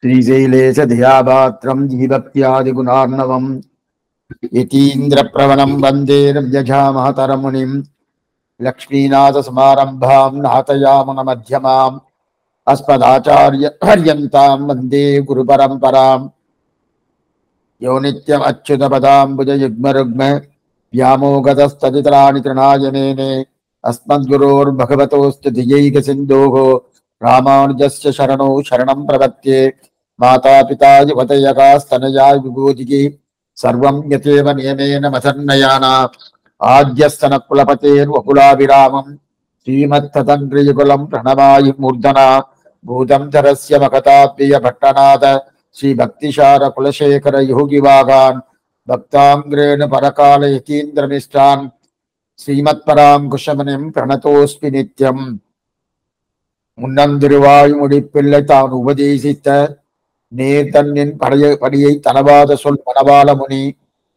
శ్రీశైలేశ దయాపాత్రం జీవత్యాదిగుణార్ణవం యతీంద్రప్రవణం వందే రవ్యజామహతరమునిం లక్ష్మీనాథసమారంభాం నాథయామునమధ్యమాం అస్మదాచార్యపర్యంతాం వందే గురుపరంపరాం యో నిత్యమచ్యుతపదాంబుజయుగ్మరుగ్మ వ్యామోగతస్తదితరాణి తృణాయనేనే అస్మద్గురోర్భగవతోస్తు దియైకసింధోః రామానుజస్య శరణౌ శరణం ప్రపత్యే మాతాపితా యువతయకాస్తనయా విభూతికి సర్వం యతేవ నియమేన మసన్నయానా ఆద్యస్తన కులపతేర్వకులాభిరామం శ్రీమత్తతండ్రియుకులం ప్రణమాయి మూర్ధనా భూతం చరస్య మకతాప్రియ భట్టనాథ శ్రీ భక్తిశార కులశేఖర యోగివాగాన్ భక్తాంగ్రేణ పరకాల యతీంద్రనిష్టాన్ శ్రీమత్పరాం కుశమనిం ప్రణతోస్మి నిత్యం முன்னந்திருவாய்மொழி பிள்ளை தான் உபதேசித்த நேர் தன்னின் படியை தனவாத சொல் மணவாள முனி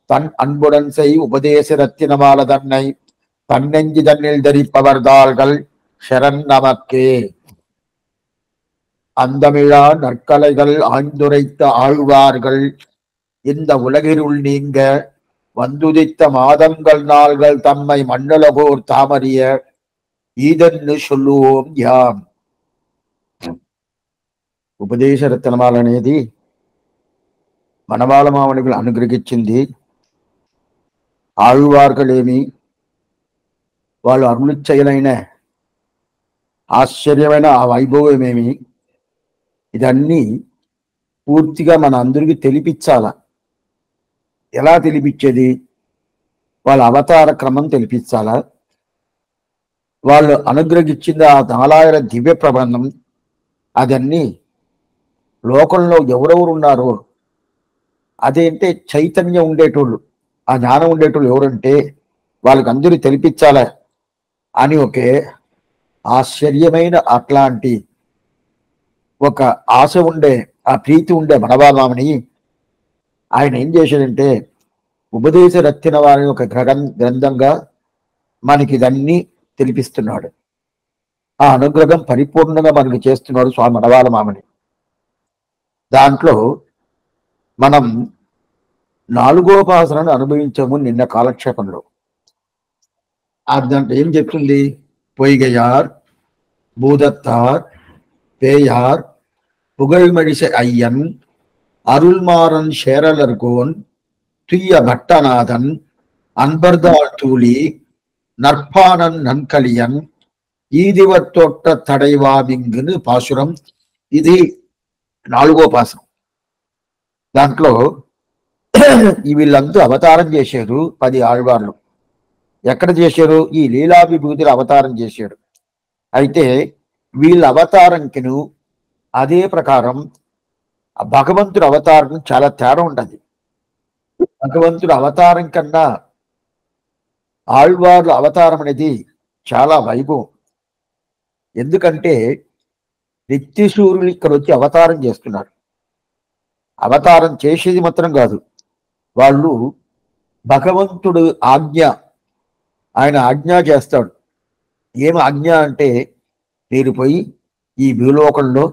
தன் அன்புடன் செய் உபதேச ரத்தினமால தன்னை தன்னெஞ்சி தன்னில் தரிப்பவர் தாள்கள் ஷரண் நமக்கே. அந்தமிழா நற்கலைகள் ஆய்ந்துரைத்த ஆழ்வார்கள் இந்த உலகிருள் நீங்க வந்துதித்த மாதங்கள் நாள்கள் தம்மை மண்ணுலகோர் தாமறிய ஈதன்னு சொல்லுவோம் யாம். ఉపదేశ రత్నమాల అనేది మనవాళ మామనికులు అనుగ్రహించింది. ఆళ్వార్గలేమి వాళ్ళు అరులు చేయలైన ఆశ్చర్యమైన ఆ వైభవమేమి ఇదన్నీ పూర్తిగా మన అందరికీ తెలిపించాల. ఎలా తెలిపించేది? వాళ్ళ అవతార క్రమం తెలిపించాల. వాళ్ళు అనుగ్రహించింది ఆ 4000 దివ్య ప్రబంధం అదన్నీ లోకంలో ఎవరెవరు ఉన్నారో అదేంటే చైతన్యం ఉండేటోళ్ళు, ఆ జ్ఞానం ఉండేటోళ్ళు ఎవరంటే వాళ్ళకి అందరూ తెలిపించాల అని ఒకే ఆశ్చర్యమైన అట్లాంటి ఒక ఆశ ఉండే, ఆ ప్రీతి ఉండే మనవామామని ఆయన ఏం చేశాడంటే ఉపదేశ రత్న వారిని ఒక గ్రంథంగా మనకి ఇదన్నీ తెలిపిస్తున్నాడు. ఆ అనుగ్రహం పరిపూర్ణంగా మనకి చేస్తున్నాడు స్వామి మనవాళ మామని. దాంట్లో మనం 4వ ఉపాసనను అనుభవించాము నిన్న కాలక్షేపంలో. దాంట్లో ఏం చెప్తుంది? పొయ్గయార్, భూదత్తార్, పేయార్, పుగழ்మడిస అయ్యన్, అరుల్మారన్ షేరలర్గోన్, துய்ய பட்டநாதன், அன்பர்தாள் தூளி, நற்பானன் நன்கலியன், ఈదివర్ తోట తడైవామింగును పాసురం. ఇది 4వ ఉపాసనం. దాంట్లో వీళ్ళందరూ అవతారం చేశారు. 10 ఆళ్వార్లు ఎక్కడ చేశారు? ఈ లీలాభిభూతిలో అవతారం చేశాడు. అయితే వీళ్ళ అవతారంకిను అదే ప్రకారం భగవంతుడి అవతారం చాలా తేడా ఉంటుంది. భగవంతుడి అవతారం కన్నా ఆళ్వార్ల అవతారం అనేది చాలా వైభవం. ఎందుకంటే నిత్యసూరులు ఇక్కడ వచ్చి అవతారం చేస్తున్నారు. అవతారం చేసేది మాత్రం కాదు, వాళ్ళు భగవంతుడు ఆజ్ఞ, ఆయన ఆజ్ఞ చేస్తాడు. ఏం ఆజ్ఞ అంటే మీరు పోయి ఈ భూలోకంలో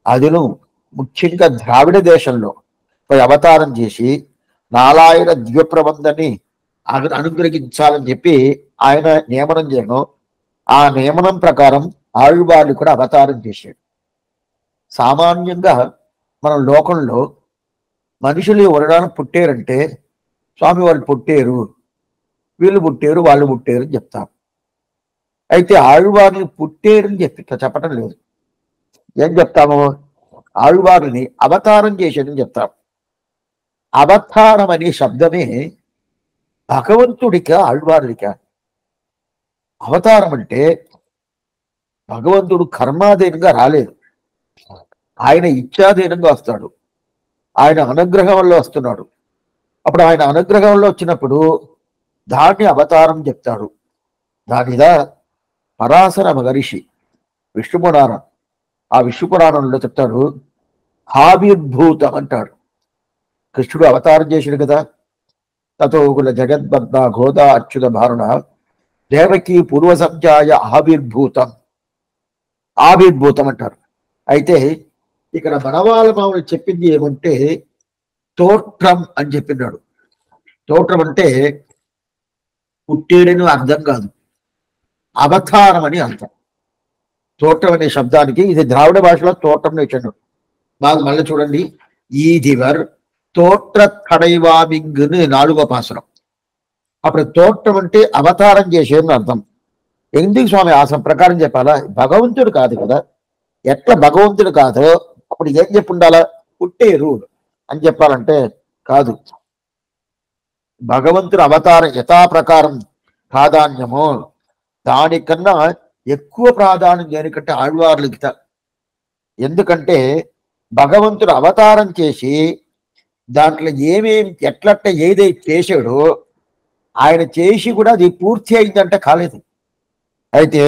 అదును ముఖ్యంగా ద్రావిడ దేశంలో పోయి అవతారం చేసి 4000 దివ్య ప్రబంధాన్ని అనుగ్రహించాలని చెప్పి ఆయన నియమనం చేయను. ఆ నియమనం ప్రకారం ఆళ్వార్లు కూడా అవతారం చేశాడు. సామాన్యంగా మన లోకంలో మనుషులు ఎవరైనా పుట్టారంటే స్వామి వాళ్ళు పుట్టారు, వీళ్ళు పుట్టారు, వాళ్ళు పుట్టారు అని చెప్తాం. అయితే ఆళ్వార్లు పుట్టారని చెప్పటం లేదు. ఏం చెప్తాము? ఆళ్వార్లని అవతారం చేశాడని చెప్తాం. అవతారం అనే శబ్దమే భగవంతుడిక ఆళ్వార్లిక. అవతారం అంటే భగవంతుడు కర్మాధీనంగా రాలేదు, ఆయన ఇచ్చాధీనంగా వస్తాడు. ఆయన అనుగ్రహంలో వస్తున్నాడు. అప్పుడు ఆయన అనుగ్రహంలో వచ్చినప్పుడు దాన్ని అవతారం చెప్తాడు. దానిదా పరాశర మహర్షి విష్ణుపురాణం, ఆ విష్ణుపురాణంలో చెప్తాడు ఆవిర్భూతం అంటాడు. కృష్ణుడు అవతారం చేశాడు కదా. తతోకుల జగద్బద్ధ గోదా అచ్యుత భారుణ దేవకి పూర్వ సంధ్యాయ ఆవిర్భూతం, ఆవిర్భూతం అంటారు. అయితే ఇక్కడ మనవాళ్ళ మామూలు చెప్పింది ఏమంటే తోట్రం అని చెప్పినాడు. తోట్రం అంటే పుట్టేడని అర్థం కాదు, అవతారం అని అర్థం. తోట్రం అనే శబ్దానికి ఇది ద్రావిడ భాషలో తోట్రం నేర్చాడు. బాగా మళ్ళీ చూడండి, ఈదివర్ తోట్ర కడైవామింగ్ని 4వ పాసరం. అప్పుడు తోట్రం అంటే అవతారం చేసేదని అర్థం. ఎందుకు స్వామి ఆ ప్రకారం చెప్పాలా? భగవంతుడు కాదు కదా, ఎట్లా భగవంతుడు కాదో అప్పుడు ఏం చెప్పి ఉండాలా? పుట్టేరు అని చెప్పాలంటే కాదు. భగవంతుడు అవతారం యథాప్రకారం ప్రాధాన్యము, దానికన్నా ఎక్కువ ప్రాధాన్యం దేనికంటే ఆళ్వార్లకి. ఎందుకంటే భగవంతుడు అవతారం చేసి దాంట్లో ఏమేమి ఎట్లట్ట ఏదైతే చేశాడో ఆయన చేసి కూడా అది పూర్తి అయిందంటే కాలేదు. అయితే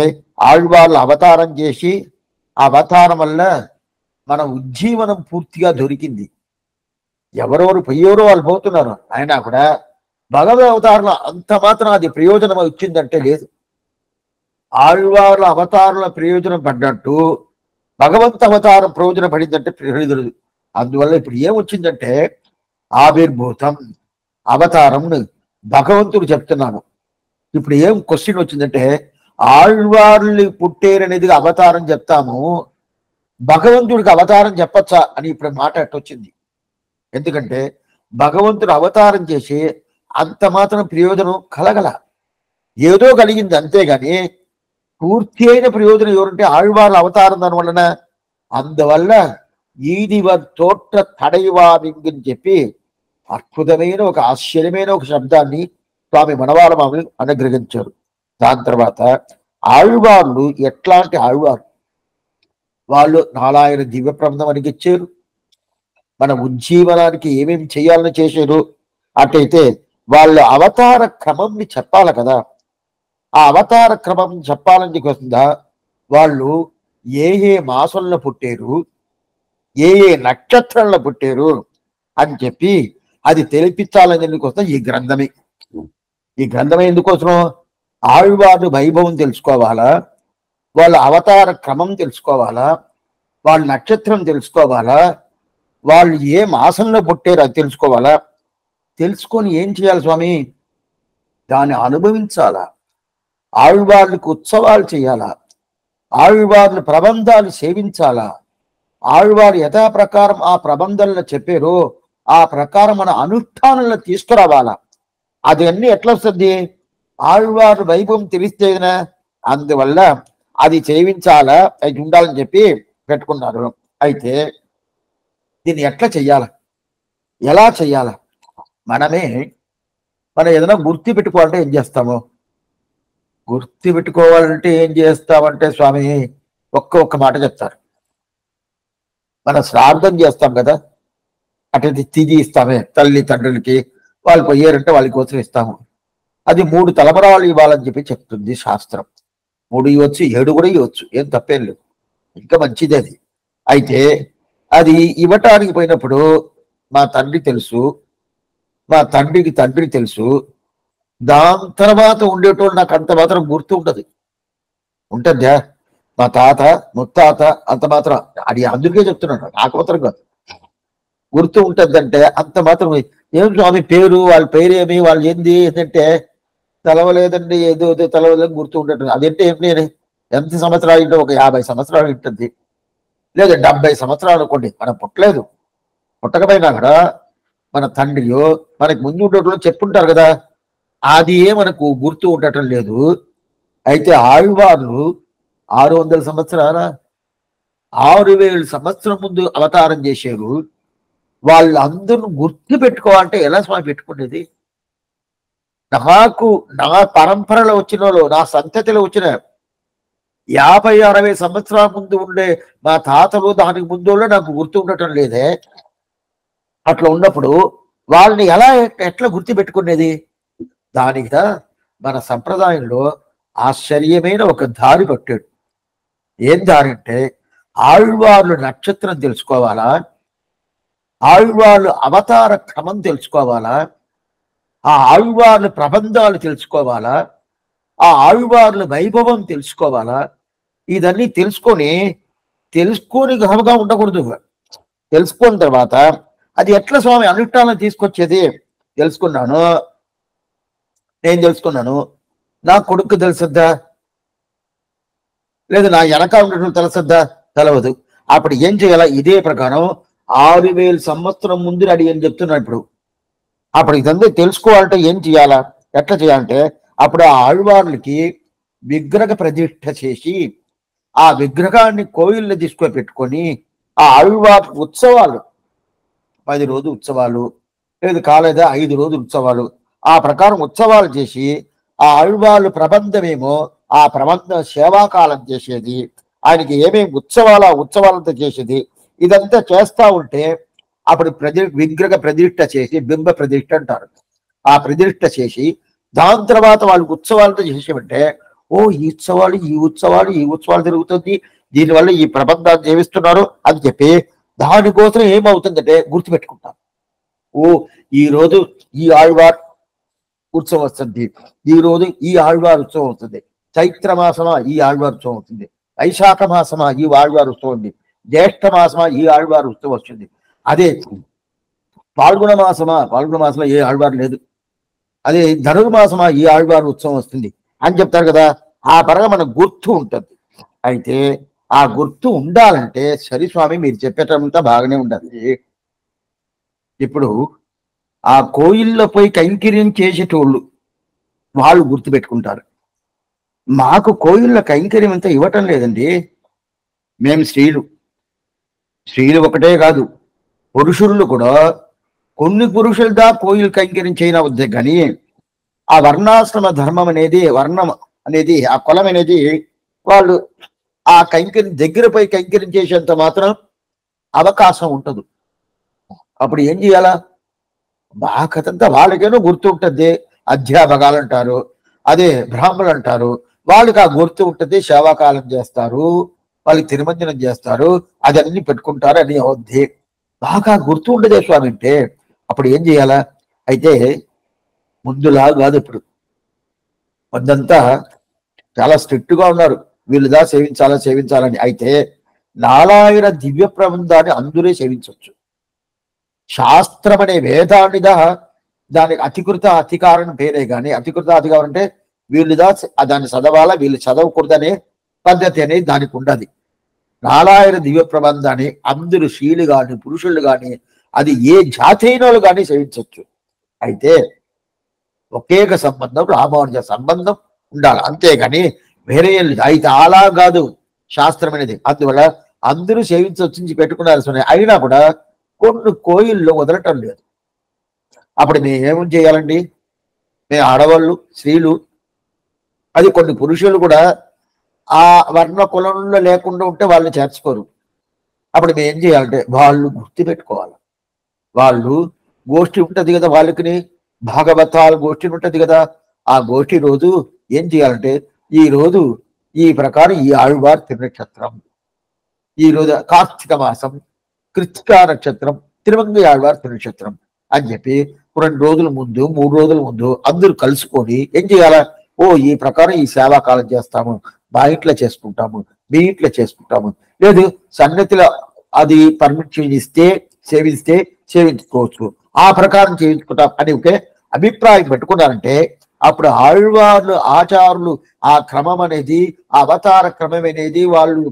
ఆళ్వార్లు అవతారం చేసి ఆ అవతారం వల్ల మన ఉజ్జీవనం పూర్తిగా దొరికింది. ఎవరెవరు పోయారో వాళ్ళు పోతున్నారు, అయినా కూడా భగవద్ అవతారంలో అంత మాత్రం అది ప్రయోజనం వచ్చిందంటే లేదు. ఆళ్వార్ల అవతారంలో ప్రయోజనం పడ్డట్టు భగవంతు అవతారం ప్రయోజనం పడిందంటే ప్రయోజనం. అందువల్ల ఇప్పుడు ఏమొచ్చిందంటే ఆవిర్భూతం అవతారం భగవంతుడు చెప్తున్నాను. ఇప్పుడు ఏం క్వశ్చన్ వచ్చిందంటే ఆళ్వార్లు పుట్టేరనేది అవతారం చెప్తాము, భగవంతుడికి అవతారం చెప్పచ్చా అని ఇప్పుడు మాట వచ్చింది. ఎందుకంటే భగవంతుడు అవతారం చేసి అంత మాత్రం ప్రయోజనం కలగల, ఏదో కలిగింది అంతేగాని పూర్తి అయిన ప్రయోజనం ఎవరంటే ఆళ్వార్ల అవతారం దానివలన. అందువల్ల ఈదివ తోట్ర తడైవామింగ్ అని చెప్పి అద్భుతమైన ఒక ఆశ్చర్యమైన ఒక శబ్దాన్ని స్వామి మనవాళ్ళ మామూలు అనుగ్రహించారు. దాని తర్వాత ఆళ్వార్లు ఎట్లాంటి ఆళ్వారు? వాళ్ళు నారాయణ దివ్య ప్రబంధం అనిగిచ్చారు, మన ఉజ్జీవనానికి ఏమేమి చేయాలని చేశారు. అటైతే వాళ్ళు అవతార క్రమంని చెప్పాలి కదా, ఆ అవతార క్రమం చెప్పాలని వస్తుందా? వాళ్ళు ఏ ఏ మాసంలో పుట్టారు, ఏ ఏ నక్షత్రంలో పుట్టారు అని చెప్పి అది తెలిపించాలని ఎందుకోసం ఈ గ్రంథమే. ఈ గ్రంథమే ఎందుకోసం? ఆళ్వారు వైభవం తెలుసుకోవాలా, వాళ్ళ అవతార క్రమం తెలుసుకోవాలా, వాళ్ళ నక్షత్రం తెలుసుకోవాలా, వాళ్ళు ఏ మాసంలో పుట్టారు అది తెలుసుకోవాలా. తెలుసుకొని ఏం చేయాలి స్వామి? దాన్ని అనుభవించాలా, ఆళ్వార్లకు ఉత్సవాలు చేయాలా, ఆళ్వార్లు ప్రబంధాలు సేవించాలా, ఆళ్వారు యథాప్రకారం ఆ ప్రబంధంలో చెప్పారు ఆ ప్రకారం మన అనుష్ఠానంలో తీసుకురావాలా. అది అన్ని ఎట్లా వస్తుంది? ఆళ్వారు వైభవం తెలిస్తేనా. అందువల్ల అది చేయించాలా, అది ఉండాలని చెప్పి పెట్టుకున్నారు. అయితే దీన్ని ఎట్లా చెయ్యాల, ఎలా చెయ్యాల? మనం ఏదైనా గుర్తు పెట్టుకోవాలంటే ఏం చేస్తాము? గుర్తు పెట్టుకోవాలంటే ఏం చేస్తామంటే స్వామి ఒక్క మాట చెప్తారు. మనం శ్రాద్ధం చేస్తాం కదా, అటు తిథి ఇస్తామే తల్లి తండ్రులకి, వాళ్ళు పోయారంటే వాళ్ళ కోసం ఇస్తాము. అది 3 తలమరాలు ఇవ్వాలని చెప్పి చెప్తుంది శాస్త్రం. 3 ఇవ్వచ్చు, 7 కూడా ఇవ్వచ్చు, ఏం తప్పేం లేదు, ఇంకా మంచిది అది. అయితే అది ఇవ్వటానికి పోయినప్పుడు మా తండ్రి తెలుసు, మా తండ్రికి తండ్రి తెలుసు, దాని తర్వాత ఉండేటోళ్ళు నాకు అంత మాత్రం గుర్తు ఉండదు. ఉంటుందా? మా తాత ముత్తాత అంత మాత్రం, అది అందుకే చెప్తున్నాను, నాకు మాత్రం కాదు, గుర్తు ఉంటుందంటే అంత మాత్రం. ఏం స్వామి పేరు, వాళ్ళ పేరేమి, వాళ్ళు ఏంది ఏంటంటే తెలవలేదండి, ఏదో తెలవలేదని గుర్తు ఉండటం. అదంటే ఏం నేను ఎంత సంవత్సరాలు అంటే ఒక 50 సంవత్సరాలు ఉంటుంది, లేదా 70 సంవత్సరాలు అనుకోండి. మనం పుట్టలేదు, పుట్టకపోయినా కూడా మన తండ్రియో మనకి ముందు ఉండేటోళ్ళు చెప్పుంటారు కదా, అది మనకు గుర్తు ఉండటం లేదు. అయితే ఆళ్వార్లు 600 సంవత్సరాల 6000 సంవత్సరం ముందు అవతారం చేశారు. వాళ్ళందరూ గుర్తు పెట్టుకోవాలంటే ఎలా స్వామి పెట్టుకునేది? నా పరంపరలో వచ్చిన వాళ్ళు, నా సంతతిలో వచ్చిన 50-60 సంవత్సరాల ముందు ఉండే మా తాతలు, దానికి ముందు నాకు గుర్తు ఉండటం లేదే. అట్లా ఉన్నప్పుడు వాళ్ళని ఎట్లా గుర్తు పెట్టుకునేది? దానికి మన సంప్రదాయంలో ఆశ్చర్యమైన ఒక దారి పట్టాడు. ఏం దారి అంటే ఆళ్వార్లు నక్షత్రం తెలుసుకోవాలా, ఆళ్వార్లు అవతార క్రమం తెలుసుకోవాలా, ఆ ఆళ్వార్లు ప్రబంధాలు తెలుసుకోవాలా, ఆ ఆళ్వార్ల వైభవం తెలుసుకోవాలా. ఇదన్నీ తెలుసుకొని గర్వంగా ఉండకూడదు. తెలుసుకున్న తర్వాత అది ఎట్లా స్వామి అనుష్ఠానం తీసుకొచ్చేది తెలుసుకున్నాను. నేను తెలుసుకున్నాను, నా కొడుకు తెలుసద్దా, లేదు నా వెనక ఉండటం తెలుసద్దా, తెలవదు. అప్పుడు ఏం చేయాలా? ఇదే ప్రకారం 6000 సంవత్సరం ముందు అడి అని చెప్తున్నాడు. ఇప్పుడు అప్పుడు ఇదంతా తెలుసుకోవాలంటే ఏం చేయాలా, ఎట్లా చేయాలంటే అప్పుడు ఆ ఆళ్వార్లకి విగ్రహ ప్రతిష్ఠ చేసి ఆ విగ్రహాన్ని కోయిల్లో తీసుకొని పెట్టుకొని ఆ ఆళ్వార్ ఉత్సవాలు 10 రోజులు ఉత్సవాలు, లేదు కాలేదా 5 రోజులు ఉత్సవాలు, ఆ ప్రకారం ఉత్సవాలు చేసి ఆ ఆళ్వార్లు ప్రబంధమేమో ఆ ప్రబంధ సేవాకాలం చేసేది, ఆయనకి ఏమేమి ఉత్సవాలంతా చేసేది, ఇదంతా చేస్తా ఉంటే అప్పుడు విగ్రహ ప్రతిష్ఠ చేసి బింబ ప్రతిష్ఠ అంటారు. ఆ ప్రతిష్ఠ చేసి దాని తర్వాత వాళ్ళు ఉత్సవాలతో చేసేమంటే ఓ ఈ ఉత్సవాలు జరుగుతుంది, దీనివల్ల ఈ ప్రబంధాన్ని జీవిస్తున్నారు అని చెప్పి దానికోసం ఏమవుతుందంటే గుర్తుపెట్టుకుంటారు. ఓ ఈ రోజు ఈ ఆళ్వార్ ఉత్సవం వస్తుంది, ఈ రోజు ఈ ఆళ్వార్ ఉత్సవం వస్తుంది, చైత్ర మాసమా ఈ ఆళ్వార్ ఉత్సవం వస్తుంది, వైశాఖ మాసమా ఈ ఆళ్వార్ ఉత్సవం ఉంది, జ్యేష్ఠ మాసమా ఈ ఆళ్వార్ ఉత్సవం వస్తుంది, అదే పాల్గొన మాసంలో ఏ ఆళ్వారు లేదు, అదే ధనుర్మాసమా ఈ ఆళ్వారు ఉత్సవం వస్తుంది అని చెప్తారు కదా. ఆ పరంగా మనకు గుర్తు ఉంటుంది. అయితే ఆ గుర్తు ఉండాలంటే సరి స్వామి మీరు చెప్పేటంతా బాగానే ఉండాలి. ఇప్పుడు ఆ కోయిల్లో పోయి కైంకర్యం చేసేటోళ్ళు వాళ్ళు గుర్తు పెట్టుకుంటారు. మాకు కోయిల్లో కైంకర్యం అంతా ఇవ్వటం లేదండి. మేము స్త్రీలు ఒకటే కాదు, పురుషులు కూడా కొన్ని పురుషులు దా కోయిల్ కైంకర్యం చేయనవద్దే కానీ ఆ వర్ణాశ్రమ ధర్మం అనేది, వర్ణం అనేది, ఆ కులం అనేది వాళ్ళు ఆ కైంకర్యం దగ్గరపై కైంకర్యం చేసేంత మాత్రం అవకాశం ఉంటుంది. అప్పుడు ఏం చేయాలా? కథంతా వాళ్ళకేనో గుర్తుంటుంది. అధ్యాపకాలు అంటారు, అదే బ్రాహ్మణులు అంటారు, వాళ్ళకి ఆ గుర్తు ఉంటుంది, సేవాకాలం చేస్తారు, వాళ్ళకి తిరుమంజనం చేస్తారు, అది అన్ని పెట్టుకుంటారు, అని అవుద్ది. బాగా గుర్తు ఉండదే స్వామి అంటే అప్పుడు ఏం చేయాలా? అయితే ముందులా కాదు, ఇప్పుడు కొందంతా చాలా స్ట్రిక్ట్ గా ఉన్నారు, వీళ్ళుదా సేవించాలని. అయితే నారాయణ దివ్య ప్రబంధాన్ని అందరూ సేవించవచ్చు. శాస్త్రం అనే వేదాన్నిదా దానికి అధికారం పేరే కానీ అధికారం అంటే వీళ్ళుదా దాన్ని చదవాలా, వీళ్ళు చదవకూడదనే పద్ధతి అనేది దానికి ఉండదు. నారాయణ దివ్య ప్రబంధాన్ని అందరూ స్త్రీలు కానీ పురుషులు కానీ అది ఏ జాతి అయినోళ్ళు కానీ సేవించవచ్చు. అయితే ఒకేక సంబంధం, రామానుజ సంబంధం ఉండాలి, అంతేగాని వేరే అయితే అలా కాదు శాస్త్రం అనేది. అందువల్ల అందరూ సేవించవచ్చు పెట్టుకున్నారు. అయినా కూడా కొన్ని కోయిల్లో వదలటం లేదు. అప్పుడు మేము ఏమేమి చేయాలండి? మేము ఆడవాళ్ళు, స్త్రీలు, అది కొన్ని పురుషులు కూడా ఆ వర్ణ కులంలో లేకుండా ఉంటే వాళ్ళని చేర్చుకోరు. అప్పుడు మేము ఏం చేయాలంటే వాళ్ళు గుర్తు పెట్టుకోవాలి. వాళ్ళు గోష్ఠి ఉంటుంది కదా, వాళ్ళకి భాగవతాల గోష్ఠి ఉంటుంది కదా, ఆ గోష్ఠి రోజు ఏం చేయాలంటే ఈ రోజు ఈ ప్రకారం ఈ ఆళ్వార్ తిరునక్షత్రం, ఈ రోజు కార్తీక మాసం కృత్తికా నక్షత్రం తిరుమంగ ఆళ్వార్ తిరునక్షత్రం అని చెప్పి 2 రోజుల ముందు 3 రోజుల ముందు అందరూ కలుసుకొని ఏం చేయాలా? ఓ ఈ ప్రకారం ఈ సేవాకాలం చేస్తాము, మా ఇంట్లో చేసుకుంటాము, మీ ఇంట్లో చేసుకుంటాము, లేదు సన్నిధిలో అది పర్మిట్ సేవిస్తే సేవించుకోవచ్చు, ఆ ప్రకారం చేయించుకుంటాం అని ఒకే అభిప్రాయం పెట్టుకున్నారంటే అప్పుడు ఆళ్వార్లు ఆచారులు ఆ క్రమం అనేది, ఆ అవతార క్రమం అనేది, వాళ్ళు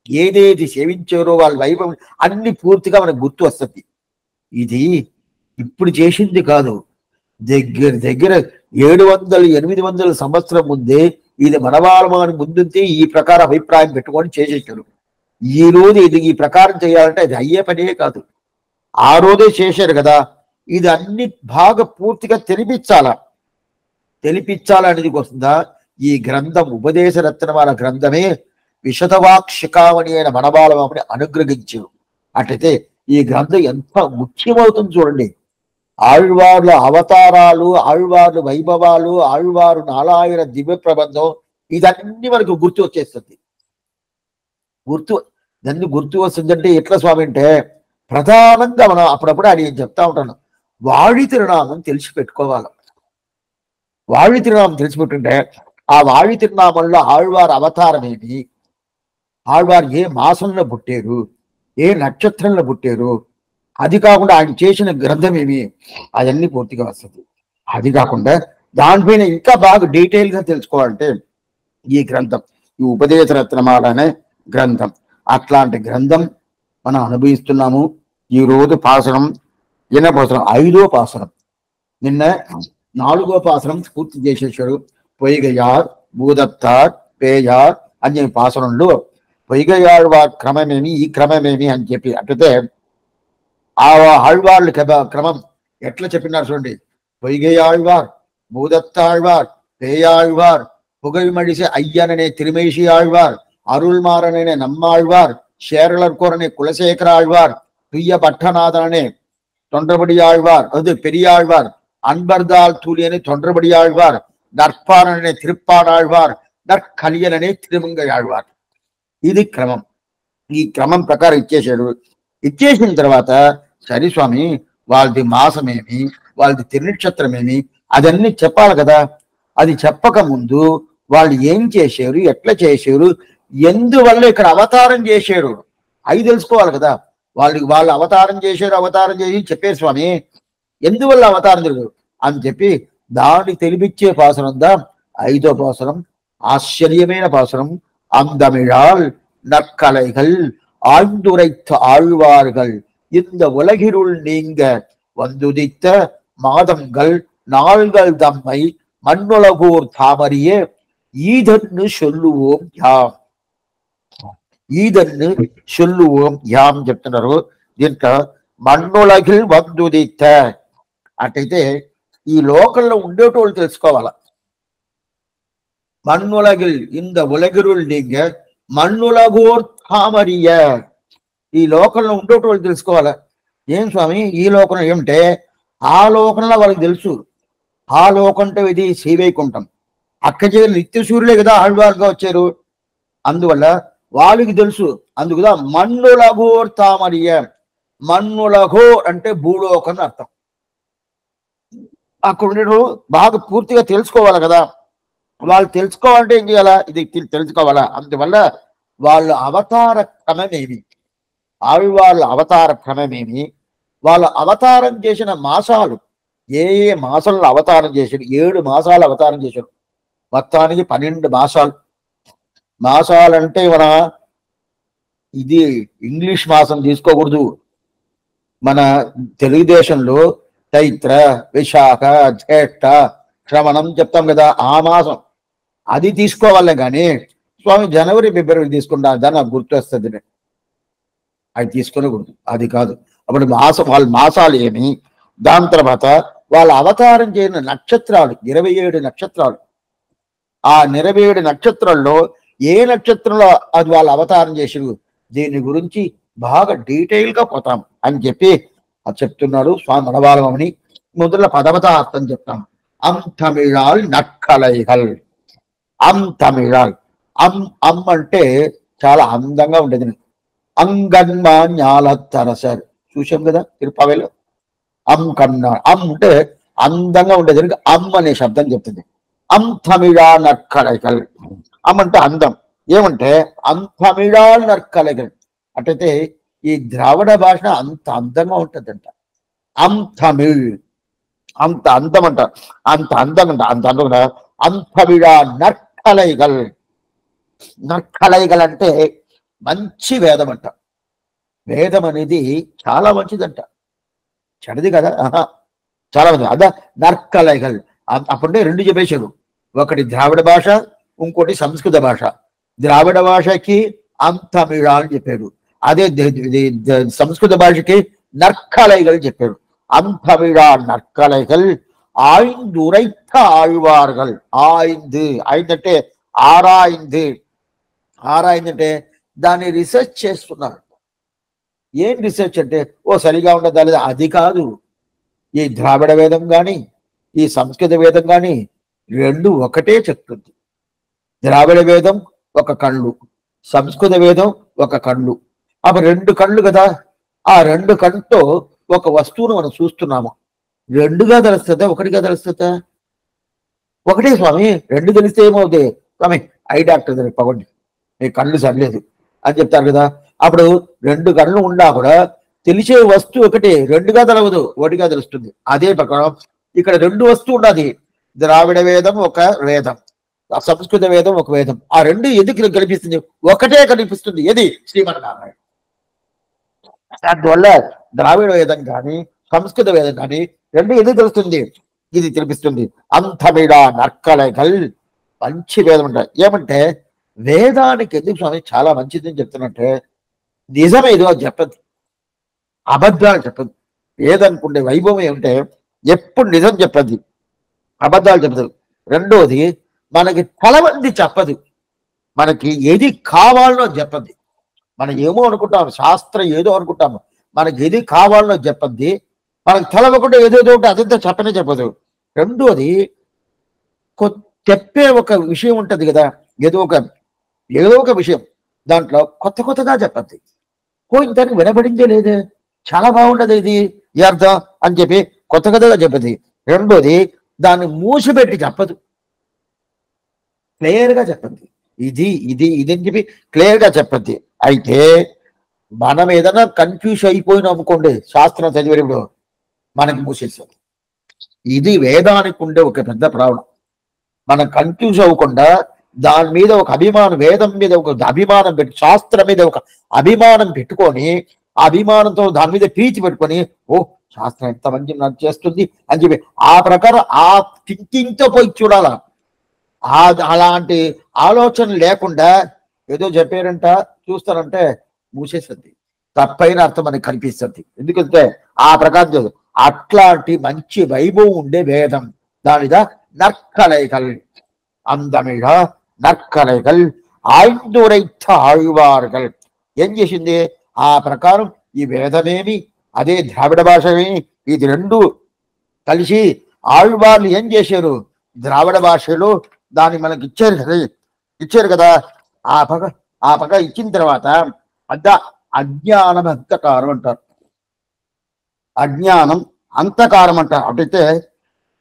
ఏదేది సేవించారో వాళ్ళ వైభవం అన్ని పూర్తిగా మనకు గుర్తు వస్తుంది. ఇది ఇప్పుడు చేసింది కాదు, దగ్గర 700-800 సంవత్సరం ముందే ఇది మనవాళ్ళని ముందుంటే ఈ ప్రకారం అభిప్రాయం పెట్టుకొని చేసేసారు. ఈ రోజు ఇది ఈ ప్రకారం చేయాలంటే అది అయ్యే పనే కాదు. ఆ రోజే చేశారు కదా, ఇది అన్ని బాగా పూర్తిగా తెలిపించాలనేది వస్తుందా ఈ గ్రంథం. ఉపదేశ రత్నమాల గ్రంథమే విశదవాక్షికామణి అయిన మనబాలమని అనుగ్రహించారు. అట్లయితే ఈ గ్రంథం ఎంత ముఖ్యమవుతుంది చూడండి. ఆళ్వార్ల అవతారాలు, ఆళ్వార్ల వైభవాలు, ఆళ్వారు నారాయణ దివ్య ప్రబంధం, ఇదన్నీ మనకు గుర్తు వచ్చేస్తుంది. గుర్తు వస్తుందంటే ఎట్లా స్వామి అంటే ప్రధానంగా మనం అప్పుడప్పుడు అది చెప్తా ఉంటాను, వాడి తిరునామం తెలిసి పెట్టుకోవాలి. వాడి తిరునామం తెలిసిపెట్టుంటే ఆ వాడి తిరునామంలో ఆళ్వారు అవతారం ఏంటి, ఆళ్వారు ఏ మాసంలో పుట్టారు, ఏ నక్షత్రంలో పుట్టారు, అది కాకుండా ఆయన చేసిన గ్రంథం ఏమి, అవన్నీ పూర్తిగా వస్తుంది. అది కాకుండా దానిపైన ఇంకా బాగా డీటెయిల్గా తెలుసుకోవాలంటే ఈ గ్రంథం, ఈ ఉపదేశ రత్నమాల అనే గ్రంథం, అట్లాంటి గ్రంథం మనం అనుభవిస్తున్నాము. ఈ రోజు పాసనం పాసనం 5వ పాసనం, నిన్న 4వ పాసనం పూర్తి చేసేసాడు. పొయ్గయార్, భూదత్తార్, పేయార్ అని చెప్పి పాసనంలో పొయ్గయార్ క్రమమేమి, ఈ క్రమమేమి అని చెప్పి అంటే ఆ ఆళ్వార్లు క్రమం ఎట్లా చెప్పినారు చూడండి. పొయ్గయాళ్వార్, భూదత్తాళ్వార్, పేయాళ్వార్, புகழ்மழிசை ஐயனனே திருமேஷி ஆழ்வார், அருள்மாறனே நம்மாழ்வார், சேரலர்கோரனே குலசேகர ஆழ்வார், துய்ய பட்டநாதனே தொன்றபடி ஆழ்வார், அது பெரியாழ்வார், அன்பர்தால் தூலியனே தொன்றபடி ஆழ்வார், நற்பாரனே திருப்பாடாழ்வார், నర్కలియననే తిరుమంగై ఆళ్వార్. ఇది క్రమం. ఈ క్రమం ప్రకారం ఇచ్చేసాడు. ఇచ్చేసిన తర్వాత సరే స్వామి వాళ్ళది మాసమేమి, వాళ్ళది తిరునక్షత్రమేమి, అదన్నీ చెప్పాలి కదా. అది చెప్పక ముందు వాళ్ళు ఏం చేశారు, ఎట్లా చేశారు, ఎందువల్ల ఇక్కడ అవతారం చేశారు అవి తెలుసుకోవాలి కదా. వాళ్ళు అవతారం చేసి చెప్పారు స్వామి, ఎందువల్ల అవతారం జరిగారు అని చెప్పి దాన్ని తెలిపించే పాసనం దా 5వ పాసనం. ஆச்சரியமான பாசனம். அந்தமிழால் நற்கலைகள் ஆழ்ந்துரைத்த ஆழ்வார்கள் இந்த உலகிருள் நீங்க வந்துதித்த மாதங்கள் நாள்கள் தம்மை மண்ணுலகோர் தாமரியே ஈதன்னு சொல்லுவோம் யாம். ఈదన్ను சொல்லுவோம் యాం చెప్తున్నారు. దీంట్లో మన్నులగిల్ వందుదిత అటైతే ఈ లోకంలో ఉండేటోళ్ళు తెలుసుకోవాలా. మన్నులగిల్ ఇంద ఉలగిరుల్ నీంగ మన్నులగోర్ తామరియ, ఈ లోకంలో ఉండేటోళ్ళు తెలుసుకోవాలా. ఏం స్వామి ఈ లోకంలో ఏమిటే, ఆ లోకంలో వాళ్ళకి తెలుసు. ఆ లోకంటే ఇది శ్రీవైకుంఠం, అక్కడి నిత్య సూర్యులే కదా ఆళ్వారుగా వచ్చారు. అందువల్ల వాళ్ళకి తెలుసు. అందుకుదా మన్నులగోర్ తామరియ. మన్నులగోర్ అంటే భూలోకం అని అర్థం. అక్కడ ఉండే బాగా పూర్తిగా తెలుసుకోవాలి కదా. వాళ్ళు తెలుసుకోవాలంటే ఏం చేయాలా, ఇది తెలుసుకోవాలా. అందువల్ల వాళ్ళ అవతార క్రమమేమి, వాళ్ళ అవతార క్రమమేమి, వాళ్ళ అవతారం చేసిన మాసాలు, ఏ ఏ మాసంలో అవతారం చేశారు, 7 మాసాలు అవతారం చేశారు. మొత్తానికి 12 మాసాలు. మాసాలంటే మన ఇది ఇంగ్లీష్ మాసం తీసుకోకూడదు. మన తెలుగుదేశంలో చైత్ర, విశాఖ, జ్యేష్ఠ, శ్రవణం చెప్తాం కదా, ఆ మాసం అది తీసుకోవాలి. కానీ స్వామి జనవరి ఫిబ్రవరి తీసుకుంటా దాన్ని నాకు గుర్తు వస్తుంది, అది తీసుకునకూడదు. అది కాదు. అప్పుడు వాళ్ళ మాసాలు ఏమి, దాని తర్వాత వాళ్ళ అవతారం చేయని నక్షత్రాలు 27 నక్షత్రాలు. ఆ 27 నక్షత్రాల్లో ఏ నక్షత్రంలో అది వాళ్ళు అవతారం చేసారు, దీని గురించి బాగా డీటెయిల్గా పోతాం అని చెప్పి అది చెప్తున్నాడు స్వామి మనవాళమని. మొదల పదవతార్థం చెప్తాం. అంతమిళాల్ నక్కలైగల్. అంతమిళాల్ అంటే చాలా అందంగా ఉండేది. అంగన్మాన్యాల తరసర్ చూసాం కదా తిరుపతిలో. కన్నా అంటే అందంగా ఉండేది. అనే శబ్దం చెప్తుంది. అంతమిళా నక్కలైగల్. అంటే అందం. ఏమంటే అంతమిళాల్ నక్కలైగల్ అట్టయితే ఈ ద్రావిడ భాష అంత అందంగా ఉంటుందంట. అంతమిళ్ అంత అందం అంట, అంత అందంగా అంట, అంత అందం. అంతమిళా నక్కలైగల్. నక్కలైగల్ అంటే మంచి వేదం అంట. వేదం అనేది చాలా మంచిదంట, చెడది కదా. చాలా మంది అదా నక్కలైగల్. అప్పుడే 2 చెప్పేశారు. ఒకటి ద్రావిడ భాష, ఇంకోటి సంస్కృత భాష. ద్రావిడ భాషకి అంతమిళా అని చెప్పారు, అదే సంస్కృత భాషకి నక్కలైగల్ చెప్పారు. అంతమిళా నక్కలైగల్ ఆయిందురైత ఆళ్వార్గల్. ఆయిందంటే ఆరాయింది. ఆరాయిందంటే దాన్ని రీసెర్చ్ చేస్తున్నారు. ఏం రీసెర్చ్ అంటే సరిగా ఉండదా లేదా అది కాదు. ఈ ద్రావిడ వేదం కానీ ఈ సంస్కృత వేదం కానీ 2 ఒకటే చెప్తుంది. ద్రావిడ వేదం ఒక కళ్ళు, సంస్కృత వేదం ఒక కళ్ళు. అప్పుడు 2 కళ్ళు కదా. ఆ 2 కళ్ళతో ఒక వస్తువును మనం చూస్తున్నాము. 2గా తెలుస్తుందా, 1గా తెలుస్తుందా? ఒకటే స్వామి. 2 తెలిస్తే ఏమవుతుంది స్వామి? ఐ డాక్టర్ దగ్గర పగండి, మీ కళ్ళు సరిలేదు అని చెప్తారు కదా. అప్పుడు రెండు కళ్ళు ఉన్నా కూడా తెలిసే వస్తువు ఒకటి, రెండుగా తెలవదు, ఒకటిగా తెలుస్తుంది. అదే ప్రకారం ఇక్కడ రెండు వస్తువు ఉన్నది. ద్రావిడ వేదం ఒక వేదం, సంస్కృత వేదం ఒక వేదం. ఆ రెండు ఎందుకు కనిపిస్తుంది? ఒకటే కనిపిస్తుంది. ఏది? శ్రీమన్నారాయణ. అందువల్ల ద్రావిడ వేదం కానీ సంస్కృత వేదం కానీ రెండు ఎందుకు తెలుస్తుంది? ఇది తెలిపిస్తుంది. అంతమిడ నర్కలగల్ మంచి వేదం అంటారు. ఏమంటే వేదానికి ఎందుకు స్వామి చాలా మంచిదని చెప్తున్నట్టే, నిజమేదో చెప్పదు, అబద్ధాలు చెప్పదు. వేదానికి ఉండే వైభవం ఏమంటే ఎప్పుడు నిజం చెప్పదు, అబద్ధాలు చెప్పదు. రెండోది మనకి తలవంది చెప్పదు, మనకి ఏది కావాలనో చెప్పద్ది. మనం ఏమో అనుకుంటాం, శాస్త్రం ఏదో అనుకుంటాము, మనకి ఏది కావాలనో చెప్పద్ది. మనకు తెలవకుండా ఏదేదో ఉంటే అదంతా చెప్పనే చెప్పదు. రెండోది చెప్పే ఒక విషయం ఉంటది కదా, ఏదో ఒక విషయం దాంట్లో కొత్తగా చెప్పద్ది. ఇంతకు వినబడిందే లేదే, చాలా బాగుండదు ఇది ఈ అర్థం అని చెప్పి కొత్తగా చెప్పది. రెండోది దాన్ని మూసిపెట్టి చెప్పదు, క్లియర్గా చెప్పద్ది. ఇది ఇది ఇది అని చెప్పి క్లియర్గా చెప్పద్ది. అయితే మనం ఏదైనా కన్ఫ్యూజ్ అయిపోయినాం అనుకోండి, శాస్త్రం చదివేటప్పుడు మనకి మూసేస్తుంది. ఇది వేదానికి ఉండే ఒక పెద్ద ప్రాబ్లం. మనం కన్ఫ్యూజ్ అవ్వకుండా దాని మీద ఒక అభిమానం, వేదం మీద ఒక అభిమానం పెట్టి, శాస్త్రం మీద ఒక అభిమానం పెట్టుకొని, ఆ అభిమానంతో దాని మీద ప్రీతి పెట్టుకొని, ఓ శాస్త్రం ఎంత మంచి నాకు చేస్తుంది అని చెప్పి ఆ ప్రకారం ఆ థింకింగ్తో పోయి చూడాలా. అలాంటి ఆలోచన లేకుండా ఏదో చెప్పారంట చూస్తారంటే మూసేస్తుంది, తప్పైన అర్థం మనకి కనిపిస్తుంది. ఎందుకంటే ఆ ప్రకారం అట్లాంటి మంచి వైభవం ఉండే వేదం. దానిదా నర్కలైకల్ అందమిడ నర్కలైకల్ ఆయురైత ఆళ్వార్గల్ ఏం చేసింది? ఆ ప్రకారం ఈ వేదమేమి అదే ద్రావిడ భాషమేమి, ఇది రెండు కలిసి ఆళ్వార్లు ఏం చేశారు? ద్రావిడ భాషలో దాన్ని మనకి ఇచ్చారు కదా. ఆ పగ ఇచ్చిన తర్వాత అజ్ఞానం అంతకారం అంటారు. అజ్ఞానం అంతకారం అంటారు. అటైతే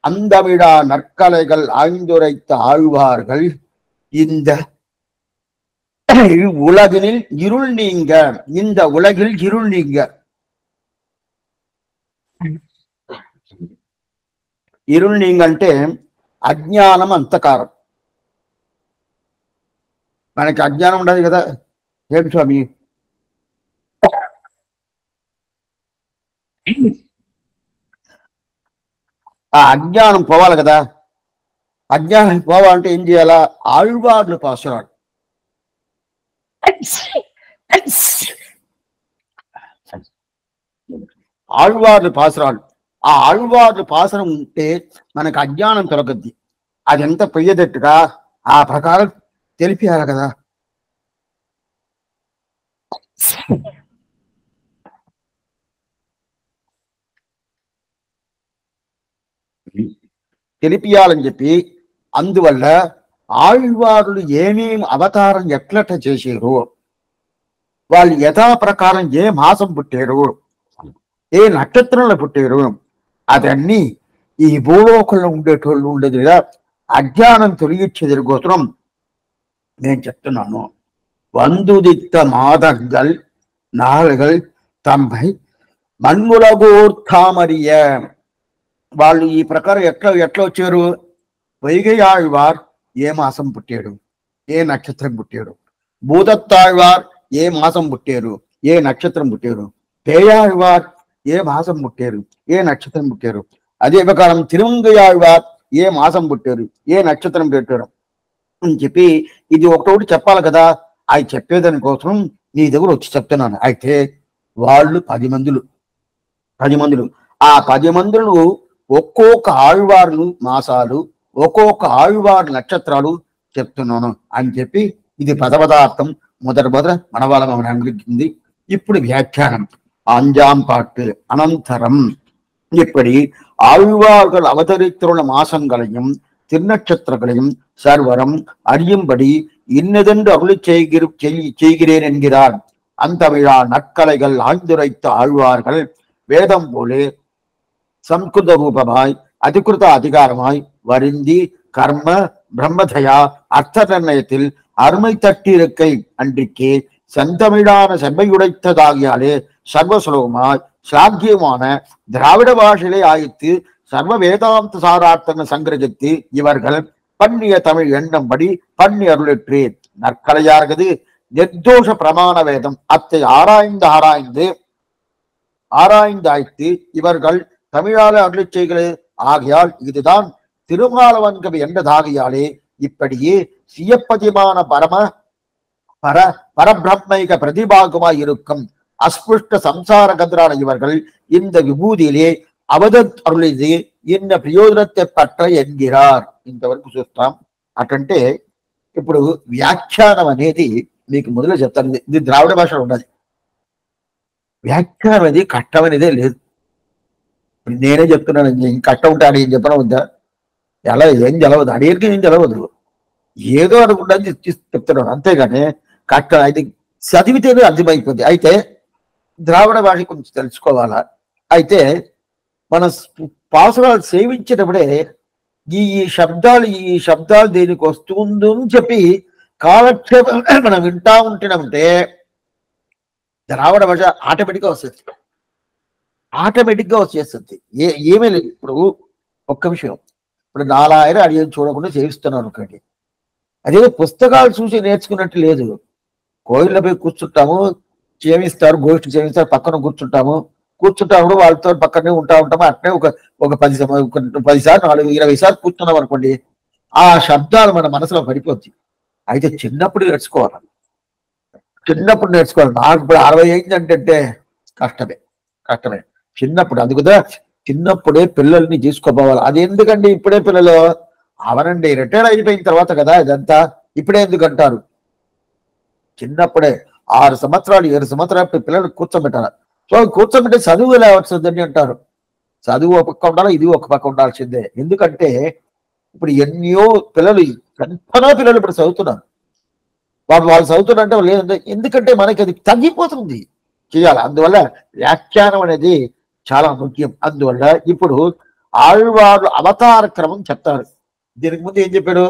అందమిడ నర్కలైகள் ஆய்ந்துரைத்த ஆழ்வார்கள் இந்த உலகினில் இருள் நீங்க, இந்த உலகில் இருள் நீங்க. இருள் நீங்க అంటే అజ్ఞానం అంతకారం. మనకి అజ్ఞానం ఉండదు కదా, ఏం స్వామి? ఆ అజ్ఞానం పోవాలి కదా. అజ్ఞానం పోవాలంటే ఏం చేయాలా? ఆళ్వార్లు పాసురాడు, ఆళ్వార్లు పాసురాలు. ఆ ఆళ్వార్లు పాసరం ఉంటే మనకు అజ్ఞానం తొలగద్ది. అది ఎంత పొయ్యేటట్టుగా ఆ ప్రకారం తెలిపియాలి కదా. తెలిపియాలని చెప్పి అందువల్ల ఆళ్వారులు ఏమేమి అవతారం ఎట్లట చేశారు, వాళ్ళు యథా ప్రకారం ఏ మాసం పుట్టారు, ఏ నక్షత్రంలో పుట్టారు, అదన్నీ ఈ భూలోకంలో ఉండేటోళ్ళు ఉండేది కదా, అజ్ఞానం తొలగించేది కోసం నేను చెప్తున్నాను. వందుదిత్త మాదగల్ నాలుగల్ తొంభై మన్ములగోర్థామరియ. వాళ్ళు ఈ ప్రకారం ఎట్లా వచ్చారు? వైగై ఆళ్వార్ ఏ మాసం పుట్టాడు, ఏ నక్షత్రం పుట్టాడు. భూదత్తాళ్వార్ ఏ మాసం పుట్టారు, ఏ నక్షత్రం పుట్టారు. పేయాళ్వార్ ఏ మాసం పుట్టారు, ఏ నక్షత్రం పుట్టారు. అదే ప్రకారం తిరుమంగయాళ్వార్ ఏ మాసం పుట్టారు, ఏ నక్షత్రం పెట్టారు అని చెప్పి ఇది ఒకటి చెప్పాలి కదా. అవి చెప్పేదాని కోసం నీ దగ్గర వచ్చి చెప్తున్నాను. అయితే వాళ్ళు 10 మందులు. ఆ 10 మందులు ఒక్కొక్క ఆళ్వార్లు మాసాలు, ఒక్కొక్క ఆళ్వారు నక్షత్రాలు చెప్తున్నాను అని చెప్పి ఇది పదపదార్థం మొదట మన వాళ్ళ అనుగ్రహించింది. ఇప్పుడు వ్యాఖ్యానం அஞ்சாம் பாட்டு அனந்தரம். இப்படி ஆழ்வார்கள் அவதரித்துள்ள மாசங்களையும் திருநட்சத்திரங்களையும் சர்வரம் அறியும்படி இன்னதென்று அருளி செய்கிறேன் என்கிறார். அந்த விழா நற்கலைகள் ஆழ்ந்துரைத்த ஆழ்வார்கள் வேதம் போலே சம்ஸ்கிருத ரூபமாய் அதிகிருத அதிகாரமாய் வருந்தி கர்ம பிரம்மதயா அர்த்த நிர்ணயத்தில் அருமை தட்டிருக்கை அன்றிக்கே செந்தமிழான செம்மையுடைத்ததாகியாலே சர்வசுலபமாய் சாக்கியமான திராவிட பாஷையிலே ஆயித்து சர்வ வேதாந்த சாரார்த்தங்கள் சங்கிரகித்து இவர்கள் பண்ணிய தமிழ் எண்ணம்படி பண்ணி அருளிற்றேன். நற்கலையார்கது நிர்தோஷ பிரமாண வேதம் அத்தை ஆராய்ந்தாய்த்து இவர்கள் தமிழால அருளி செய்களே ஆகையால் இதுதான் திருமாலவன்கவி என்றதாகியாலே இப்படியே சியப்பதிமான பரபிரம்மைக பிரதிபாகமாய் இருக்கும் அஸ்புஷ்ட சம்சார கந்தரான இவர்கள் இந்த విభూதியிலே అవధరులిది ఇన్న ప్రయోజనத்தை పట్ట ఎన్గిరార్. ఇంతవరకు చూస్తాం. అటంటే ఇప్పుడు వ్యాఖ్యానం అనేది మీకు మొదలు చెప్తాను. ఇది ద్రావిడ భాషలో ఉన్నది. వ్యాఖ్యానం అనేది కష్టం అనేదే లేదు. నేనే చెప్తున్నాను, కష్టం ఉంటే అని ఏం చెప్పడం వద్దా? ఎలా ఏం తెలవదు, అడిగితే ఏం తెలవదు, ఏదో అనుకుంటా చెప్తున్నాను అంతేగాని కష్టం అయితే చదివితేనే అర్థమైపోద్ది. అయితే ద్రావిడ భాష కొంచెం తెలుసుకోవాలా. అయితే మన పాసురాలు సేవించేటప్పుడే ఈ శబ్దాలు దేనికి వస్తుందో అని చెప్పి కాలక్షేపం మనం వింటా ఉంటున్నామంటే ద్రావిడ భాష ఆటోమేటిక్గా వచ్చేస్తుంది. ఏమీ లేదు. ఇప్పుడు ఒక్క విషయం, ఇప్పుడు 4000 అడిగి చూడకుండా సేవిస్తున్నాను అనుకోండి. అదే పుస్తకాలు చూసి నేర్చుకున్నట్టు లేదు. కోయిల్లో పోయి కూర్చుంటాము, చేమిస్తారు, గోష్ఠి చేమిస్తారు, పక్కన కూర్చుంటాము, వాళ్ళతో పక్కనే ఉంటాము. అట్నే ఒక 10 సార్లు 20 సార్లు కూర్చున్నాం అనుకోండి, ఆ శబ్దాలు మన మనసులో పడిపోద్ది. అయితే చిన్నప్పుడు నేర్చుకోవాలి. నాకు ఇప్పుడు 60 అయిందంటే కష్టమే. చిన్నప్పుడు అందుకుదా చిన్నప్పుడే పిల్లల్ని తీసుకోపోవాలి. అది ఎందుకండి ఇప్పుడే పిల్లలు అవనండి, రిటైర్ అయిపోయిన తర్వాత కదా ఇదంతా. ఇప్పుడే ఎందుకు అంటారు? చిన్నప్పుడే 6 సంవత్సరాలు 7 సంవత్సరాలు పిల్లలు కూర్చోబెట్టాలి. సో కూర్చోబెట్టే చదువు ఎలా వస్తుందని అంటారు. చదువు ఒక పక్క ఉండాలి, ఇది ఒక పక్క ఉండాల్సిందే. ఎందుకంటే ఇప్పుడు ఎన్నో పిల్లలు ఇప్పుడు చదువుతున్నారు. వాళ్ళు చదువుతున్నారంటే లేదంటే ఎందుకంటే మనకి అది తగ్గిపోతుంది చేయాలి. అందువల్ల వ్యాఖ్యానం అనేది చాలా ముఖ్యం. అందువల్ల ఇప్పుడు ఆళ్వారు అవతార క్రమం చెప్తారు. దీనికి ముందు ఏం చెప్పాడు?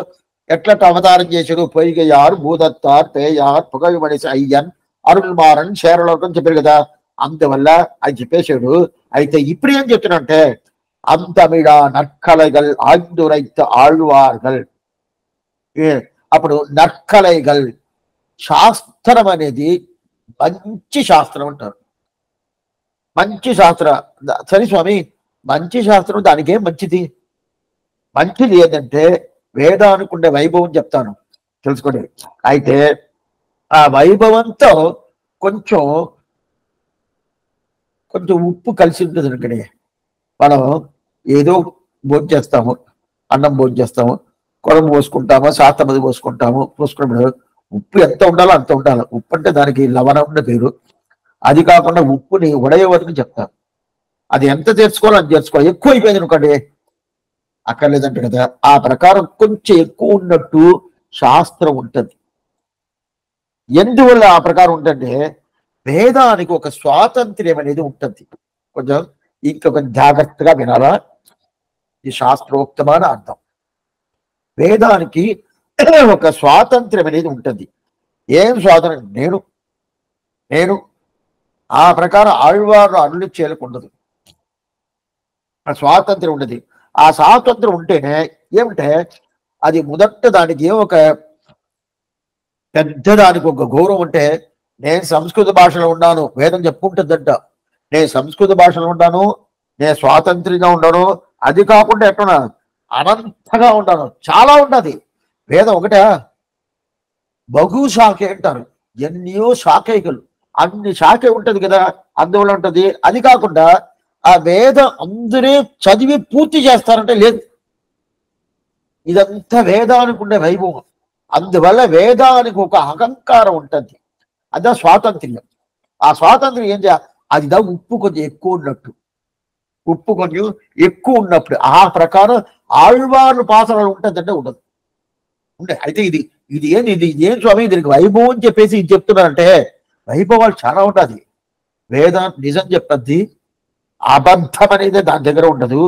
ఎట్లా అవతారం చేశాడు? పొయ్యయారు, భూదత్తార్, పేయార్, పుగమణిసి అయ్యన్, అరుణ్మారన్, శేరలోకం చెప్పారు కదా. అందువల్ల అది చెప్పేశాడు. అయితే ఇప్పుడు ఏం చెప్తున్నంటే అంతమిడ నற்கலைகள் ஆய்ந்துரைத்த ఆళ్వాர்கள். అప్పుడు నற்கலைகள் శాస్త్రం అనేది మంచి శాస్త్రం అంటారు. మంచి శాస్త్రం సరే స్వామి, మంచి శాస్త్రం దానికేం మంచిది ఏంటంటే వేదానికి ఉండే వైభవం చెప్తాను, తెలుసుకోండి. అయితే ఆ వైభవంతో కొంచెం ఉప్పు కలిసి ఉంటుంది అనుకోండి. మనం ఏదో భోజనం చేస్తాము, అన్నం భోజనం చేస్తాము, కొడము పోసుకుంటాము, శాస్త్రం పోసుకున్నప్పుడు ఉప్పు ఎంత ఉండాలో అంత ఉండాలి. ఉప్పు అంటే దానికి లవణం ఉండే పేరు. అది కాకుండా ఉప్పుని ఉడయవరకు చెప్తారు. అది ఎంత చేర్చుకోవాలో అది చేర్చుకోవాలి. ఎక్కువ అయిపోయింది అనుకోండి అక్కర్లేదంటే కదా. ఆ ప్రకారం కొంచెం ఎక్కువ ఉన్నట్టు శాస్త్రం ఉంటుంది. ఎందువల్ల ఆ ప్రకారం ఉంటుంటే వేదానికి ఒక స్వాతంత్ర్యం అనేది ఉంటుంది. కొంచెం జాగ్రత్తగా వినాలా. ఇది శాస్త్రోక్తమైన అర్థం. వేదానికి ఒక స్వాతంత్ర్యం అనేది ఉంటుంది. ఏం స్వాతంత్రం? నేను ఆ ప్రకారం ఆళ్వారు అరుళి చేయకుండదు. ఆ స్వాతంత్ర్యం ఉండదు. ఆ స్వాతంత్రం ఉంటేనే ఏమిటే అది మొదట దానికి ఒక పెద్దదానికి ఒక గౌరవం ఉంటే, నేను సంస్కృత భాషలో ఉన్నాను, వేదం చెప్పుకుంటుందంట. నేను సంస్కృత భాషలో ఉన్నాను, నేను స్వాతంత్ర్యంగా ఉన్నాను. అది కాకుండా ఎట్టున్నా అనంతగా ఉన్నాను, చాలా ఉన్నది. వేదం ఒకటే బహు శాఖే అంటారు. ఎన్నో శాఖైకలు, అన్ని శాఖ ఉంటది కదా, అందువల్ల ఉంటది. అది కాకుండా ఆ వేదం అందరే చదివి పూర్తి చేస్తారంటే లేదు. ఇదంతా వేదానికి ఉండే వైభవం. అందువల్ల వేదానికి ఒక అహంకారం ఉంటుంది. అదే స్వాతంత్ర్యం. ఆ స్వాతంత్ర్యం ఏం చేయాలి? అది ఉప్పు కొంచెం ఎక్కువ ఉన్నప్పుడు ఆ ప్రకారం ఆళ్వార్లు పాసరాలు ఉంటుందంటే ఉండదు. అయితే ఇది ఏం స్వామి దీనికి వైభవం అని చెప్పేసి ఇది చెప్తున్నారంటే, వైభవాలు చాలా ఉంటుంది. వేదం నిజం చెప్పద్ది, అబద్ధం అనేది దాని దగ్గర ఉండదు.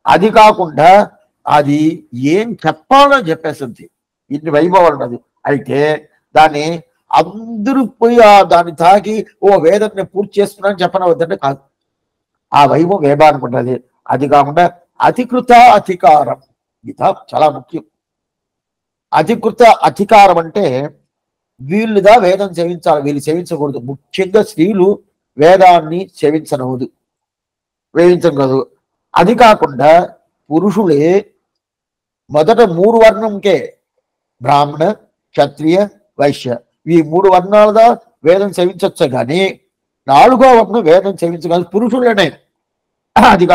అది కాకుండా అది ఏం చెప్పాలో చెప్పేస్తుంది. ఇన్ని వైభవాలు ఉన్నది. అయితే దాన్ని అందరూ పోయి దాన్ని తాకి ఓ వేదం నేను పూర్తి చేస్తున్నాను చెప్పనవద్దంటే కాదు. ఆ వైభవం వేదానికి ఉంటుంది. అది కాకుండా అధికృత అధికారం ఇది చాలా ముఖ్యం. అధికృత అధికారం అంటే వీళ్ళుగా వేదం సేవించాలి, వీళ్ళు సేవించకూడదు. ముఖ్యంగా స్త్రీలు వేదాన్ని వేయించకూడదు. అది కాకుండా పురుషులే మొదట 3 వర్ణంకే బ్రాహ్మణ, క్షత్రియ, వైశ్య ఈ 3 వర్ణాలుగా వేదం సేవించవచ్చు, కానీ 4వ వర్ణం వేదం సేవించగలదు పురుషులనే. అది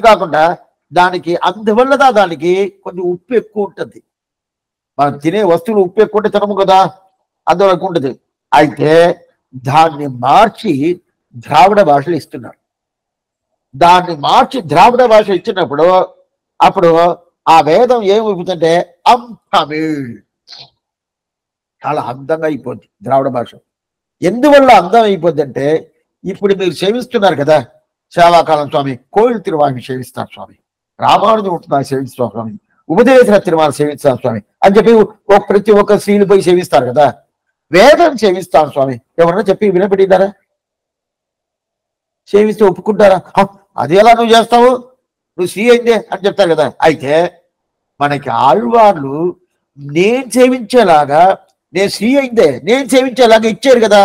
కాకుండా దానికి అందువల్ల దానికి కొంచెం ఉప్పు ఎక్కువ ఉంటుంది. మనం తినే వస్తువులు ఉప్పు ఎక్కువ ఉంటే తినము కదా, అందువల్ల ఎక్కువ ఉంటుంది. అయితే దాన్ని మార్చి ద్రావిడ భాషలు ఇస్తున్నారు. దాన్ని మార్చి ద్రావిడ భాష ఇచ్చినప్పుడు అప్పుడు ఆ వేదం ఏమైపోతుందంటే తమిళ్ చాలా అందంగా అయిపోద్ది ద్రావిడ భాష. ఎందువల్ల అందం అయిపోద్ది అంటే ఇప్పుడు మీరు సేవిస్తున్నారు కదా, సేవాకాలం స్వామి, కోయిల్ తిరువాణి సేవిస్తారు స్వామి, రామానుజం ఉంటున్నారు సేవిస్తారు స్వామి, ఉపదేశ తిరుమల సేవిస్తారు స్వామి అని చెప్పి ప్రతి ఒక్క స్త్రీలు పోయి సేవిస్తారు కదా. వేదం సేవిస్తాను స్వామి ఎవరన్నా చెప్పి వినపెట్టిందారా? సేవిస్తే ఒప్పుకుంటారా? అది ఎలా నువ్వు చేస్తావు, నువ్వు స్త్రీ అయిందే అని చెప్తారు కదా. అయితే మనకి ఆళ్వార్లు నేను సేవించేలాగా, నేను స్త్రీ అయిందే నేను సేవించేలాగా ఇచ్చారు కదా.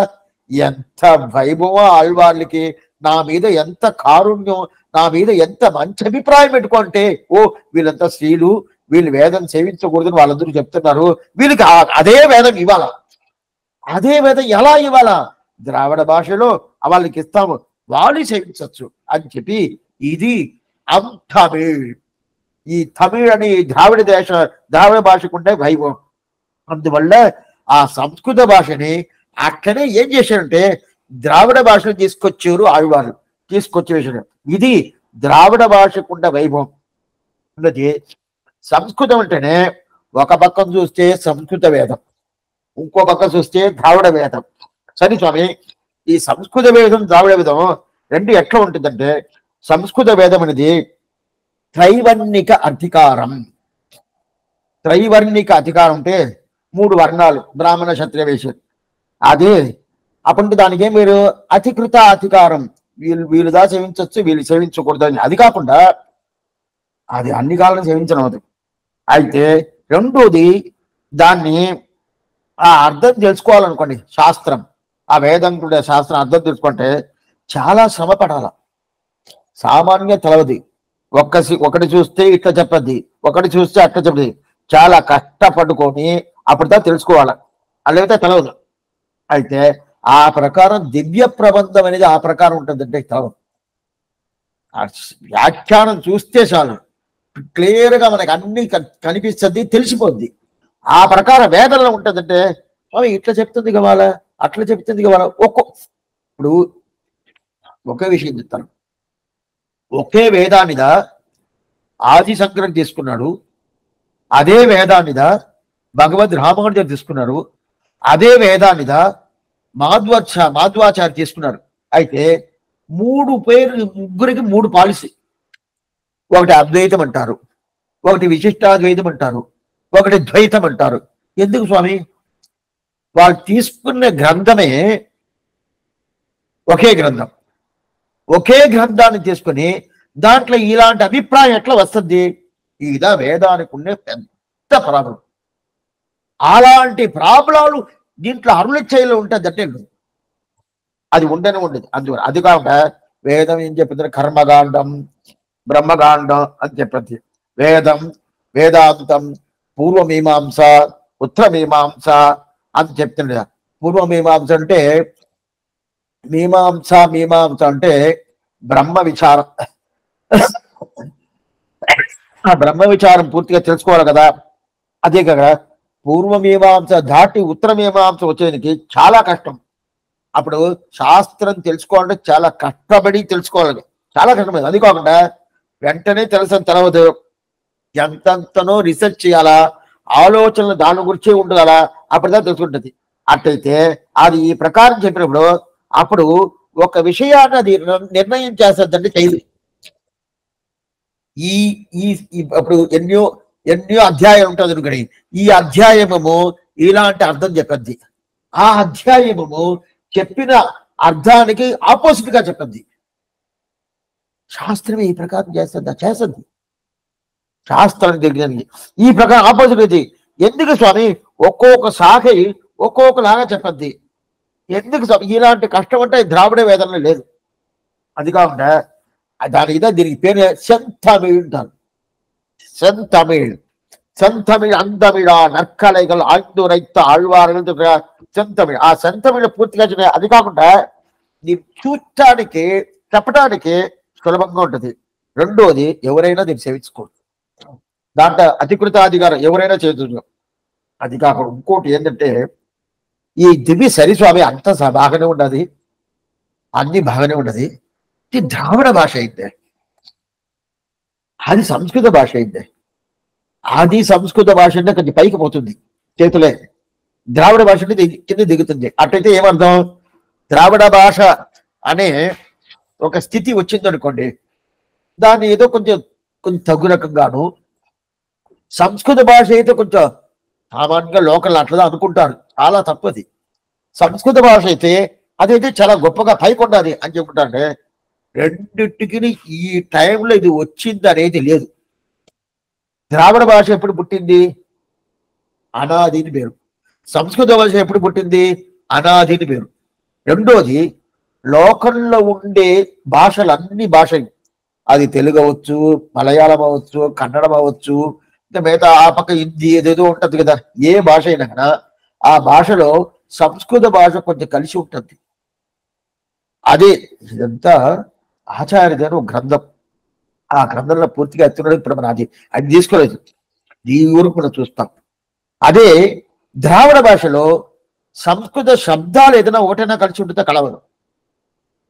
ఎంత వైభవం ఆళ్వార్లకి, నా మీద ఎంత కారుణ్యం, నా మీద ఎంత మంచి అభిప్రాయం పెట్టుకుంటే, ఓ వీళ్ళంతా స్త్రీలు, వీళ్ళు వేదం సేవించకూడదని వాళ్ళందరూ చెప్తున్నారు, వీళ్ళకి అదే వేదం ఇవ్వాలా. అదే వేదం ఎలా ఇవ్వాలా? ద్రావిడ భాషలో వాళ్ళకి ఇస్తాము, వాళ్ళు సేవించవచ్చు అని చెప్పి ఇది తమిళ్. ఈ తమిళ్ అని ద్రావిడ భాషకుండే వైభవం. అందువల్ల ఆ సంస్కృత భాషని అక్కడే ఏం చేశారంటే ద్రావిడ భాషను తీసుకొచ్చారు ఆళ్వారు, తీసుకొచ్చేసారు. ఇది ద్రావిడ భాషకుండే వైభవం ఉన్నది. సంస్కృతం అంటేనే ఒక పక్కన చూస్తే సంస్కృత వేదం, ఇంకో పక్క చూస్తే ద్రావిడ వేదం. సరే స్వామి, ఈ సంస్కృత వేదం ద్రావిడ వేదం రెండు ఎట్లా ఉంటుందంటే, సంస్కృత వేదం అనేది త్రైవర్ణిక అధికారం. త్రైవర్ణిక అధికారం అంటే 3 వర్ణాలు, బ్రాహ్మణ, క్షత్రియ, వైశ్య. అదే అప్పుడు దానికి మీరు అధికృత అధికారం, వీళ్ళుదా సేవించవచ్చు, వీళ్ళు సేవించకూడదు అని. అది కాకుండా అది అన్ని కాలం సేవించడం అవుతుంది. అయితే రెండోది, దాన్ని ఆ అర్థం తెలుసుకోవాలనుకోండి, శాస్త్రం, ఆ వేదం కూడా శాస్త్రం అర్థం తెలుసుకుంటే చాలా శ్రమ పడాల, సామాన్య తెలవది. ఒకటి చూస్తే ఇట్లా చెప్పద్ది, ఒకటి చూస్తే అట్లా చెప్పది, చాలా కష్టపడుకొని అప్పుడుదా తెలుసుకోవాలి, అలాగైతే తెలవదు. అయితే ఆ ప్రకారం దివ్య ప్రబంధం అనేది ఆ ప్రకారం ఉంటుందంటే తెలవదు. వ్యాఖ్యానం చూస్తే చాలు క్లియర్గా మనకి అన్ని కనిపిస్తుంది, తెలిసిపోద్ది. ఆ ప్రకారం వేదంలో ఉంటుందంటే ఇట్లా చెప్తుంది కావాలా, అట్లా చెప్తుంది కావాలా. ఇప్పుడు ఒకే విషయం చెప్తాను. ఒకే వేదానిద ఆది శంకరం తీసుకున్నాడు, అదే వేదానిద భగవద్ రామానుజర్ తీసుకున్నారు, అదే వేదానిద మాధ్వాచార్య తీసుకున్నారు. అయితే 3 పేరు, ముగ్గురికి 3 పాలసీ. ఒకటి అద్వైతం అంటారు, ఒకటి విశిష్టాద్వైతం అంటారు, ఒకటి ద్వైతం అంటారు. ఎందుకు స్వామి? వాళ్ళు తీసుకున్న గ్రంథమే ఒకే గ్రంథం, ఒకే గ్రంథాన్ని తీసుకుని దాంట్లో ఇలాంటి అభిప్రాయం ఎట్లా వస్తుంది? ఇదా వేదానికి ఉండే పెద్ద ప్రాబ్లం. అలాంటి ప్రాబ్లాలు దీంట్లో అరుణచైలో ఉంటుందంటే అది ఉండనే ఉండదు. అందువల్ల అది కాకుండా వేదం ఏం చెప్తుంది? కర్మకాండం, బ్రహ్మకాండం అని చెప్పింది. వేదం, వేదాంతం, పూర్వమీమాంస, ఉత్తరమీమాంస అని చెప్తుంది. పూర్వమీమాంస అంటే మీమాంస అంటే బ్రహ్మ విచారం. ఆ బ్రహ్మ విచారం పూర్తిగా తెలుసుకోవాలి కదా. అదే కదా, పూర్వమీమాంస దాటి ఉత్తరమీమాంస వచ్చేదానికి చాలా కష్టం. అప్పుడు శాస్త్రం తెలుసుకోవాలంటే చాలా కష్టపడి తెలుసుకోవాలి, చాలా కష్టమైంది. అది కాకుండా వెంటనే తెలవదు, ఎంతనో రీసెర్చ్ చేయాలా, ఆలోచనలు దాని గురించే ఉండాలా, అప్పుడుదా తెలుసుకుంటుంది. అట్లయితే అది ఈ ప్రకారం చెప్పినప్పుడు అప్పుడు ఒక విషయాన్ని అది నిర్ణయం చేస్తుందంటే చేయదు. అప్పుడు ఎన్నో అధ్యాయం ఉంటుంది అనుకోండి, ఈ అధ్యాయము ఇలాంటి అర్థం చెప్పద్ది, ఆ అధ్యాయము చెప్పిన అర్థానికి ఆపోజిట్ గా చెప్పింది. శాస్త్రమే ఈ ప్రకారం చేస్తుంది. శాస్త్రానికి తెలియని ఈ ప్రకారం ఆపోజిట్ ఇది. ఎందుకు స్వామి ఒక్కొక్క శాఖ ఒక్కొక్కలాగా చెప్పద్ది? ఎందుకు స్వామి ఇలాంటి కష్టం అంటే ద్రావిడ వేదంలో లేదు. అది కాకుండా దీనికి పేరు செந்தமிழ் అంటారు. செந்தமிழ் அந்தமிழா நற்கலைகள் ஆழ்ந்துரைத்த ఆళ్వాர்கள் సెంతమిళ్. ఆ సెంతమిళ్ పూర్తిగా అది కాకుండా చూడటానికి చెప్పడానికి సులభంగా ఉంటుంది. రెండోది ఎవరైనా దీన్ని సేవించుకోండి. దాంట్లో అధికృతాధికారం ఎవరైనా చేస్తుంది. అది కాకుండా ఇంకోటి ఏంటంటే ఈ దివి సరిస్వామి అంత బాగానే ఉన్నది, అన్ని బాగానే ఉన్నది. ఇది ద్రావిడ భాష అయిందే, అది సంస్కృత భాష అయిందే. అది సంస్కృత భాష అంటే కొంచెం పైకి పోతుంది చేతులే, ద్రావిడ భాష అంటే కింద దిగుతుంది. అట్లయితే ఏమర్థం? ద్రావిడ భాష అనే ఒక స్థితి వచ్చింది అనుకోండి, దాన్ని ఏదో కొంచెం తగ్గు రకంగాను, సంస్కృత భాష అయితే కొంచెం సామాన్యంగా లోకల్ అట్లా అనుకుంటారు. చాలా తప్పది. సంస్కృత భాష అయితే అదైతే చాలా గొప్పగా పైకి ఉండాలి అని చెప్పుకుంటారంటే రెండింటికి ఈ టైంలో ఇది వచ్చింది అనేది లేదు. ద్రావిడ భాష ఎప్పుడు పుట్టింది? అనాదిని పేరు. సంస్కృత భాష ఎప్పుడు పుట్టింది? అనాదిని పేరు. రెండోది లోకంలో ఉండే భాషలన్నీ భాషలు, అది తెలుగు అవ్వచ్చు, మలయాళం అవ్వచ్చు, కన్నడం అవ్వచ్చు, ఇంకా మిగతా ఆ పక్క హిందీ ఏదేదో ఉంటుంది కదా. ఏ భాష అయినా కదా ఆ భాషలో సంస్కృత భాష కొంచెం కలిసి ఉంటుంది. అదే ఇదంతా ఆచార్య ఒక గ్రంథం, ఆ గ్రంథంలో పూర్తిగా ఎత్తున్నాడు. ఇప్పుడు మనం అది తీసుకోలేదు, ఈ ఊరికి మనం చూస్తాం. అదే ద్రావిడ భాషలో సంస్కృత శబ్దాలు ఏదైనా ఒకటైనా కలిసి ఉంటుందో కలవదు.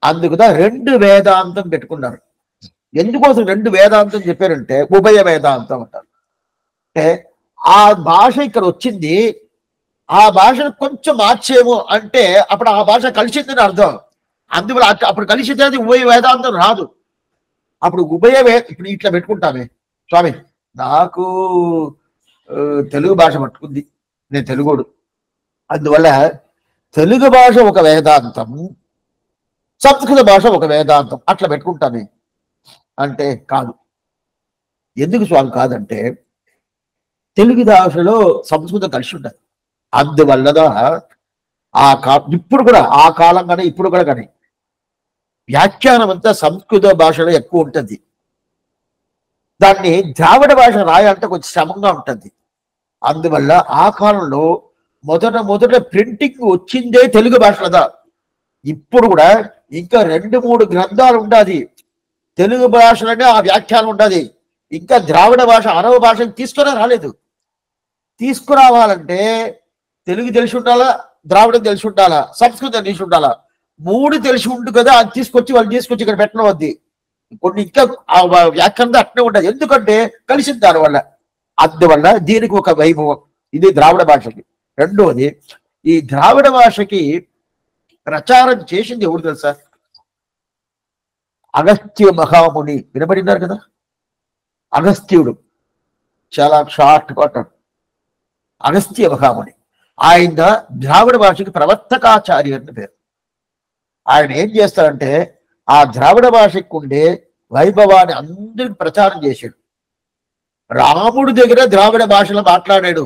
అందుకుదా రెండు వేదాంతం పెట్టుకున్నారు. ఎందుకోసం రెండు వేదాంతం చెప్పారంటే ఉభయ వేదాంతం అంటారు. అంటే ఆ భాష ఇక్కడ వచ్చింది, ఆ భాషను కొంచెం మార్చేమో అంటే అప్పుడు ఆ భాష కలిసిందని అర్థం. అందువల్ల అప్పుడు కలిసితే అది ఉభయ వేదాంతం రాదు. అప్పుడు ఇప్పుడు ఇట్లా పెట్టుకుంటామే, స్వామి నాకు తెలుగు భాష పట్టుకుంది, నేను తెలుగుడు, అందువల్ల తెలుగు భాష ఒక వేదాంతం, సంస్కృత భాష ఒక వేదాంతం అట్లా పెట్టుకుంటామే అంటే కాదు. ఎందుకు స్వామి కాదంటే తెలుగు భాషలో సంస్కృతం కలిసి ఉంటుంది. అందువల్ల ఇప్పుడు కూడా ఆ కాలం కానీ ఇప్పుడు కూడా కానీ వ్యాఖ్యానం అంతా సంస్కృత భాషలో ఎక్కువ ఉంటుంది. దాన్ని ద్రావిడ భాష రాయాలంటే కొంచెం శ్రమంగా ఉంటుంది. అందువల్ల ఆ కాలంలో మొదట ప్రింటింగ్ వచ్చిందే తెలుగు భాషలదా. ఇప్పుడు కూడా ఇంకా 2-3 గ్రంథాలు ఉండాలి తెలుగు భాషలోనే, ఆ వ్యాఖ్యానం ఉండాలి. ఇంకా ద్రావిడ భాష అరవ భాషను రాలేదు. తీసుకురావాలంటే తెలుగు తెలిసి ఉండాలా, ద్రావిడం తెలిసి ఉండాలా, సంస్కృతం తెలిసి ఉండాలా, 3 తెలిసి ఉంటుంది కదా. అది తీసుకొచ్చి ఇక్కడ పెట్టడం వద్ది. కొన్ని ఇంకా ఆ వ్యాఖ్యానం అట్నే ఉండదు, ఎందుకంటే కలిసింది దానివల్ల. అందువల్ల దీనికి ఒక వైభవం, ఇది ద్రావిడ భాషకి. రెండోది ఈ ద్రావిడ భాషకి ప్రచారం చేసింది ఎవరు తెలుసా? అగస్త్య మహాముని. వినబడినారు కదా, అగస్త్యుడు చాలా షార్ట్ కొట్టాడు. అగస్త్య మహాముని ఆయన ద్రావిడ భాషకి ప్రవర్తకాచార్య అని పేరు. ఆయన ఏం చేస్తారంటే ఆ ద్రావిడ భాషకు ఉండే వైభవాన్ని అందరికి ప్రచారం చేశాడు. రాముడి దగ్గర ద్రావిడ భాషలో మాట్లాడాడు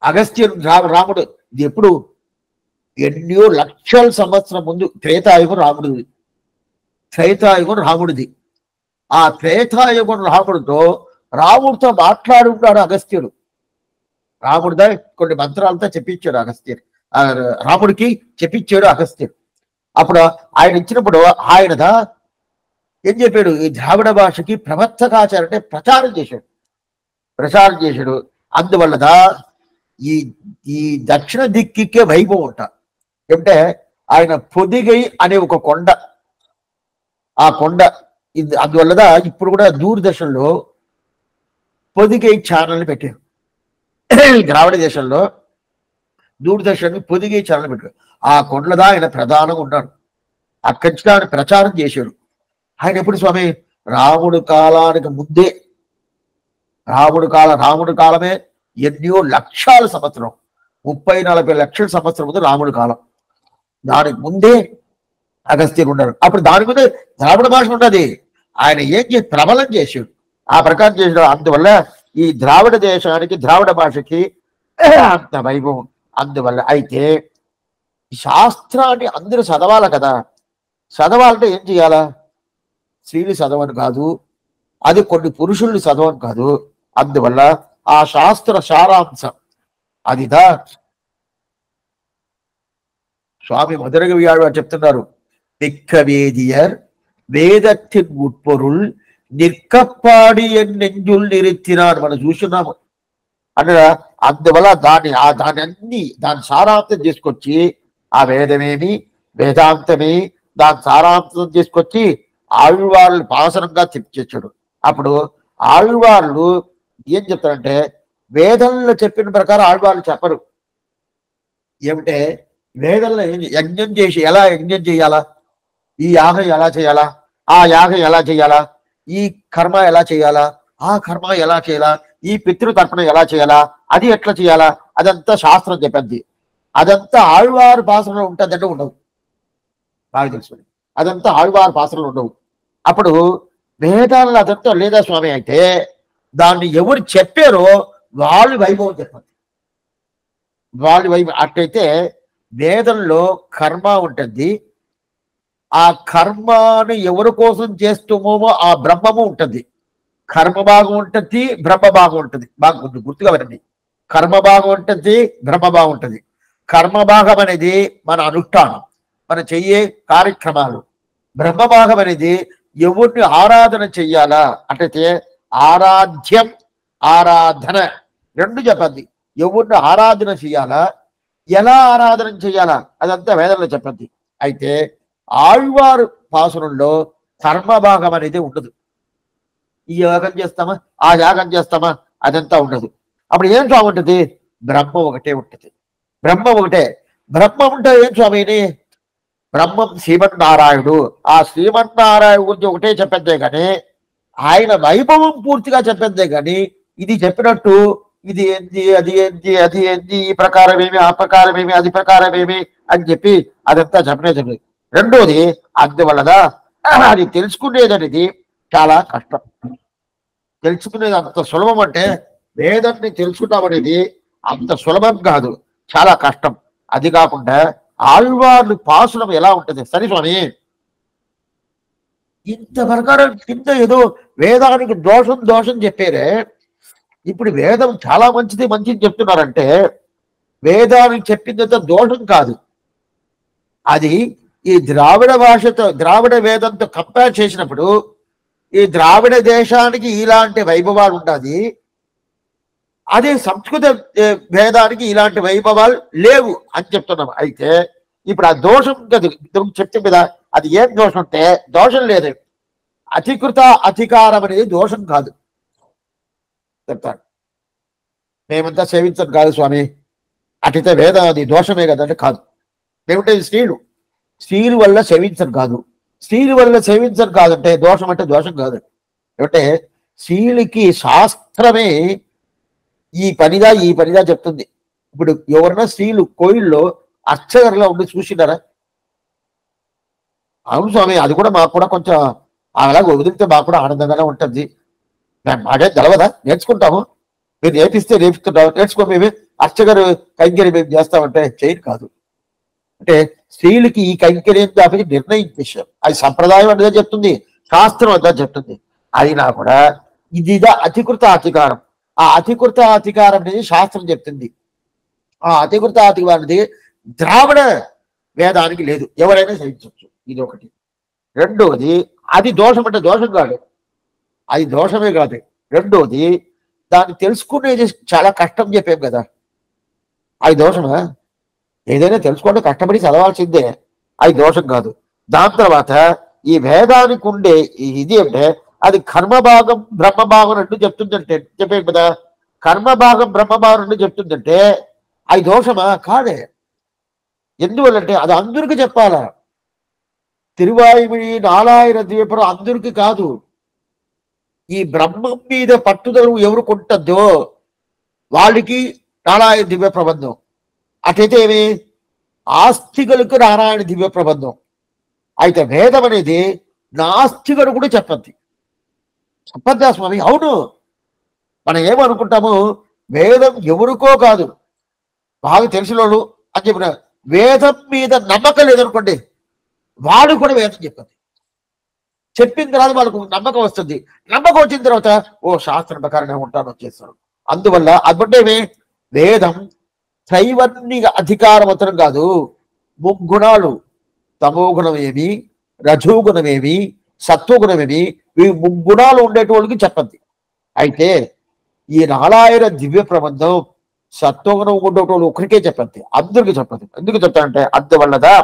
అగస్త్యుడు. రాముడు ఇది ఎప్పుడు ఎన్నో లక్షల సంవత్సరం ముందు, త్రేతాయుగం రాముడిది. త్రేతాయుగం రాముడిది. ఆ త్రేతాయుగం రాముడితో మాట్లాడుకుంటాడు అగస్త్యుడు. రాముడిదా కొన్ని మంత్రాలతో చెప్పించాడు అగస్త్యుడు, రాముడికి చెప్పించాడు అగస్త్యుడు. అప్పుడు ఆయన ఇచ్చినప్పుడు ఆయనదా ఏం చెప్పాడు? ఈ ద్రావిడ భాషకి ప్రవర్తకాచార్య అంటే ప్రచారం చేశాడు. అందువల్లదా ఈ దక్షిణ దిక్కే వైభవం ఉంటా. ఏమంటే ఆయన పొదిగై అనే ఒక కొండ, ఆ కొండ ఇది. అందువల్లదా ఇప్పుడు కూడా దూరదర్శన్లో పొదిగై ఛానల్ పెట్టారు. ద్రావిడ దేశంలో దూరదర్శన్ పొదిగై ఛానల్ పెట్టారు. ఆ కొండలదా ఆయన ప్రధానంగా ఉన్నాడు. అక్కడి నుంచి ఆయన ప్రచారం చేశాడు. ఆయన ఎప్పుడు స్వామి? రాముడు కాలానికి ముందే, రాముడు కాలమే ఎన్నో లక్షల సంవత్సరం 30-40 లక్షల సంవత్సరం ముందు రాముడి కాలం. దానికి ముందే అగస్త్యుడు ఉన్నారు. అప్పుడు దాని ముందే ద్రావిడ భాష ఉన్నది. ఆయన ఏం చేసి ప్రబలం చేసాడు, ఆ ప్రకారం చేసాడు. అందువల్ల ఈ ద్రావిడ దేశానికి, ద్రావిడ భాషకి అంత వైభవం. అందువల్ల అయితే శాస్త్రాన్ని అందరూ చదవాలి కదా. చదవాలంటే ఏం చేయాలా? స్త్రీలు చదవని కాదు, అది కొన్ని పురుషుల్ని చదవని కాదు. అందువల్ల ఆ శాస్త్ర సారాంశం అదిదా சுவாமி மதுரகவி ஆழ்வார் చెప్తున్నారు. மிக்க வேதியர் వేదத்தின் உட்பொருள் నిక్కపాడి నెంజుల్ నిరుత్తినాడు. మనం చూస్తున్నాము అంటే అందువల్ల దాని అన్ని దాని సారాంశం తీసుకొచ్చి, ఆ వేదమేమి వేదాంతమే దాని సారాంశం తీసుకొచ్చి ఆళ్వార్లు పాసనంగా తెచ్చాడు. అప్పుడు ఆళ్వార్లు ఏం చెప్తారంటే, వేదంలో చెప్పిన ప్రకారం ఆళ్వార్లు చెప్పరు. ఏమిటే వేదంలో యజ్ఞం చేసి ఎలా యజ్ఞం చేయాలా, ఈ యాగం ఎలా చేయాలా, ఆ యాగం ఎలా చేయాలా, ఈ కర్మ ఎలా చేయాలా, ఆ కర్మ ఎలా చేయాలా, ఈ పితృతర్పణ ఎలా చేయాలా, అది ఎట్లా చేయాలా, అదంతా శాస్త్రం చెప్పింది. అదంతా ఆళ్వారు పాసనలో ఉంటుందంటే ఉండవు. బాగా తెలుసుకుని అదంతా ఆళ్వారు పాసనలో ఉండవు. అప్పుడు వేదాల్లో అదంతా లేదా స్వామి అయితే దాన్ని ఎవరు చెప్పారో వాళ్ళు వైభవం చెప్పండి. వాళ్ళు వైభవం అట్టయితే వేదంలో కర్మ ఉంటుంది. ఆ కర్మను ఎవరి కోసం చేస్తున్నామో ఆ బ్రహ్మము ఉంటుంది. కర్మ భాగం ఉంటుంది, బ్రహ్మ భాగం ఉంటుంది. బాగా గుర్తుగా వినండి. కర్మ భాగం ఉంటుంది, బ్రహ్మ భాగం ఉంటుంది. కర్మ భాగం అనేది మన అనుష్ఠానం, మన చెయ్యే కార్యక్రమాలు. బ్రహ్మ భాగం అనేది ఎవరిని ఆరాధన చెయ్యాలా అంటే ఆరాధ్యం ఆరాధన రెండు చెప్పండి. ఎవరిని ఆరాధన చెయ్యాలా, ఎలా ఆరాధన చెయ్యాలా, అదంతా వేదంలో చెప్పండి. అయితే ఆళ్వారు పాసురంలో కర్మ భాగం అనేది ఉండదు. ఈ యాగం చేస్తామా, ఆ యాగం చేస్తామా, అదంతా ఉండదు. అప్పుడు ఏం స్వామి ఉంటుంది? బ్రహ్మ ఒకటే ఉంటుంది. బ్రహ్మ ఒకటే. బ్రహ్మ ఉంటే ఏం స్వామిని? బ్రహ్మం శ్రీమన్నారాయణుడు. ఆ శ్రీమన్నారాయణ గురించి ఒకటే చెప్పేద్దే కానీ ఆయన వైభవం పూర్తిగా చెప్పేద్దే కానీ ఇది చెప్పినట్టు ఇది ఏంది, అది ఏంది, అది ఏంది, ఈ ప్రకారం ఏమి, ఆ ప్రకారం ఏమి, అది ప్రకారం ఏమి అని చెప్పి అదంతా చెప్పలేదు. రెండోది అందువల్లదా అది తెలుసుకునేది అనేది చాలా కష్టం. తెలుసుకునేది అంత సులభం అంటే వేదాన్ని తెలుసుకుంటాం అనేది అంత సులభం కాదు, చాలా కష్టం. అది కాకుండా ఆళ్వార్లు పాసులం ఎలా ఉంటుంది? సరే స్వామి, ఇంత ప్రకారం కింద ఏదో వేదానికి దోషం దోషం చెప్పారే. ఇప్పుడు వేదం చాలా మంచిది మంచిది చెప్తున్నారంటే వేదానికి చెప్పిందంత దోషం కాదు. అది ఈ ద్రావిడ భాషతో ద్రావిడ వేదంతో కంపేర్ చేసినప్పుడు ఈ ద్రావిడ దేశానికి ఇలాంటి వైభవాలు ఉంటుంది, అదే సంస్కృత వేదానికి ఇలాంటి వైభవాలు లేవు అని చెప్తున్నాం. అయితే ఇప్పుడు ఆ దోషం చెప్తే కదా, అది ఏం దోషం అంటే దోషం లేదు. అధికృత అధికారం అనేది దోషం కాదు చెప్తాను. మేమంతా సేవించం కాదు స్వామి, అటైతే వేదం అది దోషమే కదంటే కాదు. ఏమిటే స్త్రీల వల్ల సేవించం కాదు, స్త్రీల వల్ల సేవించం కాదంటే దోషం అంటే దోషం కాదు. ఏమంటే స్త్రీలకి శాస్త్రమే ఈ పనిగా చెప్తుంది. ఇప్పుడు ఎవరన్నా స్త్రీలు కోయిల్లో అర్చకర్లా ఉండి చూసినారా? అవును స్వామి, అది కూడా మాకు కూడా కొంచెం అలాగ వదిలితే మాకు కూడా ఆనందంగానే ఉంటుంది. మేము మాకే తెలవదా, నేర్చుకుంటాము. మీరు నేర్పిస్తుంటాము, నేర్చుకో. మేమే అర్చకరు కైంకర్యం మేము చేస్తామంటే చేయను కాదు. అంటే స్త్రీలకి ఈ కైంకర్యం కాబట్టి నిర్ణయించేసాం. అది సంప్రదాయం అంటే చెప్తుంది, శాస్త్రం అంతా చెప్తుంది. అయినా కూడా ఇదిదా అధికృత అధికారం. ఆ అధికృత అధికారం అనేది శాస్త్రం చెప్తుంది. ఆ అధికృత అధికారం అనేది ద్రావిడ వేదానికి లేదు, ఎవరైనా సహించవచ్చు. ఇది ఒకటి. రెండోది అది దోషం అంటే దోషం కాదు, అది దోషమే కాదు. రెండోది దాన్ని తెలుసుకునేది చాలా కష్టం చెప్పాం కదా, అది దోషమా? ఏదైనా తెలుసుకోవడం కష్టపడి చదవాల్సిందే, అది దోషం కాదు. దాని తర్వాత ఈ వేదానికి ఉండే ఇది అంటే అది కర్మభాగం బ్రహ్మభాగం రెండు చెప్తుందంటే చెప్పాం కదా. కర్మభాగం బ్రహ్మభాగం రెండు చెప్తుందంటే అది దోషమా? కాదే. ఎందువల్లంటే అది అందరికి చెప్పాలా. తిరువాయుమిడి 4000 ద్వీపం అందరికి కాదు. ఈ బ్రహ్మం మీద పట్టుదల ఎవరు కొంటుందో వాళ్ళకి 4000 దివ్య ప్రబంధం. అటైతే ఏమి ఆస్తికులకు నారాయణ దివ్య ప్రబంధం. అయితే వేదం అనేది నాస్తికుడు కూడా చెప్పద్ది. చెప్పద్దా స్వామి? అవును. మనం ఏమనుకుంటాము, వేదం ఎవరికో కాదు, బాగా తెలిసినోడు అని చెప్పిన, వేదం మీద నమ్మకం లేదనుకోండి, వాడు కూడా వేదం చెప్పండి. చెప్పిన తర్వాత వాళ్ళకు నమ్మకం వస్తుంది. నమ్మకం వచ్చిన తర్వాత ఓ శాస్త్రం ప్రకారం నేను ఉంటాను వచ్చేస్తాడు. అందువల్ల అదంటే వేదం త్రైవర్ణిక అధికారవంతం కాదు. ముగ్గుణాలు, తమోగుణమేమి, రజోగుణమేమి, సత్వగుణమేమి, ఈ ముగ్గుణాలు ఉండేటోళ్ళకి చెప్పండి. అయితే ఈ నారాయణ దివ్య ప్రబంధం సత్వగుణం ఉండేటోళ్ళు ఒకరికే చెప్పండి, అందరికీ చెప్పండి. ఎందుకు చెప్తానంటే అందువల్లదా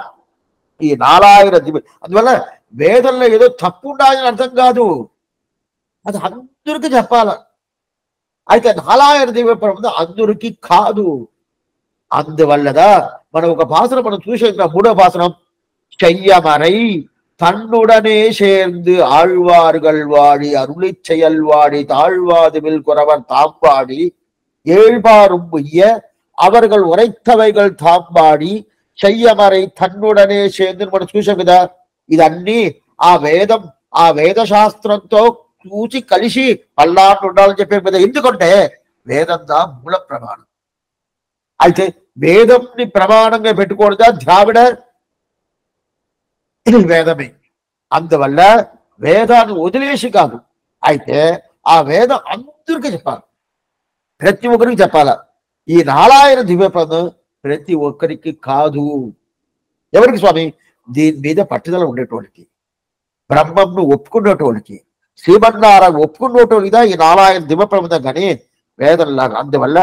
ఈ నారాయణ దివ్య, అందువల్ల వేదంలో ఏదో తప్పు ఉండాలని అర్థం కాదు, అది అందరికీ చెప్పాల. అయితే నారాయణ దివ్య ప్రబంధం అందరికీ కాదు. అందువల్లదా మనం ఒక భాషను మనం చూసే మూడో భాషనం, చెయ్యమరై தன்னுடனே சேர்ந்து ஆழ்வார்கள் வாடி அருளி செயல்வாடி தாழ்வாது குறவர் தாம்பாடி ஏழ்பாரும் பொய்ய அவர்கள் உரைத்தவைகள் தாம்பாடி చెయ్యమరై తన్నుడనే சேர்ந்து మనం చూసాం కదా. ఇదన్నీ ఆ వేద శాస్త్రంతో చూచి కలిసి పల్లాన్ని ఉండాలని చెప్పారు కదా. ఎందుకంటే వేదం దా మూల ప్రమాణం. అయితే వేదంని ప్రమాణంగా పెట్టుకోవడం ద్రావిడ వేదమే. అందువల్ల వేదాన్ని వదిలేసి కాదు, అయితే ఆ వేదం అందరికీ చెప్పాలి, ప్రతి ఒక్కరికి చెప్పాలా. ఈ నారాయణ దివ్య ప్రబంధం ప్రతి ఒక్కరికి కాదు. ఎవరికి స్వామి? దీని మీద పట్టుదల ఉండేటోళ్ళకి, బ్రహ్మంను ఒప్పుకునేటోళ్ళకి, శ్రీమన్నారాయణ ఒప్పుకునేటోళ్ళకిదా ఈ నారాయణ దివ్య ప్రబంధం కానీ వేదంలాగా. అందువల్ల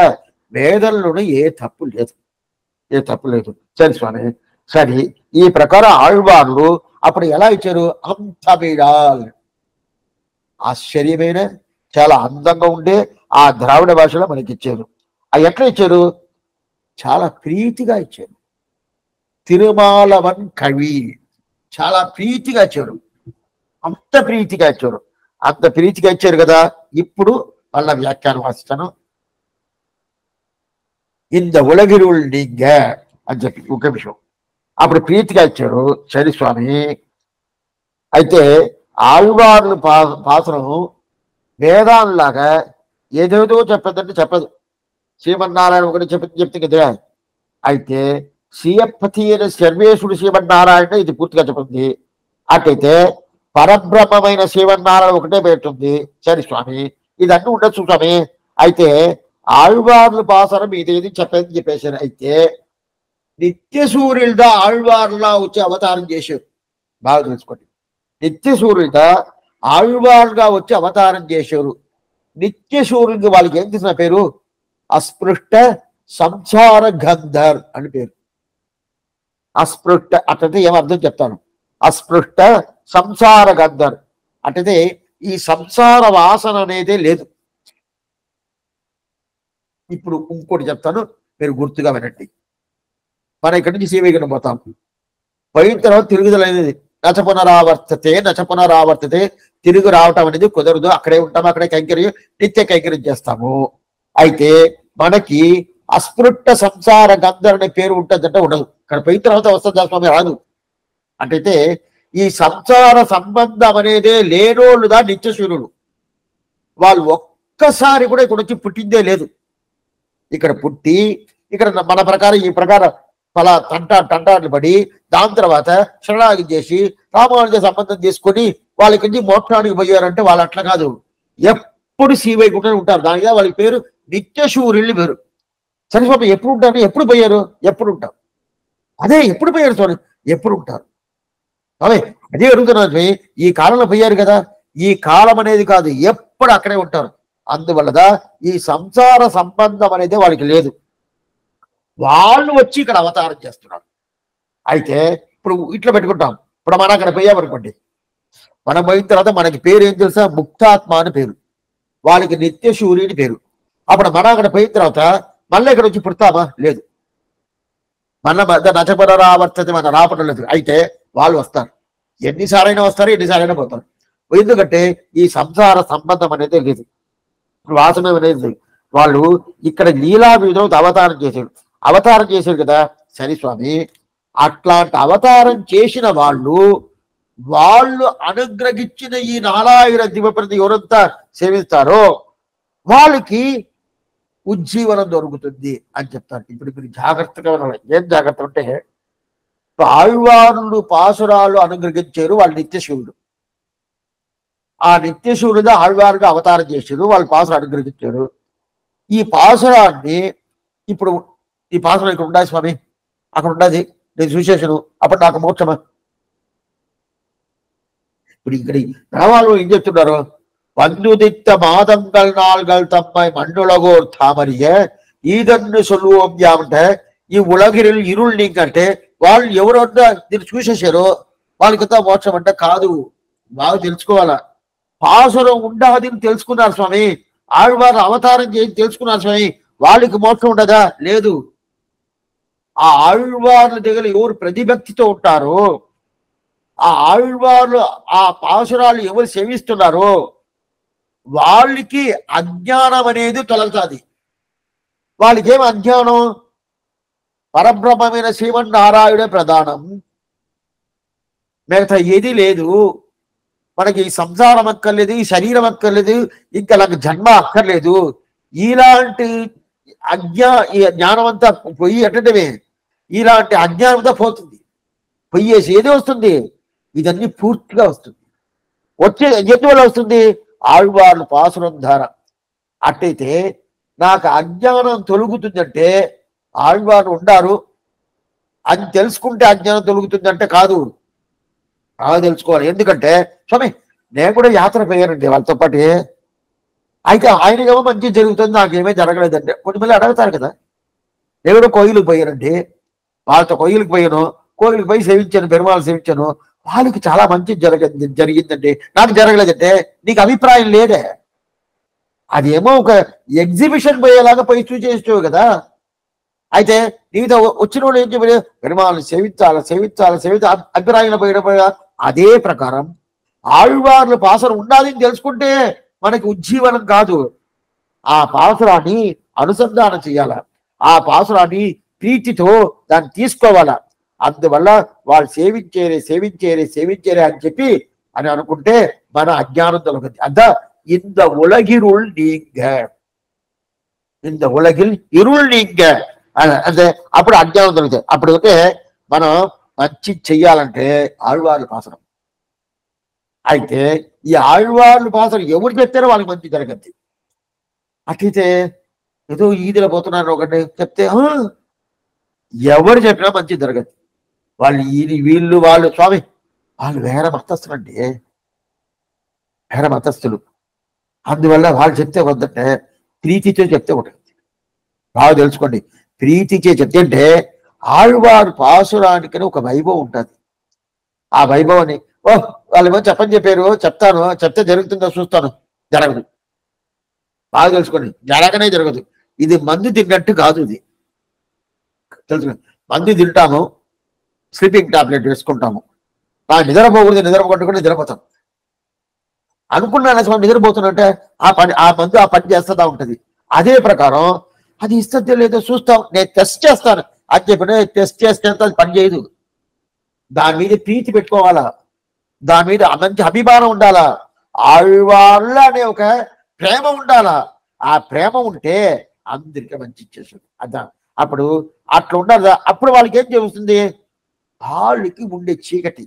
వేదంలోనే ఏ తప్పు లేదు. సరే స్వామి, సరే. ఈ ప్రకారం ఆళ్వార్లు అప్పుడు ఎలా ఇచ్చారు? అంతమిడాల్, ఆశ్చర్యమైన చాలా అందంగా ఉండే ఆ ద్రావిడ భాషలో మనకి ఇచ్చారు. అవి ఎట్లా ఇచ్చారు? చాలా ప్రీతిగా ఇచ్చారు. తిరుమాలవన్ కవి, చాలా ప్రీతిగా ఇచ్చారు. అంత ప్రీతిగా ఇచ్చారు కదా. ఇప్పుడు వాళ్ళ వ్యాఖ్యానం వాసిస్తాను. ఇంద ఉలగిరుల్ నీంగ అని చెప్పి ఒక విషయం అప్పుడు ప్రీతిగా ఇచ్చారు. సరి స్వామి, అయితే ఆళ్వార్లు పాత్రం వేదాల్లాగా ఏదేదో చెప్పదంటే చెప్పదు. శ్రీమన్నారాయణ ఒకటి చెప్తే కదా. అయితే శ్రీయపతి అయిన సర్వేశ్వరుడు శ్రీమన్నారాయణ ఇది పూర్తిగా చెప్తుంది. అటైతే పరబ్రహ్మమైన శ్రీమన్నారాయణ ఒకటే పెడుతుంది. సరే స్వామి, ఇదన్నీ ఉండొచ్చు స్వామి. అయితే ఆళ్వార్లు పాసరం ఇదేది చెప్పేది చెప్పేశారు. అయితే నిత్య సూర్యుడిదా ఆళ్వార్లా వచ్చి అవతారం చేశారు. బాగా తెలుసుకోండి. నిత్య సూర్యుడిదా ఆళ్వార్గా వచ్చి అవతారం చేశారు. నిత్య సూర్యుడికి వాళ్ళకి ఏం చేసిన పేరు? అస్పృష్ట సంసార గంధర్ అని పేరు. అస్పృష్ట అట్లయితే ఏమర్థం చెప్తాను. అస్పృష్ట సంసార గంధర్ అట్లయితే ఈ సంసార వాసన అనేదే లేదు. ఇప్పుడు ఇంకోటి చెప్తాను, మీరు గుర్తుగా వినండి. మనం ఇక్కడి నుంచి శ్రీవైకుంఠం పోతాం. పోయిన తర్వాత తిరుగుదల అనేది నచపునరావర్తతే, తిరుగు రావటం అనేది కుదరదు. అక్కడే ఉంటాము, అక్కడే కైంకర్యం, నిత్య కైంకర్యం చేస్తాము. అయితే మనకి అస్పృష్ట సంసార గంధర్ అనే పేరు ఉంటుందంటే ఉండదు. ఇక్కడ పోయిన తర్వాత వస్తుందా స్వామి? రాదు. అంటే ఈ సంసార సంబంధం అనేదే లేనోళ్ళుదా నిత్యశూరులు. వాళ్ళు ఒక్కసారి కూడా ఇక్కడ వచ్చి పుట్టిందే లేదు. ఇక్కడ పుట్టి ఇక్కడ మన ప్రకారం ఈ ప్రకారం అలా తంటాట్లు పడి దాని తర్వాత శరణాగతి చేసి రామానుజ సంబంధం చేసుకొని వాళ్ళకి నుంచి మోక్షానికి పోయారంటే వాళ్ళు అట్లా కాదు. ఎప్పుడు శ్రీవైకుంఠం ఉంటారు. దానిగా వాళ్ళకి పేరు నిత్యశూరుల్ని పేరు. సరస్వామి ఎప్పుడు ఉంటారు? ఎప్పుడు పోయారు? ఎప్పుడు ఉంటారు? అదే ఎప్పుడు పోయారు స్వామి? ఎప్పుడు ఉంటారు? అదే అడుగుతున్నారు. ఈ కాలంలో పోయారు కదా, ఈ కాలం అనేది కాదు, ఎప్పుడు అక్కడే ఉంటారు. అందువల్లదా ఈ సంసార సంబంధం అనేది వాళ్ళకి లేదు. వాళ్ళు వచ్చి ఇక్కడ అవతారం చేస్తున్నారు. అయితే ఇప్పుడు ఇట్లా పెట్టుకుంటాం. ఇప్పుడు మనం అక్కడ పోయామనుకోండి, మనం పోయిన తర్వాత మనకి పేరు ఏం తెలుసా? ముక్తాత్మ అని పేరు. వాళ్ళకి నిత్యశూరి అని పేరు. అప్పుడు మనం అక్కడ పోయిన తర్వాత మళ్ళీ ఇక్కడ వచ్చి పుడతామా? లేదు. మన నచపునరావర్తతే, మన రావటం లేదు. అయితే వాళ్ళు వస్తారు. ఎన్నిసార్లైనా వస్తారు, ఎన్నిసార్లైనా పోతారు. ఎందుకంటే ఈ సంసార సంబంధం అనేది లేదు, వాసన అనేది. వాళ్ళు ఇక్కడ లీలా విధంగా అవతారం చేశారు. అవతారం చేశారు కదా. సరే స్వామి, అట్లాంటి అవతారం చేసిన వాళ్ళు అనుగ్రహించిన ఈ నారాయణ దివ్యప్రతి ఎవరంతా సేవిస్తారో వాళ్ళకి ఉజ్జీవనం దొరుకుతుంది అని చెప్తారు. ఇప్పుడు మీరు జాగ్రత్తగా ఉండాలి. ఏం జాగ్రత్త అంటే, ఆళ్వారులు పాసురాలు అనుగ్రహించారు, వాళ్ళు నిత్యశివుడు. ఆ నిత్యశివుడుగా ఆళ్వారుగా అవతారం చేశారు, వాళ్ళు పాసులు అనుగ్రహించారు. ఈ పాసురాన్ని ఇప్పుడు ఈ పాసురం ఇక్కడ ఉండాలి స్వామి, అక్కడ ఉండదు, నేను చూసేసాను, అప్పుడు నాకు మోక్షమా? ఇప్పుడు ఇక్కడ రావాళ్ళు ఏం చెప్తున్నారు? வந்துதித்த மாதங்கள் நாள்கள் தம்மை மண்ணுலகோர் தாமறிய ఈదన్ను సొల్లువోం అంటే ఈ ఉలగిరిల్ ఇరుள் నీకంటే వాళ్ళు ఎవరన్నా దీన్ని చూసేసారో వాళ్ళకింత మోక్షం అంటే కాదు. బాగా తెలుసుకోవాలా. పాసురం ఉండాదని తెలుసుకున్నారు స్వామి, ఆళ్వారు అవతారం చేసి తెలుసుకున్నారు స్వామి, వాళ్ళకి మోక్షం ఉండదా? లేదు. ఆ ఆళ్వార్ల దగ్గర ఎవరు ప్రతిభక్తితో ఉంటారో, ఆ ఆళ్వార్లు ఆ పాసురాలు ఎవరు సేవిస్తున్నారో వాళ్ళకి అజ్ఞానం అనేది తొలగుతుంది. వాళ్ళకి ఏం అజ్ఞానం? పరబ్రహ్మమైన శ్రీమన్నారాయణుడే ప్రధానం, మిగతా ఏది లేదు. మనకి ఈ సంసారం అక్కర్లేదు, ఈ శరీరం అక్కర్లేదు, ఇంకా నాకు జన్మ అక్కర్లేదు. ఇలాంటి ఈ జ్ఞానం అంతా పొయ్యి ఎట్టడమే. ఇలాంటి అజ్ఞానం అంతా పోతుంది. పొయ్యేసి ఏది వస్తుంది? ఇదన్నీ పూర్తిగా వస్తుంది. వచ్చే ఎందువల్ల వస్తుంది? ఆళ్వార్లు పాసురం ద్వారా. అట్టయితే నాకు అజ్ఞానం తొలుగుతుందంటే ఆళ్వారు ఉండారు అని తెలుసుకుంటే అజ్ఞానం తొలుగుతుందంటే కాదు. బాగా తెలుసుకోవాలి. ఎందుకంటే స్వామి నేను కూడా యాత్ర పోయానండి వాళ్ళతో పాటు, అయితే ఆయనకేమో మంచి జరుగుతుంది, నాకేమీ జరగలేదంటే కొంతమంది అడుగుతారు కదా. నేను కూడా కోయిలకు పోయానండి, వాళ్ళతో కోయిలకు పోయాను, కోయిలకు పోయి సేవించాను, పెరుమాళ్ళు సేవించాను, వాళ్ళకి చాలా మంచి జరిగిందండి, నాకు జరగలేదంటే నీకు అభిప్రాయం లేదే. అదేమో ఒక ఎగ్జిబిషన్ పోయేలాగా పోయి చూసేసావు కదా. అయితే నీతో వచ్చిన వాళ్ళు ఏం చెప్పారు? పెరుమాళ్ళని సేవించాలి అభిప్రాయంలో పోయిన అదే ప్రకారం ఆళ్వార్లు పాసురం ఉండాలని తెలుసుకుంటే మనకి ఉజ్జీవనం కాదు. ఆ పాసురాన్ని అనుసంధానం చేయాల, ఆ పాసురాన్ని ప్రీతితో దాన్ని తీసుకోవాలా. అందువల్ల వాళ్ళు సేవించేరే అని చెప్పి అని అనుకుంటే మన అజ్ఞానం తొలగింది. అంతా ఇంత ఉలగిరుள் நீங்க, ఇంత ఉలగిల్ ఇరుள் நீங்க అంటే అప్పుడు అజ్ఞానం తొలగుతుంది. అప్పుడు అంటే మనం మంచి చెయ్యాలంటే ఆళ్వార్లు పాసురం. అయితే ఈ ఆళ్వార్లు పాసురం ఎవరు చెప్తారో వాళ్ళకి మంచి జరగద్ది. అట్లయితే ఏదో ఈదిలో పోతున్నారు ఒకటి చెప్తే ఎవరు చెప్పినా మంచి జరగద్ది. వాళ్ళు స్వామి వాళ్ళు వేరే మతస్థులండి, వేరే మతస్థులు. అందువల్ల వాళ్ళు చెప్తే వద్దంటే ప్రీతితో చెప్తే ఒకటి బాగా తెలుసుకోండి. ప్రీతిచే చెప్తే అంటే ఆళ్వారు పాసురానికని ఒక వైభవం ఉంటుంది. ఆ వైభవాన్ని వాళ్ళు ఏమో చెప్పారు, చెప్తే జరుగుతుందో చూస్తాను, జరగదు. బాగా తెలుసుకోండి, జరగనే జరగదు. ఇది మందు తిన్నట్టు కాదు. ఇది తెలుసుకోండి. మందు తింటాము, స్లీపింగ్ టాబ్లెట్ వేసుకుంటాము, నిద్రపోకూడదు, నిద్రపోకుండా నిద్రపోతాం అనుకున్నాను. నిద్రపోతున్నట్టే ఆ మందు ఆ పని చేస్తుందా ఉంటది. అదే ప్రకారం అది ఇస్తుందో లేదో చూస్తాం, నేను టెస్ట్ చేస్తాను అని చెప్పిన టెస్ట్ చేస్తే అది పని చేయదు. దాని మీద ప్రీతి పెట్టుకోవాలా, దాని మీద మంచి అభిమానం ఉండాలా, ఆళ్వార్ల అనే ఒక ప్రేమ ఉండాలా. ఆ ప్రేమ ఉంటే అందరికీ మంచి ఇచ్చేస్తుంది. అప్పుడు అట్లా ఉండదా. అప్పుడు వాళ్ళకి ఏం చేస్తుంది? వాళ్ళకి ఉండే చీకటి,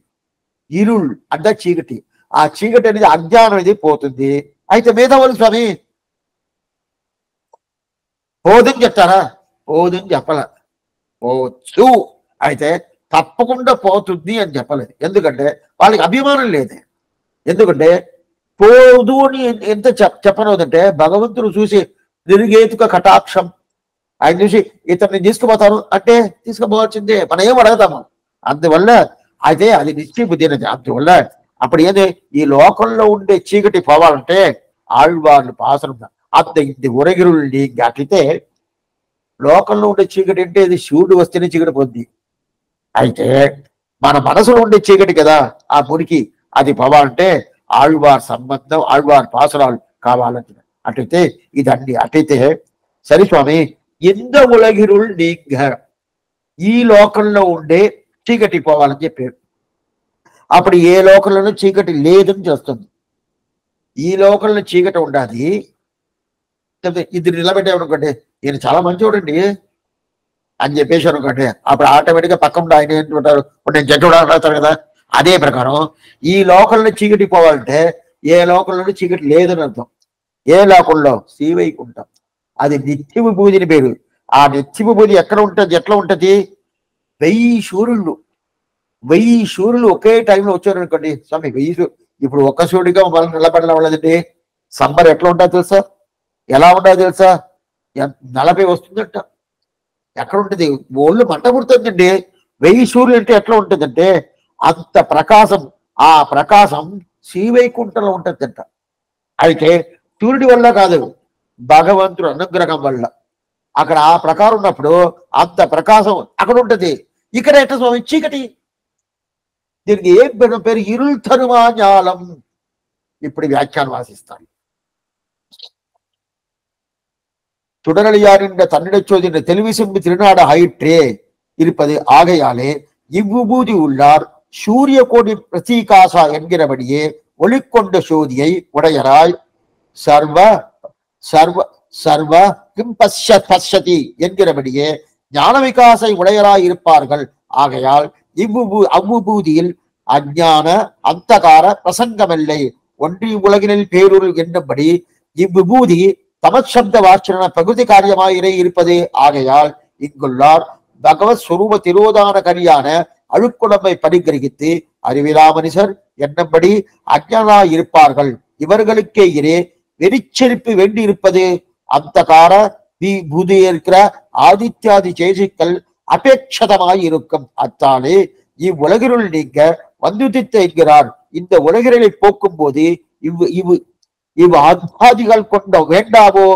ఇరుళ్ అంటే చీకటి, ఆ చీకటి అనేది అజ్ఞానం అనేది పోతుంది. అయితే మేధావులు స్వామి పోదని చెప్తారా? పోదని చెప్పాల, పోవచ్చు. అయితే తప్పకుండా పోతుంది అని చెప్పలేదు. ఎందుకంటే వాళ్ళకి అభిమానం లేదే. ఎందుకంటే పోదు అని ఎంత చెప్పనవుతుంటే భగవంతుడు చూసి నిర్గేతుక కటాక్షం, ఆయన చూసి ఇతన్ని తీసుకుపోతాను అంటే తీసుకుపోవాల్సిందే, మనం ఏం అడగతాము. అందువల్ల అయితే అది నిశ్చయ బుద్ధి అనేది. అందువల్ల అప్పుడు ఏది ఈ లోకంలో ఉండే చీకటి పోవాలంటే ఆళ్వార్లు పాసురం అంత ఇది ఉరగిరుள் నీங்க. అట్లయితే లోకంలో ఉండే చీకటి అంటే ఇది శివుడు వస్తేనే చీకటి పొంది. అయితే మన మనసులో ఉండే చీకటి కదా ఆ మురికి, అది పోవాలంటే ఆళ్వార్ సంబంధం, ఆళ్వార్ పాసురాలు కావాలంటున్నారు. అట్లయితే ఇదన్నీ. అట్లయితే సరే స్వామి, இந்த ఉలగిరుల్ నీంగ, ఈ లోకంలో ఉండే చీకటి పోవాలని చెప్పారు. అప్పుడు ఏ లోకంలోనూ చీకటి లేదని చేస్తుంది. ఈ లోకంలో చీకటి ఉండాలి. ఇది నిలబెట్టామనుకోండి, ఈయన చాలా మంచివాడండి అని చెప్పేసి అనుకోండి, అప్పుడు ఆటోమేటిక్గా పక్కన ఆయన ఏంటంటారు, నేను జడ్డు అంటారు కదా. అదే ప్రకారం ఈ లోకంలో చీకటి పోవాలంటే ఏ లోకంలోనూ చీకటి లేదని అర్థం. ఏ లోకంలో? శ్రీవైకుంఠం. అది నిత్య విభూతిని పేరు. ఆ నిత్య విభూతి ఎక్కడ ఉంటుంది, ఎట్లా ఉంటది? 1000 సూర్యులు ఒకే టైంలో వచ్చారు అనుకోండి స్వామి. 1000 ఇప్పుడు ఒక్క సూర్యుడిగా మనం నిలబడడం వల్లదండి. సమ్మర్ ఎట్లా ఉంటుంది తెలుసా? ఎలా ఉండదు తెలుసా? 40 వస్తుందంట. ఎక్కడ ఉంటుంది? ఒళ్ళు మంట పుడుతుందండి. 1000 సూర్యులు అంటే ఎట్లా ఉంటుందంటే అంత ప్రకాశం. ఆ ప్రకాశం శ్రీవైకుంఠంలో ఉంటుందంట. అయితే సూర్యుడి వల్ల కాదు, భగవంతుడు అనుగ్రహం వల్ల. అక్కడ ఆ ప్రకారం ఉన్నప్పుడు అంత ప్రకాశం అక్కడ ఉంటుంది. ఇక్కడ ఎట్లా స్వామి? చీకటి. దీనికి ఏం పేరు? ఇరుల్ తరుమాజ్ఞాలం. இப்படி வியாக்கியானம் வாசித்தார். சுடரளியாரின் தன்னிடச்சோதின் தெளிவிசும்பு திருநாடு ஆயிற்றே இருப்பது. ஆகையாலே இவ்வுபூதி உள்ளார் சூரிய கோடி பிரசீகாசா என்கிறபடியே ஒளிக்கொண்ட சோதியை உடையராய் சர்வ சர்வ சர்வ கிம் பஷ்யதி என்கிறபடியே ஞான விகாசை உடையராய் இருப்பார்கள். ஆகையால் அவ்வுபூதியில் அஞ்ஞான அந்தகார பிரசங்கமில்லை. ஒன்றி உலகினில் பேருருள் என்னும்படி இவ்விபூதி தமசப்த வாச்சன பிரகிருதி காரியமாயிரே இருப்பது. ஆகையால் இங்குள்ளார் பகவத் ஸ்வரூப திரோதான கரியான அழுக்குடம்பை பரிகிரகித்து அறிவிலா மனுஷர் என்னும்படி அஞ்ஞானாய் இருப்பார்கள். இவர்களுக்கே இரே வெறிச்செறிப்பு வேண்டி இருப்பது. அந்தகார பூதி இருக்கிற ஆதித்யாதி சேஷிக்கள் அபேட்சதமாய் இருக்கும். அத்தாலே இவ்வுலகிருள் நீங்க வந்துதித்த என்கிறார். இந்த உலகிரலை போக்கும் போது இவ் ஆதிகள் கொண்ட வேண்டாவோ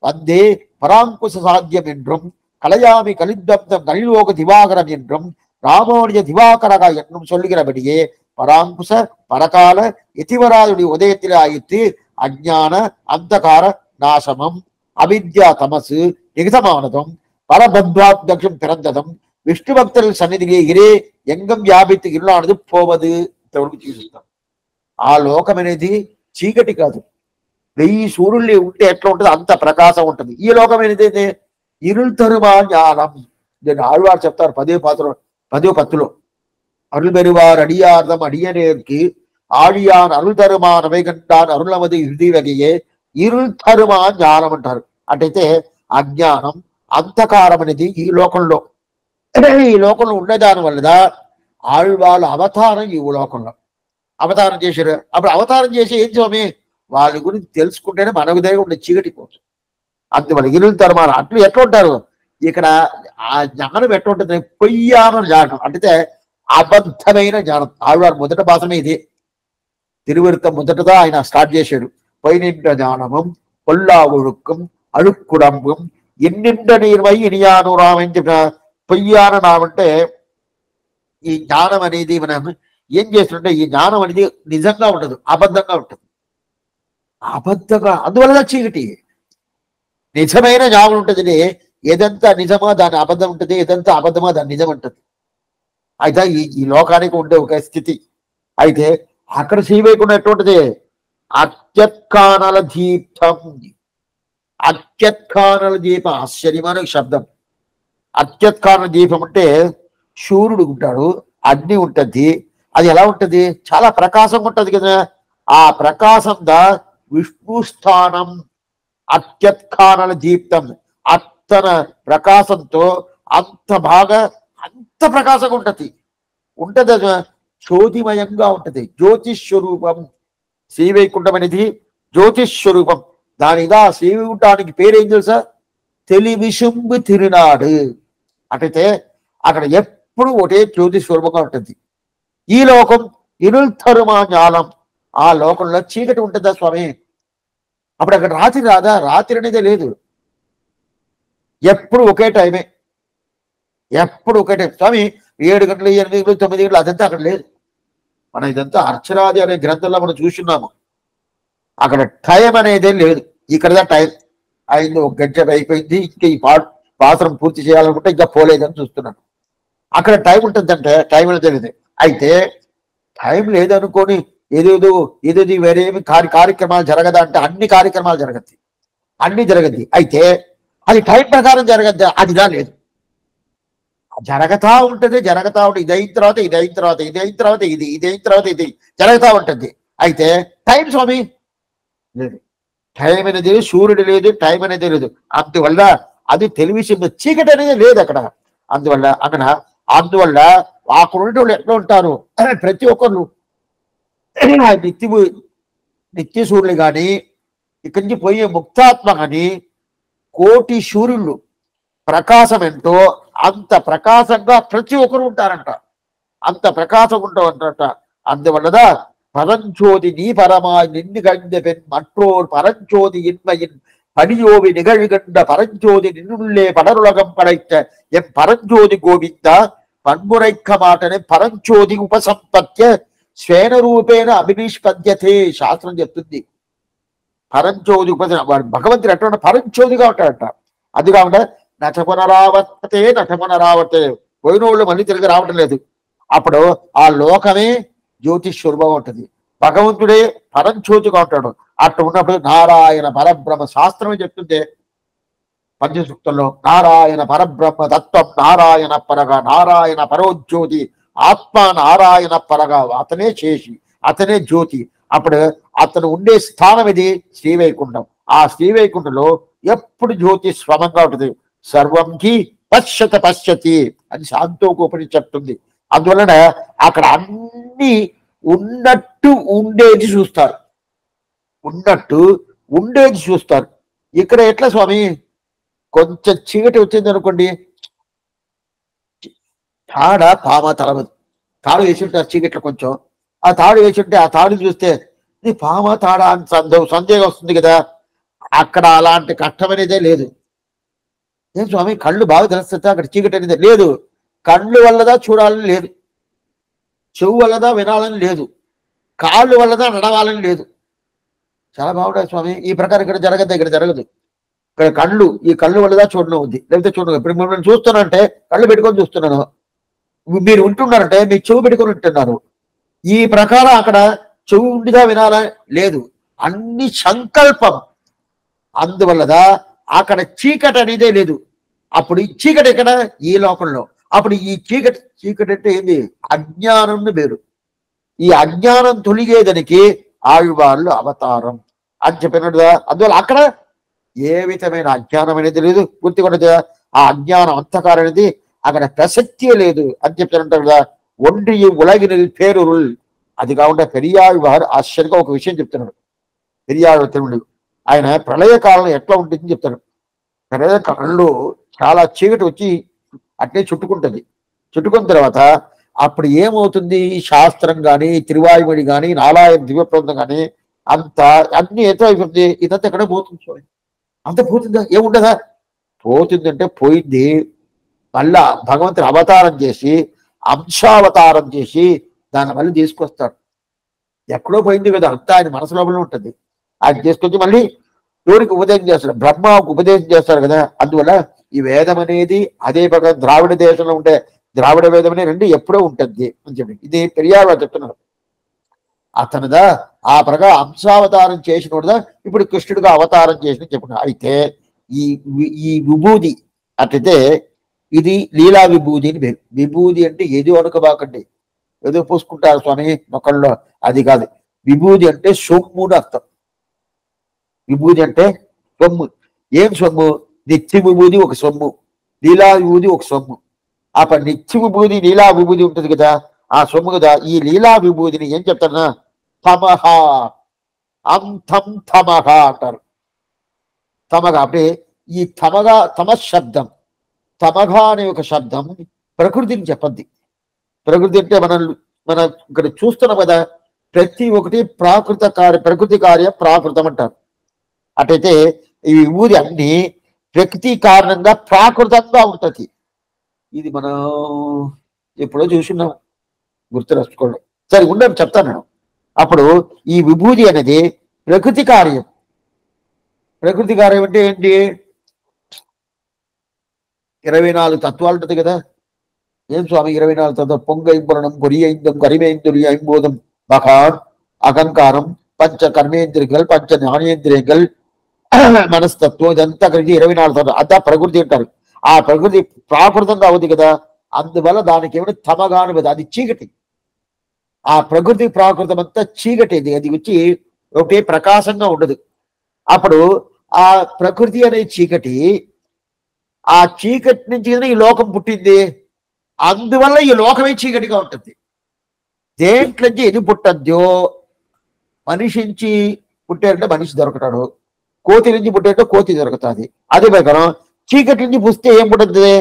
வந்தே பராங்குச சாத்தியம் என்றும் கலையாமி கலித்தப்தம் கலிலோக திவாகரம் என்றும் ராமானுஜ திவாகரகா என்றும் சொல்லுகிறபடியே பராங்குச பரகால எதிவராதுடைய உதயத்திலே ஆயிற்று. அஞ்ஞான அந்தகார நாசமம் அவித்யா தமசு நிகிதமானதும் பரபத்வாத்மகம் பிறந்ததும் விஷ்ணு பக்தர்கள் சந்நிதியிலே இரே எங்கும் వ్యాపిத்து ఇరుளானது పోవదు. చూస్తాం. ఆ లోకం అనేది చీకటి కాదు. 1000 సూర్యులు ఉంటే ఎట్లా ఉంటుంది అంత ప్రకాశం ఉంటుంది. ఈ లోకం అనేది ఇరుల్ తరుమా జ్ఞానం. దీన్ని ఆళ్వారు చెప్తారు 10వ అరుள் பெறுவார் அடியார்தம் அடியனேற்கு ఆడియాన్ అరుள் తరుమా నవైకంఠాన్ అరుణమది హృది వగియే ఇరుల్ తరుమా జ్ఞానం అంటారు. అంటే అజ్ఞానం అంధకారం అనేది ఈ లోకంలో ఉండేదాని వల్ల ఆళ్వాళ్ళ అవతారం ఈ లోకంలో అవతారం చేశారు. అప్పుడు అవతారం చేసి ఏం స్వామి? వాళ్ళ గురించి తెలుసుకుంటేనే మనకు దగ్గర ఉండే చీకటి కోసం. అందువల్ల ఇరుల్ తరుమాన అట్లు ఎట్లా ఉంటారు? ఇక్కడ ఆ జ్ఞానం ఎట్లా ఉంటుంది? పొయ్యాన జ్ఞానం అంటే అబద్ధమైన జ్ఞానం. ఆళ్వారు మొదట భాషమే ఇది. తిరువిరుత్తం మొదటగా ఆయన స్టార్ట్ చేశాడు. పొయ్యినింట జ్ఞానమం పొల్లా ఒழுக்கம் అழுక్కుడంబం ఎన్నింట నీర్మై ఇనియానురామని చెప్పిన పొయ్యాన నామంటే ఈ జ్ఞానం అనేది మనం ఏం చేస్తుంటే ఈ జ్ఞానం అనేది నిజంగా ఉండదు, అబద్ధంగా ఉంటుంది. అబద్ధంగా అందువల్ల చీకటి. నిజమైన జ్ఞానం ఉంటుంది. ఏదంతా నిజమా దాని అబద్ధం ఉంటుంది, ఏదంతా అబద్ధమా దాని నిజం ఉంటుంది. అయితే ఈ లోకానికి ఉండే ఒక స్థితి. అయితే అక్కడ శ్రీవైకుంఠం ఎటువంటిది? అత్యత్కానల దీప్తం. అత్యత్కానల దీపం ఆశ్చర్యమైన శబ్దం. అత్యత్కానల దీపం అంటే సూర్యుడు ఉంటాడు, అగ్ని ఉంటుంది. అది ఎలా ఉంటది? చాలా ప్రకాశం ఉంటది కదా. ఆ ప్రకాశం విష్ణు స్థానం. అత్యత్కానల దీప్తం. అత్తన ప్రకాశంతో అంత బాగా అంత ప్రకాశంగా ఉంటది. జ్యోతిమయంగా ఉంటది. జ్యోతిస్వరూపం. శ్రీవైకుంఠం అనేది జ్యోతిస్వరూపం. దానిదా శ్రీవైకుంఠానికి పేరేం తెలుసా? తెలివిశుంభు తిరునాడు. అంటే అక్కడ ఎప్పుడు ఒకటే జ్యోతిస్వరూపంగా ఉంటుంది. ఈ లోకం ఇరుల్ తరుమా జ్ఞానం. ఆ లోకంలో చీకటి ఉంటుందా స్వామి? అప్పుడు అక్కడ రాత్రి రాదా? రాత్రి అనేదే లేదు. ఎప్పుడు ఒకే టైమే. ఎప్పుడు ఒకే టైం స్వామి. 7 గంటలు 8 గంటలు 9 గంటలు అదంతా అక్కడ లేదు. మనం ఇదంతా అర్చనాది అనే గ్రంథంలో మనం చూస్తున్నాము. అక్కడ టైం అనేదే లేదు. ఇక్కడ టైం అయింది, 1 గంట అయిపోయింది, ఇంకా ఈ బాత్రూమ్ పూర్తి చేయాలనుకుంటే ఇంకా పోలేదని చూస్తున్నాను. అక్కడ టైం ఉంటుందంటే టైం తెలియదు. అయితే టైం లేదనుకొని ఏదేదో ఏదేది వేరేమి కార్యక్రమాలు జరగదా అంటే అన్ని కార్యక్రమాలు జరగద్ది, అన్ని జరగద్ది. అయితే అది టైం ప్రకారం జరగద్ది, అదిగా లేదు. జరగతా ఉంటుంది, జరగతా ఉంటుంది. ఇది అయిన తర్వాత ఇది అయిన తర్వాత ఇది అయిన తర్వాత ఇది ఇది అయిన తర్వాత ఇది జరుగుతూ ఉంటుంది. అయితే టైం స్వామి లేదు, టైం అనేది సూర్యుడు లేదు, టైం అనేది లేదు. అందువల్ల అది టెలివిజన్ చీకటి అనేది లేదు అక్కడ. అందువల్ల అక్కడ ఉండేవాళ్ళు ఎట్లా ఉంటారు, ప్రతి ఒక్కరు నిత్య సూర్యులు కానీ ఇక్కడి నుంచి పోయే ముక్తాత్మ కానీ కోటి సూర్యులు ప్రకాశం ఎంతో అంత ప్రకాశంగా ప్రతి ఒక్కరు ఉంటారంట, అంత ప్రకాశం ఉంటారంట. అందువల్లదా பரஞ்சோதி நீ பரமாய் நின்று கழிந்த பெண் மற்றோர் பரஞ்சோதி இன்மையின் பணியோவி நிகழ்கின்ற பரஞ்சோதி நின்னுள்ளே படருலகம் படைத்த என் பரஞ்சோதி கோவிந்தா பன்முறைக்க மாட்டనే పరంజ్యోతి ఉపసంపత్య స్వేన రూపేణ అభినిష్పద్యతే శాస్త్రం చెప్తుంది. పరంజ్యోతి భగవంతుడు ఎట్లా పరంజ్యోతిగా ఉంటాడట. అది కాకుండా నటపునరావర్తే పోయినోళ్ళు మళ్ళీ తిరిగి రావటం లేదు. అప్పుడు ఆ లోకమే జ్యోతిష్వరూపంగా ఉంటుంది, భగవంతుడే పరంజ్యోతిగా ఉంటాడు. అట్లా ఉన్నప్పుడు నారాయణ పరబ్రహ్మ శాస్త్రమే చెప్తుంటే పంచసూక్తంలో నారాయణ పరబ్రహ్మ తత్వం నారాయణ పరగా నారాయణ పరోజ్యోతి ఆత్మ నారాయణ పరగా అతనే శేషి, అతనే జ్యోతి. అప్పుడు అతను ఉండే స్థానం ఇది శ్రీవైకుంఠం. ఆ శ్రీవైకుంఠంలో ఎప్పుడు జ్యోతి స్వమంగా ఉంటుంది. సర్వంకి పశ్యతి అని శాంతోకోపనిషత్తు చెప్తుంది. అందువలన అక్కడ అన్ని ఉన్నట్టు ఉండేది చూస్తారు, ఉన్నట్టు ఉండేది చూస్తారు. ఇక్కడ ఎట్లా స్వామి, కొంచెం చీకటి వచ్చింది అనుకోండి, తాడ పామ తలవదు. తాడు వేసింటే ఆ చీకట్లో కొంచెం ఆ తాడు వేసింటే ఆ తాడు చూస్తే ఇది పామ తాడ అని సందేహం వస్తుంది కదా. అక్కడ అలాంటి కష్టం అనేదే లేదు. ఏం స్వామి కళ్ళు బాగా తెలుస్తుంది, అక్కడ చీకటి అనేది లేదు. కళ్ళు వల్లదా చూడాలని లేదు, చెవు వల్లదా వినాలని లేదు, కాళ్ళు వల్లదా నడవాలని లేదు. చాలా బాగుంటుంది స్వామి. ఈ ప్రకారం ఇక్కడ జరగదు, ఇక్కడ జరగదు. ఇక్కడ కళ్ళు, ఈ కళ్ళు వల్లదా చూడడం ఉంది, లేకపోతే చూడడం. ఇప్పుడు మిమ్మల్ని చూస్తున్నానంటే కళ్ళు పెట్టుకొని చూస్తున్నాను, మీరు ఉంటున్నారంటే మీరు చెవు పెట్టుకొని ఉంటున్నారు. ఈ ప్రకారం అక్కడ చెవు ఉండిదా వినాలా లేదు, అన్ని సంకల్పం. అందువల్లదా అక్కడ చీకటి అనేదే లేదు. అప్పుడు ఈ చీకటి ఎక్కడ, ఈ లోకంలో. అప్పుడు ఈ చీకటి అంటే ఏంది, అజ్ఞానం వేరు. ఈ అజ్ఞానం తొలిగేదానికి ఆళ్వార్లు అవతారం అని చెప్పినట్టుగా. అందువల్ల అక్కడ ఏ విధమైన అజ్ఞానం అనేది లేదు, గుర్తుకొన్నది. ఆ అజ్ఞానం అంతకారం అనేది అక్కడ ప్రసక్తే లేదు అని చెప్తారంటారు కదా. ఒంటి ఉలగిన పేరుల్ అది కాకుండా పెరియాళ్వారు ఆశ్చర్యంగా ఒక విషయం చెప్తున్నాడు. పెరియాళ్వారు ఆయన ప్రళయకాలం ఎట్లా ఉంటుందని చెప్తాడు. ప్రళయకాలంలో చాలా చీకటి వచ్చి అట్లే చుట్టుకుంటుంది. చుట్టుకున్న తర్వాత అప్పుడు ఏమవుతుంది, శాస్త్రం కానీ తిరువాయుమడి కానీ నారాయణ దివ్యప్రబంధం కానీ అంత అన్ని ఎట్లా అయిపోతుంది, ఇదంతా ఎక్కడ పోతుంది చూడండి. అంత పోతుందా, ఏముండదా? పోతుందంటే పోయింది. మళ్ళా భగవంతుని అవతారం చేసి అంశావతారం చేసి దాన్ని మళ్ళీ తీసుకొస్తాడు. ఎక్కడో పోయింది కదా, అంతా ఆయన మనసు లోపల ఉంటుంది. ఆయన తీసుకొచ్చి మళ్ళీ ఎవరికి ఉపదేశం చేస్తాడు, బ్రహ్మకు ఉపదేశం చేస్తాడు కదా. అందువల్ల ఈ వేదం అనేది అదే ప్రకారం ద్రావిడ దేశంలో ఉంటే ద్రావిడ వేదం అనే రెండు ఎప్పుడో ఉంటుంది అని చెప్పి ఇది పెరియారు చెప్తున్నాడు. అతనుదా ఆ ప్రకారం అంశావతారం చేసినోడుదా ఇప్పుడు కృష్ణుడిగా అవతారం చేసిన చెప్పుకున్నాడు. అయితే ఈ విభూది అట్లయితే ఇది లీలా విభూది అని పేరు. విభూది అంటే ఏది వణకబాకండి, ఏదో పూసుకుంటారు స్వామి మొక్కల్లో, అది కాదు. విభూది అంటే సొమ్మును అర్థం. విభూది అంటే సొమ్ము. ఏం సొమ్ము? నిత్య విభూది ఒక సొమ్ము, లీలా విభూది ఒక సొమ్ము. ఆ నిత్య విభూది లీలా విభూది ఉంటుంది కదా, ఆ సొమ్ము కదా. ఈ లీలా విభూదిని ఏం చెప్తారా, తమహ అంతం తమహ అంటారు. తమగా అంటే ఈ తమగా తమశబ్దం, తమగా అనే ఒక శబ్దం ప్రకృతిని చెప్పద్ది. ప్రకృతి అంటే మన ఇక్కడ చూస్తున్నాం కదా, ప్రతి ఒక్కటి ప్రకృతి కార్యం ప్రాకృతం అంటారు. అటైతే ఈ విభూది అన్ని ప్రకృతి కారణంగా ప్రాకృతంగా ఉంటుంది. ఇది మనం ఎప్పుడో చూసున్నాం, గుర్తు రాసుకోండి. సరే ఉండని చెప్తాను. అప్పుడు ఈ విభూది అనేది ప్రకృతి కార్యం. ప్రకృతి కార్యం అంటే ఏంటి? 24 తత్వాలు ఉంటుంది కదా. ఏం స్వామి 24 తత్వం? పొంగైంపురణం, పొరియైందం, కరివేందురి, ఐంబోధం, மகான், అహంకారం, పంచ కర్మేంద్రియங்கள், పంచ జ్ఞానేంద్రియங்கள், మనస్తత్వం, ఇదంతా కలిసి 24 తత్వం. అంతా ప్రకృతి అంటారు. ఆ ప్రకృతి ప్రాకృతంగా అవుతుంది కదా, అందువల్ల దానికి ఏమిటి తమగానుభూతి, అది చీకటి. ఆ ప్రకృతి ప్రాకృతం అంతా చీకటి, అది వచ్చి ఒకటే ప్రకాశంగా ఉండదు. అప్పుడు ఆ ప్రకృతి అనే చీకటి, ఆ చీకటి నుంచి ఈ లోకం పుట్టింది. అందువల్ల ఈ లోకమే చీకటిగా ఉంటుంది. దేంట్లోంచి ఎది పుట్టద్దో, మనిషి నుంచి పుట్టారంటే మనిషి దొరకటాడు, కోతి నుంచి పుట్టారంటే కోతి దొరుకుతుంది. అదే ప్రకారం చీకటి నుంచి పుస్తే ఏం పుట్టుతుంది?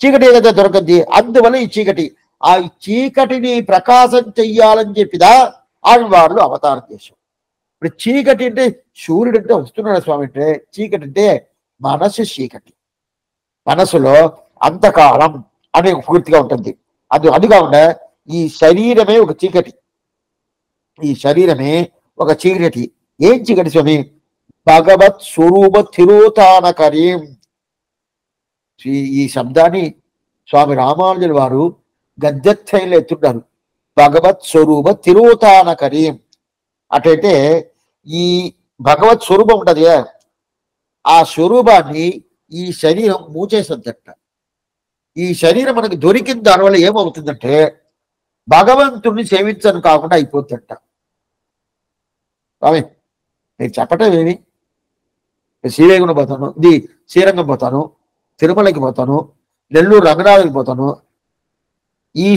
చీకటి ఏదైతే దొరకద్ది. అందువల్ల ఈ చీకటి, ఆ చీకటిని ప్రకాశం చెయ్యాలని చెప్పిదా ఆళ్వార్లు అవతారం చేశాం. ఇప్పుడు చీకటి అంటే సూర్యుడు అంటే వస్తున్నాడు స్వామి అంటే, చీకటి అంటే మనసు చీకటి, మనసులో అంతకాలం అనే పూర్తిగా ఉంటుంది. అది కాకుండా ఈ శరీరమే ఒక చీకటి, ఈ శరీరమే ఒక చీకటి. ఏం చీకటి స్వామి? భగవత్ స్వరూప తిరోతానకరీం. ఈ శబ్దాన్ని స్వామి రామానుజుల వారు గద్యత్రైలో ఎత్తున్నారు. భగవత్ స్వరూప తిరోతానకరీం. అటైతే ఈ భగవత్ స్వరూపం ఉంటుంది కదా, ఆ స్వరూపాన్ని ఈ శరీరం మూచేసద్దట. ఈ శరీరం మనకు దొరికిన దానివల్ల ఏమవుతుందంటే భగవంతుడిని సేవించను కాకుండా అయిపోతుందట. స్వామి నేను చెప్పటం ఏమి, శ్రీవేగుండం పోతాను, ఇది శ్రీరంగం పోతాను, తిరుమలకి పోతాను, నెల్లూరు రంగనాథకి పోతాను. ఈ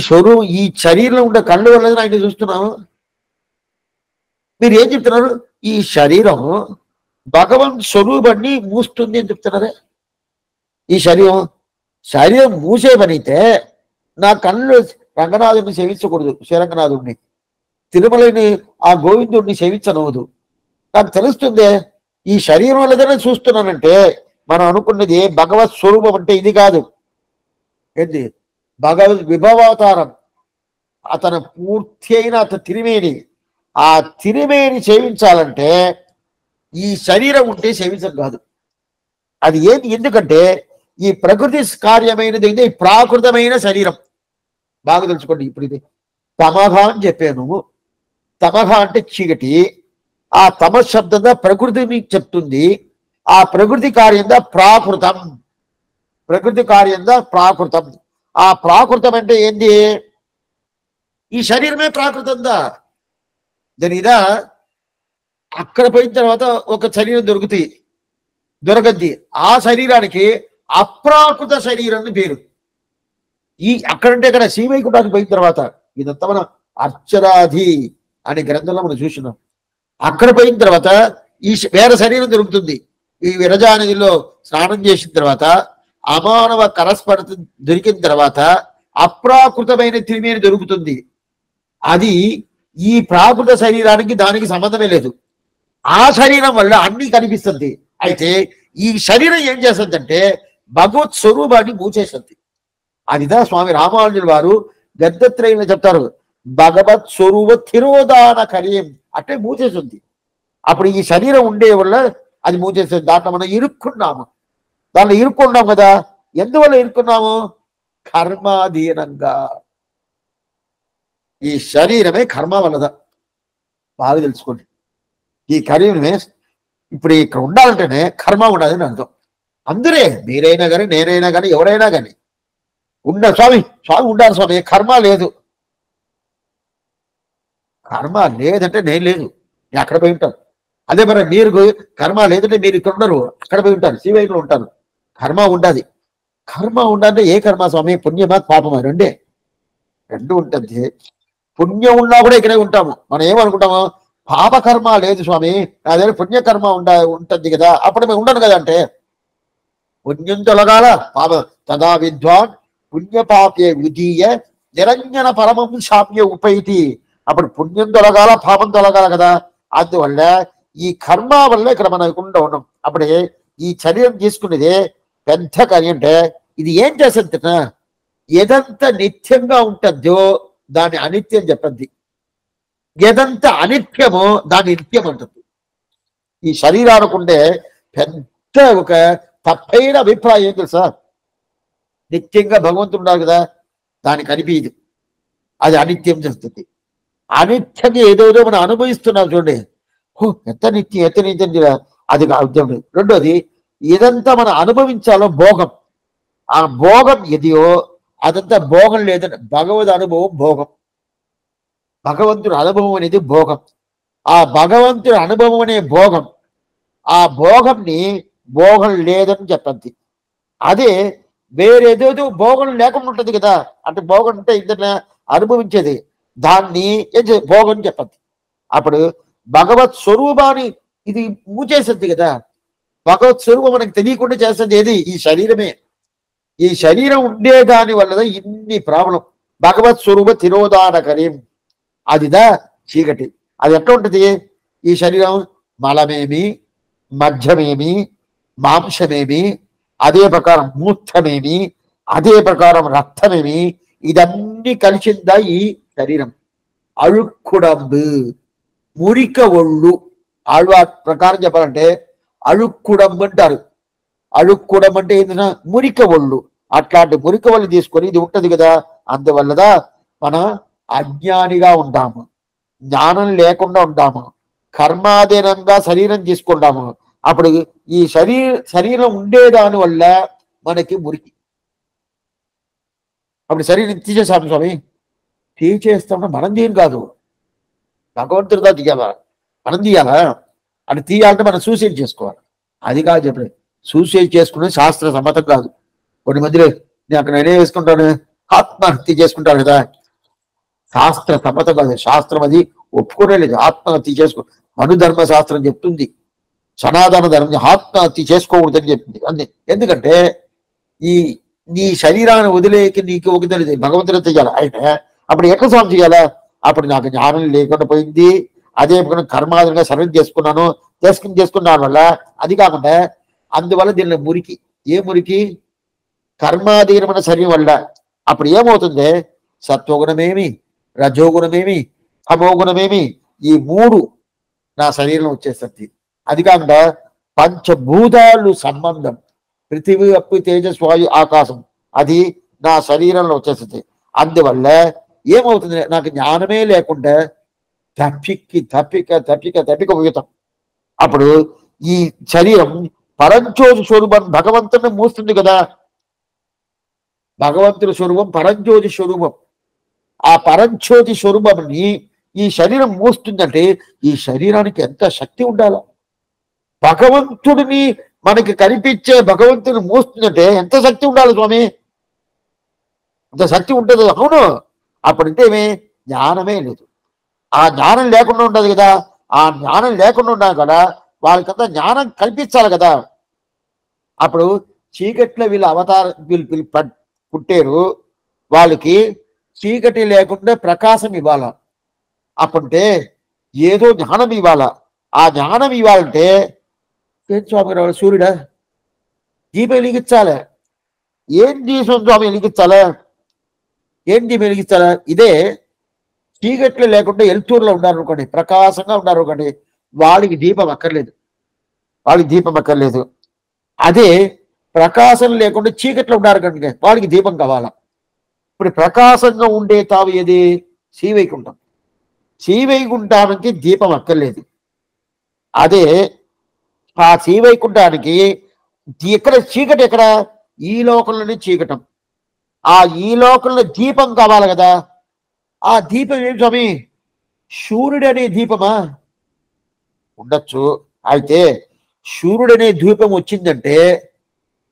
ఈ శరీరంలో ఉండే కళ్ళు వల్ల ఆయన చూస్తున్నాను. మీరు ఏం చెప్తున్నారు? ఈ శరీరం భగవన్ స్వరూపాన్ని మూస్తుంది అని చెప్తున్నారే. ఈ శరీరం మూసే పనితే నా కళ్ళు రంగనాథుడిని సేవించకూడదు, శ్రీరంగనాథుడిని, తిరుమలని ఆ గోవిందుడిని సేవించనవదు. నాకు తెలుస్తుంది ఈ శరీరం వల్లనే చూస్తున్నానంటే మనం అనుకున్నది భగవత్ స్వరూపం అంటే ఇది కాదు. ఏంటి? భగవద్ విభవావతారం, అతను పూర్తి అయిన అతను తిరిమేని, ఆ తిరిమేని సేవించాలంటే ఈ శరీరం ఉంటే సేవించడం కాదు. అది ఏంటి? ఎందుకంటే ఈ ప్రకృతి కార్యమైనది అయితే ఈ ప్రాకృతమైన శరీరం. బాగా తెలుసుకోండి. ఇప్పుడు ఇది తమఘ అని చెప్పాను. తమఘ అంటే చీకటి. ఆ తమ శబ్దంగా ప్రకృతిని చెప్తుంది. ఆ ప్రకృతి కార్యంగా ప్రాకృతం, ప్రకృతి కార్యంగా ప్రాకృతం. ఆ ప్రాకృతం అంటే ఏంది? ఈ శరీరమే ప్రాకృతంగా. దానిదా అక్కడ పోయిన తర్వాత ఒక శరీరం దొరకద్ది. ఆ శరీరానికి అప్రాకృత శరీరం అని పేరు. ఈ అక్కడంటే ఇక్కడ శ్రీవైకుంఠానికి పోయిన తర్వాత, ఇదంతా మనం అర్చరాధి అనే గ్రంథంలో మనం చూసినాం. అక్కడ పోయిన తర్వాత ఈ వేరే శరీరం దొరుకుతుంది. ఈ విరజానదిలో స్నానం చేసిన తర్వాత అమానవ కరస్పర్శ దొరికిన తర్వాత అప్రాకృతమైన తిరిమేని దొరుకుతుంది. అది ఈ ప్రాకృత శరీరానికి దానికి సంబంధమే లేదు. ఆ శరీరం వల్ల అన్ని కనిపిస్తుంది. అయితే ఈ శరీరం ఏం చేస్తుందంటే భగవత్ స్వరూపాన్ని మూచేస్తుంది. అదిదా స్వామి రామానుజుల వారు గద్యత్రయంలో చెప్తారు, భగవత్ స్వరూప తిరోధాన కరీం అంటే మూచేస్తుంది. అప్పుడు ఈ శరీరం ఉండే వల్ల అది మూచేస్తుంది. దాంట్లో మనం ఇరుక్కున్నాము. దాంట్లో ఇరుక్కున్నాం కదా. ఎందువల్ల ఇరుక్కున్నాము? కర్మాధీనంగా. ఈ శరీరమే కర్మ వల్లదా. బాగా తెలుసుకోండి. ఈ కర్మమే ఇప్పుడు ఇక్కడ ఉండాలంటేనే కర్మ ఉండాలని అర్థం. అందరే, మీరైనా కానీ నేనైనా కానీ ఎవరైనా కానీ స్వామి ఉండాలి స్వామి. కర్మ లేదు, కర్మ లేదంటే నేను లేదు, నేను అక్కడ పోయి ఉంటాను. అదే మరి మీరు కర్మ లేదంటే మీరు ఇక్కడ ఉండరు, అక్కడ పోయి ఉంటారు, శ్రీవైలో ఉంటారు. కర్మ ఉండాలి. కర్మ ఉండాలంటే ఏ కర్మ స్వామి? పుణ్యమా పాపమా? రెండు ఉంటుంది. పుణ్యం ఉన్నా కూడా ఇక్కడే ఉంటాము. మనం ఏమనుకుంటాము? పాపకర్మ లేదు స్వామి, నా దగ్గర పుణ్యకర్మ ఉంటుంది కదా, అప్పుడు మేము ఉండను కదా. అంటే పుణ్యం తొలగాల, పాప తదా విద్వాన్ పుణ్యపాప్య విధీయ నిరంజన పరమం శాప్య ఉపైతి. అప్పుడు పుణ్యం తొలగాల, పాపం తొలగాల కదా. అందువల్ల ఈ కర్మ వల్ల ఇక్కడ మనం ఉన్నాం. అప్పుడే ఈ శరీరం తీసుకునేదే పెద్ద కార్యం. అంటే ఇది ఏం చేస్తుంది? ఏదంతా నిత్యంగా ఉంటుందో దాన్ని అనిత్యం చెప్పద్ది, ఏదంతా అనిత్యమో దాన్ని నిత్యం అంటుంది. ఈ శరీరానికి ఉండే పెద్ద ఒక తప్పైన అభిప్రాయం తెలుసా? నిత్యంగా భగవంతుడు ఉన్నారు కదా, దానికి అనిపించదు, అది అనిత్యం చేస్తుంది. అనిత్యంగా ఏదోదో మనం అనుభవిస్తున్నాం చూడండి, ఓ ఎంత నిత్యం ఎంత నిత్యం అది కాదు. రెండోది, ఇదంతా మనం అనుభవించాలో భోగం, ఆ భోగం ఎదియో అదంతా భోగం లేదని భగవద్ అనుభవం భోగం. భగవంతుడి అనుభవం అనేది భోగం. ఆ భగవంతుడి అనుభవం అనే భోగం, ఆ భోగంని భోగం లేదని చెప్పద్ది. అదే వేరేదేదో భోగం లేకుండా ఉంటుంది కదా, అంటే భోగం అంటే ఇంత అనుభవించేది, దాన్ని భోగం చెప్పద్ది. అప్పుడు భగవత్ స్వరూపాన్ని ఇది మూచేస్తుంది కదా. భగవత్ స్వరూపం మనకు తెలియకుండా చేస్తుంది ఏది? ఈ శరీరమే. ఈ శరీరం ఉండే దాని వల్ల ఇన్ని ప్రాబ్లం. భగవత్ స్వరూప తిరోధానకరీం, అదిదా చీకటి. అది ఎట్లా ఉంటుంది? ఈ శరీరం మలమేమి, మధ్యమేమి, మాంసమేమి, అదే ప్రకారం మూత్రమేమి, అదే ప్రకారం రక్తమేమి, ఇదన్నీ కలిసిందా ఈ శరీరం. అழுక్కుడంబు, మురిక ఒళ్ళు. ఆళ్వార్ ప్రకారం చెప్పాలంటే అழுక్కుడంబు అంటారు. అழுక్కుడం అంటే ఏంటన్నా మురిక ఒళ్ళు. అట్లాంటి మురిక ఒళ్ళు తీసుకొని ఇది ఉంటది కదా, అందువల్లదా మనం అజ్ఞానిగా ఉంటాము, జ్ఞానం లేకుండా ఉంటాము, కర్మాధీనంగా శరీరం తీసుకుంటాము. అప్పుడు ఈ శరీరం ఉండేదాని వల్ల మనకి మురికి. అప్పుడు శరీరం తీసేసాము స్వామి, తీసేస్తాము. మనం తీయం కాదు, భగవంతుడిగా తీయాలా, మనం తీయాలా. అని తీయాలంటే మనం సూసైడ్ చేసుకోవాలి. అది కాదు చెప్పలేదు, సూసైడ్ చేసుకునే శాస్త్ర సమ్మతం కాదు. కొన్ని మధ్యలో నేను అక్కడ నేనే వేసుకుంటాను, ఆత్మహత్య చేసుకుంటాను కదా, శాస్త్ర సమ్మతం కాదు. శాస్త్రం అది ఒప్పుకునే లేదు, ఆత్మహత్య చేసుకో. మనుధర్మ శాస్త్రం చెప్తుంది, సనాతన ధర్మం ఆత్మహత్య చేసుకోకూడదని చెప్తుంది. అంతే. ఎందుకంటే నీ శరీరాన్ని వదిలేకి నీకు ఒక తెలియదు, భగవంతుడు చెయ్యాలి. అయితే అప్పుడు ఎట్లా స్వామి చేయాలా? అప్పుడు నాకు జ్ఞానం లేకుండా పోయింది, అదే కర్మాధీనంగా సర్వం చేసుకున్నాను వల్ల అది కాకుండా అందువల్ల దీనిలో మురికి. ఏ మురికి? కర్మాధీనమైన శరీరం వల్ల. అప్పుడు ఏమవుతుంది? సత్వగుణమేమి, రజోగుణమేమి, తమోగుణమేమి, ఈ మూడు నా శరీరంలో వచ్చేస్తుంది. అది కాకుండా పంచభూతాలు సంబంధం, పృథివీ అప్పు తేజస్ వాయు ఆకాశం, అది నా శరీరంలో వచ్చేస్తుంది. అందువల్ల ఏమవుతుంది? నాకు జ్ఞానమే లేకుండా తప్పిక పోతాం. అప్పుడు ఈ శరీరం పరంజ్యోతి స్వరూపం భగవంతుని మూస్తుంది కదా. భగవంతుడి స్వరూపం పరంజ్యోతి స్వరూపం. ఆ పరంజ్యోతి స్వరూపంని ఈ శరీరం మూస్తుందంటే ఈ శరీరానికి ఎంత శక్తి ఉండాలా? భగవంతుడిని మనకి కనిపించే భగవంతుని మూస్తుందంటే ఎంత శక్తి ఉండాలి స్వామి? అంత శక్తి ఉంటుంది. అవును. అప్పుడంటే ఏమి? జ్ఞానమే లేదు. ఆ జ్ఞానం లేకుండా ఉండదు కదా. ఆ జ్ఞానం లేకుండా ఉన్నా కదా వాళ్ళకంతా జ్ఞానం కల్పించాలి కదా. అప్పుడు చీకట్లో వీళ్ళు పుట్టారు, వాళ్ళకి చీకటి లేకుండా ప్రకాశం ఇవ్వాల. అప్పుడంటే ఏదో జ్ఞానం ఇవ్వాల. ఆ జ్ఞానం ఇవ్వాలంటే ఏం స్వామి రావాలి? సూర్యుడా? దీపం వెలిగించాలి. ఏం దీపం స్వామి వెలిగించాలా? ఏం దీపం వెలిగించాలా? ఇదే చీకట్లు లేకుండా ఎల్తూరులో ఉన్నారు అనుకోండి, ప్రకాశంగా ఉన్నారు అనుకోండి, వాళ్ళకి దీపం అక్కర్లేదు, అదే ప్రకాశం లేకుండా చీకట్లో ఉన్నారు కనుక వాళ్ళకి దీపం కావాలా. ఇప్పుడు ప్రకాశంగా ఉండే తావు ఏది? శ్రీవైకుంఠం. శ్రీవైకుంఠానికి దీపం అక్కర్లేదు. అదే ఆ శ్రీవైకుంఠానికి ఎక్కడ చీకటి? ఎక్కడ? ఈ లోకంలోనే చీకటం. ఆ ఈ లోకంలో దీపం కావాలి కదా. ఆ దీపం ఏం స్వామి? సూర్యుడనే దీపమా? ఉండొచ్చు. అయితే సూర్యుడనే దీపం వచ్చిందంటే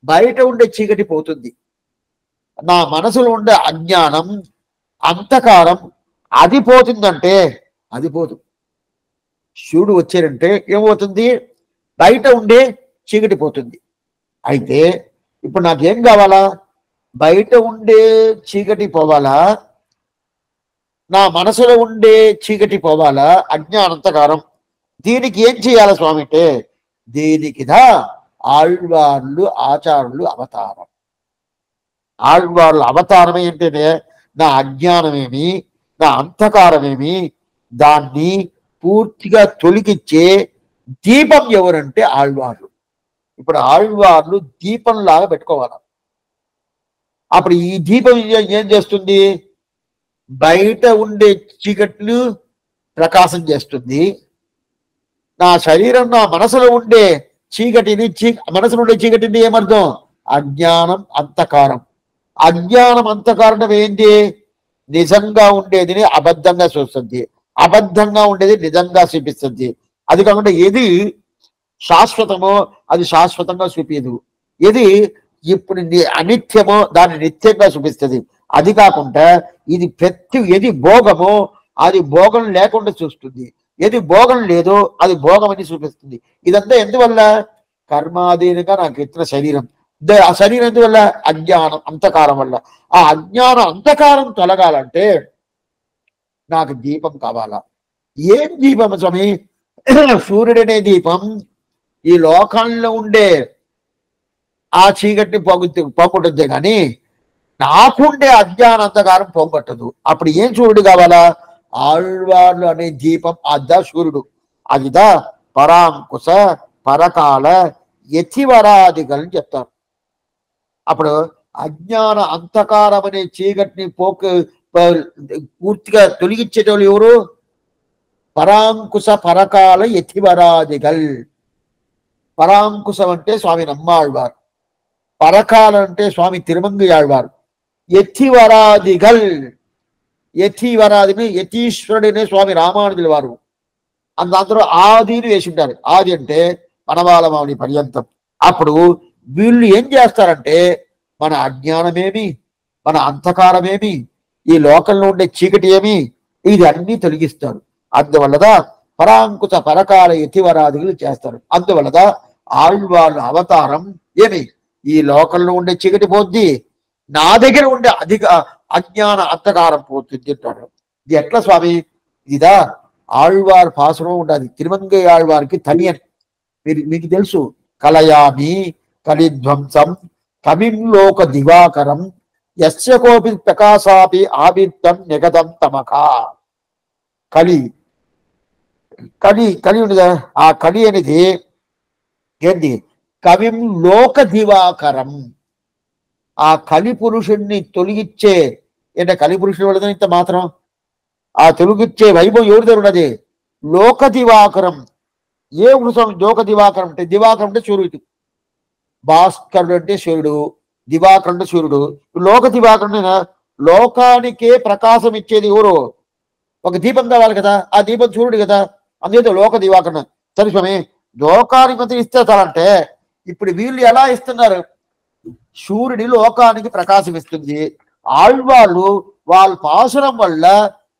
బయట ఉండే చీకటి పోతుంది. నా మనసులో ఉండే అజ్ఞానం, అంధకారం అది పోతుందంటే అది పోదు. శివుడు వచ్చారంటే ఏమవుతుంది? బయట ఉండే చీకటి పోతుంది. అయితే ఇప్పుడు నాకేం కావాలా? బయట ఉండే చీకటి పోవాలా, నా మనసులో ఉండే చీకటి పోవాలా, అజ్ఞానంతకారం. దీనికి ఏం చేయాలి స్వామి అంటే దీనికిదా ఆళ్వార్లు ఆచారులు అవతారం. ఆళ్వార్ల అవతారం ఏంటంటే నా అజ్ఞానమేమి, నా అంధకారమేమి, దాన్ని పూర్తిగా తొలగించే దీపం ఎవరంటే ఆళ్వార్లు. ఇప్పుడు ఆళ్వార్లు దీపంలాగా పెట్టుకోవాలి. అప్పుడు ఈ దీపం ఏం చేస్తుంది? బయట ఉండే చీకట్లు ప్రకాశం చేస్తుంది. నా శరీరం, నా మనసులో ఉండే చీకటిని, మనసులో ఉండే చీకటిని ఏమర్థం? అజ్ఞానం, అంధకారం. అజ్ఞానం, అంధకారం ఏంటి? నిజంగా ఉండేదిని అబద్ధంగా చూస్తుంది, అబద్ధంగా ఉండేది నిజంగా చూపిస్తుంది. అది కాకుండా ఏది శాశ్వతమో అది శాశ్వతంగా చూపించదు, ఏది ఇప్పుడు అనిత్యమో దాన్ని నిత్యంగా చూపిస్తుంది. అది కాకుండా ఇది ఏది భోగమో అది భోగం లేకుండా చూస్తుంది, ఏది భోగం లేదో అది భోగం అని చూపిస్తుంది. ఇదంతా ఎందువల్ల? కర్మాధీనంగా నాకు ఇచ్చిన శరీరం. ఆ శరీరం ఎందువల్ల? అజ్ఞానం, అంధకారం వల్ల. ఆ అజ్ఞాన అంధకారం తొలగాలంటే నాకు దీపం కావాలా? ఏం దీపం స్వామి? సూర్యుడనే దీపం ఈ లోకంలో ఉండే ఆ చీకటిని పోగొట్టుద్దే కానీ నాకుండే అజ్ఞాన అంధకారం పోగొట్టదు. అప్పుడు ఏం సూర్యుడు కావాలా? ఆళ్వార్లు అనే దీపం, అద్దా సూర్యుడు. అదిదా పరాంకుశ పరకాల యతివరాదిగలని చెప్తారు. అప్పుడు అజ్ఞాన అంధకారం అనే చీకటిని పూర్తిగా తొలగించేటోళ్ళు ఎవరు? పరాంకుశ పరకాల యతివరాదిగల్. పరాంకుశం అంటే స్వామి నమ్మాళ్వారు, పరకాలం అంటే స్వామి తిరుమంగయాళ్వారు, యతివరాదిగల్. యతివరాదిని యతీశ్వరుడినే స్వామి రామానుజుల వారు. అందరూ ఆదిని వేసి ఉంటారు. ఆది అంటే మనవాళమాని పర్యంతం. అప్పుడు వీళ్ళు ఏం చేస్తారంటే మన అజ్ఞానమేమి, మన అంధకారమేమి, ఈ లోకంలో ఉండే చీకటి ఏమి, ఇది అన్ని తొలగిస్తారు. అందువల్లదా పరాంకుశ పరకాల యతివరాదులు చేస్తారు. అందువల్లదా ఆళ్వాళ్ళ అవతారం ఏమి? ఈ లోకంలో ఉండే చీకటి పోద్ది, నా దగ్గర ఉండే అజ్ఞాన అంధకారం పోతుంది అంటాడు. ఇది ఎట్లా స్వామి? ఇదా ఆళ్వార్ పాసనం ఉండాలి. తిరుమంగై ఆళ్వారికి తనియన్ మీకు తెలుసు. కలయామి కలిధ్వంసం కవింలోక దివాకరం యస్య కోపి ప్రకాశాపి ఆవిర్తం నిగదం తమక. కలి కలి కలి ఉండదా? ఆ కలి అనేది ఏంటి? కవిం లోక దివాకరం. ఆ కలి పురుషుణ్ణి తొలగిచ్చే, అంటే కలి పురుషుడు వల్ల ఇంత మాత్రం ఆ తొలగిచ్చే వైభవం ఎవరి దగ్గర ఉన్నది? లోక దివాకరం. ఏ వృషం లోక దివాకరం అంటే? దివాకరం అంటే సూర్యుడు, భాస్కరుడు అంటే సూర్యుడు, దివాకరుడు అంటే సూర్యుడు. లోక దివాకరుడు లోకానికే ప్రకాశం ఇచ్చేది ఎవరు? ఒక దీపం కావాలి కదా, ఆ దీపం సూర్యుడు కదా, అందుకే లోక దివాకరుడు. సరే స్వామి, లోకానికి కొంత ఇస్తారంటే ఇప్పుడు వీళ్ళు ఎలా ఇస్తున్నారు? సూర్యుడి లోకానికి ప్రకాశం ఇస్తుంది. ఆళ్వాళ్ళు వాళ్ళ పాసురం వల్ల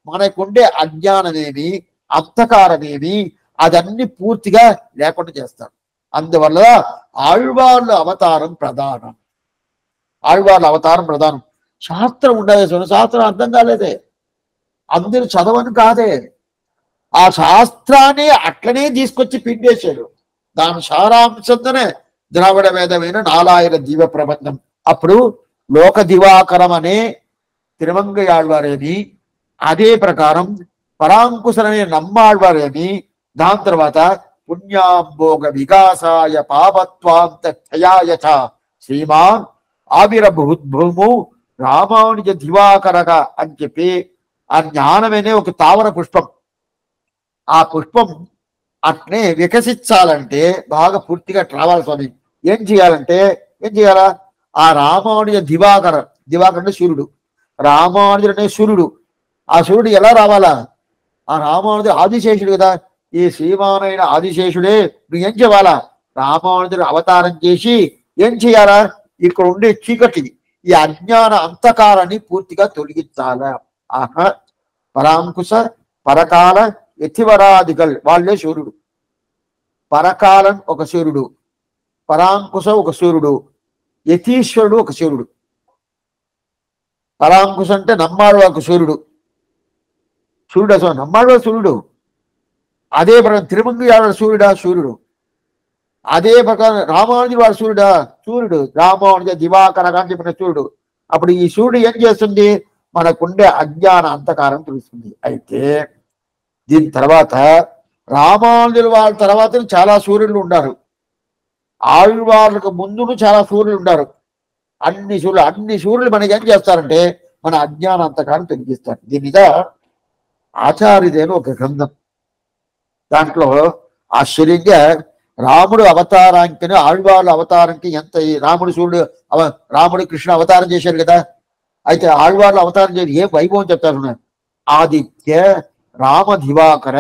మనకుండే అజ్ఞానమేమి, అంధకారమేమి, అదన్నీ పూర్తిగా లేకుండా చేస్తారు. అందువల్ల ఆళ్వార్ల అవతారం ప్రధానం. ఆళ్వార్ల అవతారం ప్రధానం. శాస్త్రం ఉండదే, శాస్త్రం అర్థం కాలేదే, అందరూ చదవని కాదే. ఆ శాస్త్రాన్ని అట్లనే తీసుకొచ్చి పిండేశాడు. దాని సారాంశంతోనే ద్రావిడ వేదమైన 4000 దీవ ప్రబంధం. అప్పుడు లోక దివాకరం అనే తిరుమంగయాళ్వారేమి, అదే ప్రకారం పరాంకుశలనే నమ్మాళ్వారేమి, దాని తర్వాత పుణ్యాంభోగ వికాసాయ పాపత్వాంత క్షయాయ చ శ్రీమాన్ ఆవిరభూము రామానుజ దివాకరగా అని చెప్పి ఆ జ్ఞానమనే ఒక తావర పుష్పం. ఆ పుష్పం అట్నే వికసించాలంటే బాగా పూర్తిగా రావాలి స్వామి. ఏం చేయాలంటే ఏం చేయాలా? ఆ రామానుజ దివాకర అంటే సూర్యుడు, రామానుజుడు అనే సూర్యుడు. ఆ సూర్యుడు ఎలా రావాలా? ఆ రామానుజుడు ఆదిశేషుడు కదా, ఈ శ్రీమానైన ఆదిశేషుడే నువ్వు ఏం చేయాలా? రామానుజుడు అవతారం చేసి ఏం చేయాలా? ఇక్కడ ఉండే చీకటి, ఈ అజ్ఞాన అంధకారాన్ని పూర్తిగా తొలగించాలా. ఆహా, పరాంకుశ పరకాల యతివరాదిగల్ వాళ్ళే సూర్యుడు. పరకాలం ఒక సూర్యుడు, పరాంకుశ ఒక సూర్యుడు, యతీశ్వరుడు ఒక సూర్యుడు. పరాంకుశ అంటే నమ్మాడు ఒక సూర్యుడు, సూర్యుడు అసలు నమ్మాడు సూర్యుడు. అదే ప్రకారం తిరుమంగయాడు సూర్యుడా? సూర్యుడు. అదే ప్రకారం రామానుజుడు వాడు సూర్యుడా? సూర్యుడు. రామానుజ దివాకరగా అని చెప్పిన సూర్యుడు. అప్పుడు ఈ సూర్యుడు ఏం చేస్తుంది? మనకుండే అజ్ఞాన అంధకారం తెలుస్తుంది. అయితే దీని తర్వాత రామానుజుల వాళ్ళ తర్వాత చాలా సూర్యులు ఉన్నారు, ఆళ్వార్లకు ముందును చాలా సూర్యులు ఉన్నారు. అన్ని సూర్యులు మనకి ఏం చేస్తారంటే మన అజ్ఞాన అంతకాన్ని తొలగిస్తారు. దీనిగా ఆచార్యదేని ఒక గ్రంథం, దాంట్లో ఆశ్చర్యంగా రాముడు అవతారానికి ఆళ్వాళ్ళ అవతారంకి ఎంత రాముడు సూర్యుడు రాముడు కృష్ణ అవతారం చేశారు కదా, అయితే ఆళ్వాళ్ళ అవతారం చేసి ఏ వైభవం చెప్తారు. ஆதித்ய ராம திவாகர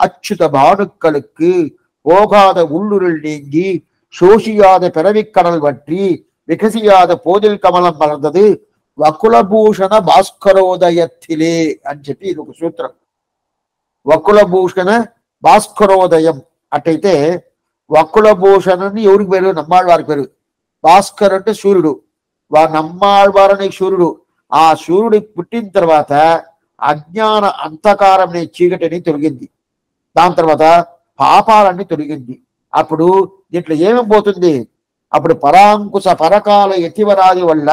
அச்சுத பானுக்களுக்கு போகாத உள்ளுருள் நீங்கி சோஷியாத பிறவிக்கடல் வற்றி వికసియాద పోదిల్ కమలం మలర్దది వకులభూషణ భాస్కరోదయత్తిలే అని చెప్పి ఇది ఒక సూత్రం. వకులభూషణ భాస్కరోదయం అట్టయితే వకులభూషణని ఎవరికి పేరు? నమ్మాళ్ళవారికి పేరు. భాస్కర్ అంటే సూర్యుడు, నమ్మాళ్ళవారు అనే సూర్యుడు. ఆ సూర్యుడు పుట్టిన తర్వాత అజ్ఞాన అంధకారం అనే చీకటిని తొలగింది, దాని తర్వాత పాపాలన్నీ తొలగింది. అప్పుడు దీంట్లో ఏమేమి పోతుంది? అప్పుడు పరాంకుశ పరకాల యతివరాది వల్ల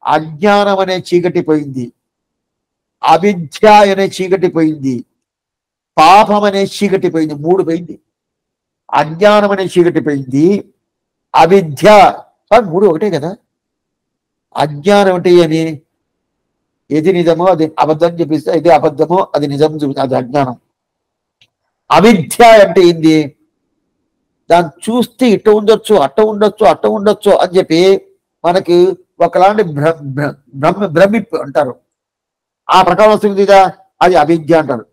అజ్ఞానం అనే చీకటి పోయింది, అవిద్య అనే చీకటి పోయింది, పాపం అనే చీకటి పోయింది. 3 పోయింది. అజ్ఞానం అనే చీకటి పోయింది, అవిద్య 3 ఒకటే కదా. అజ్ఞానం అంటే అని ఏది నిజమో అది అబద్ధం చూపిస్తే, ఇది అబద్ధమో అది నిజం చూపిస్తే అది అజ్ఞానం. అవిద్య అంటే ఏంది? దాన్ని చూస్తే ఇట్ట ఉండొచ్చు అట్ట ఉండొచ్చు అట్ట ఉండొచ్చు అని చెప్పి మనకి ఒకలాంటి భ్రమిప్పు అంటారు. ఆ ప్రకారం వస్తుంది కదా, అది అవిద్య అంటారు.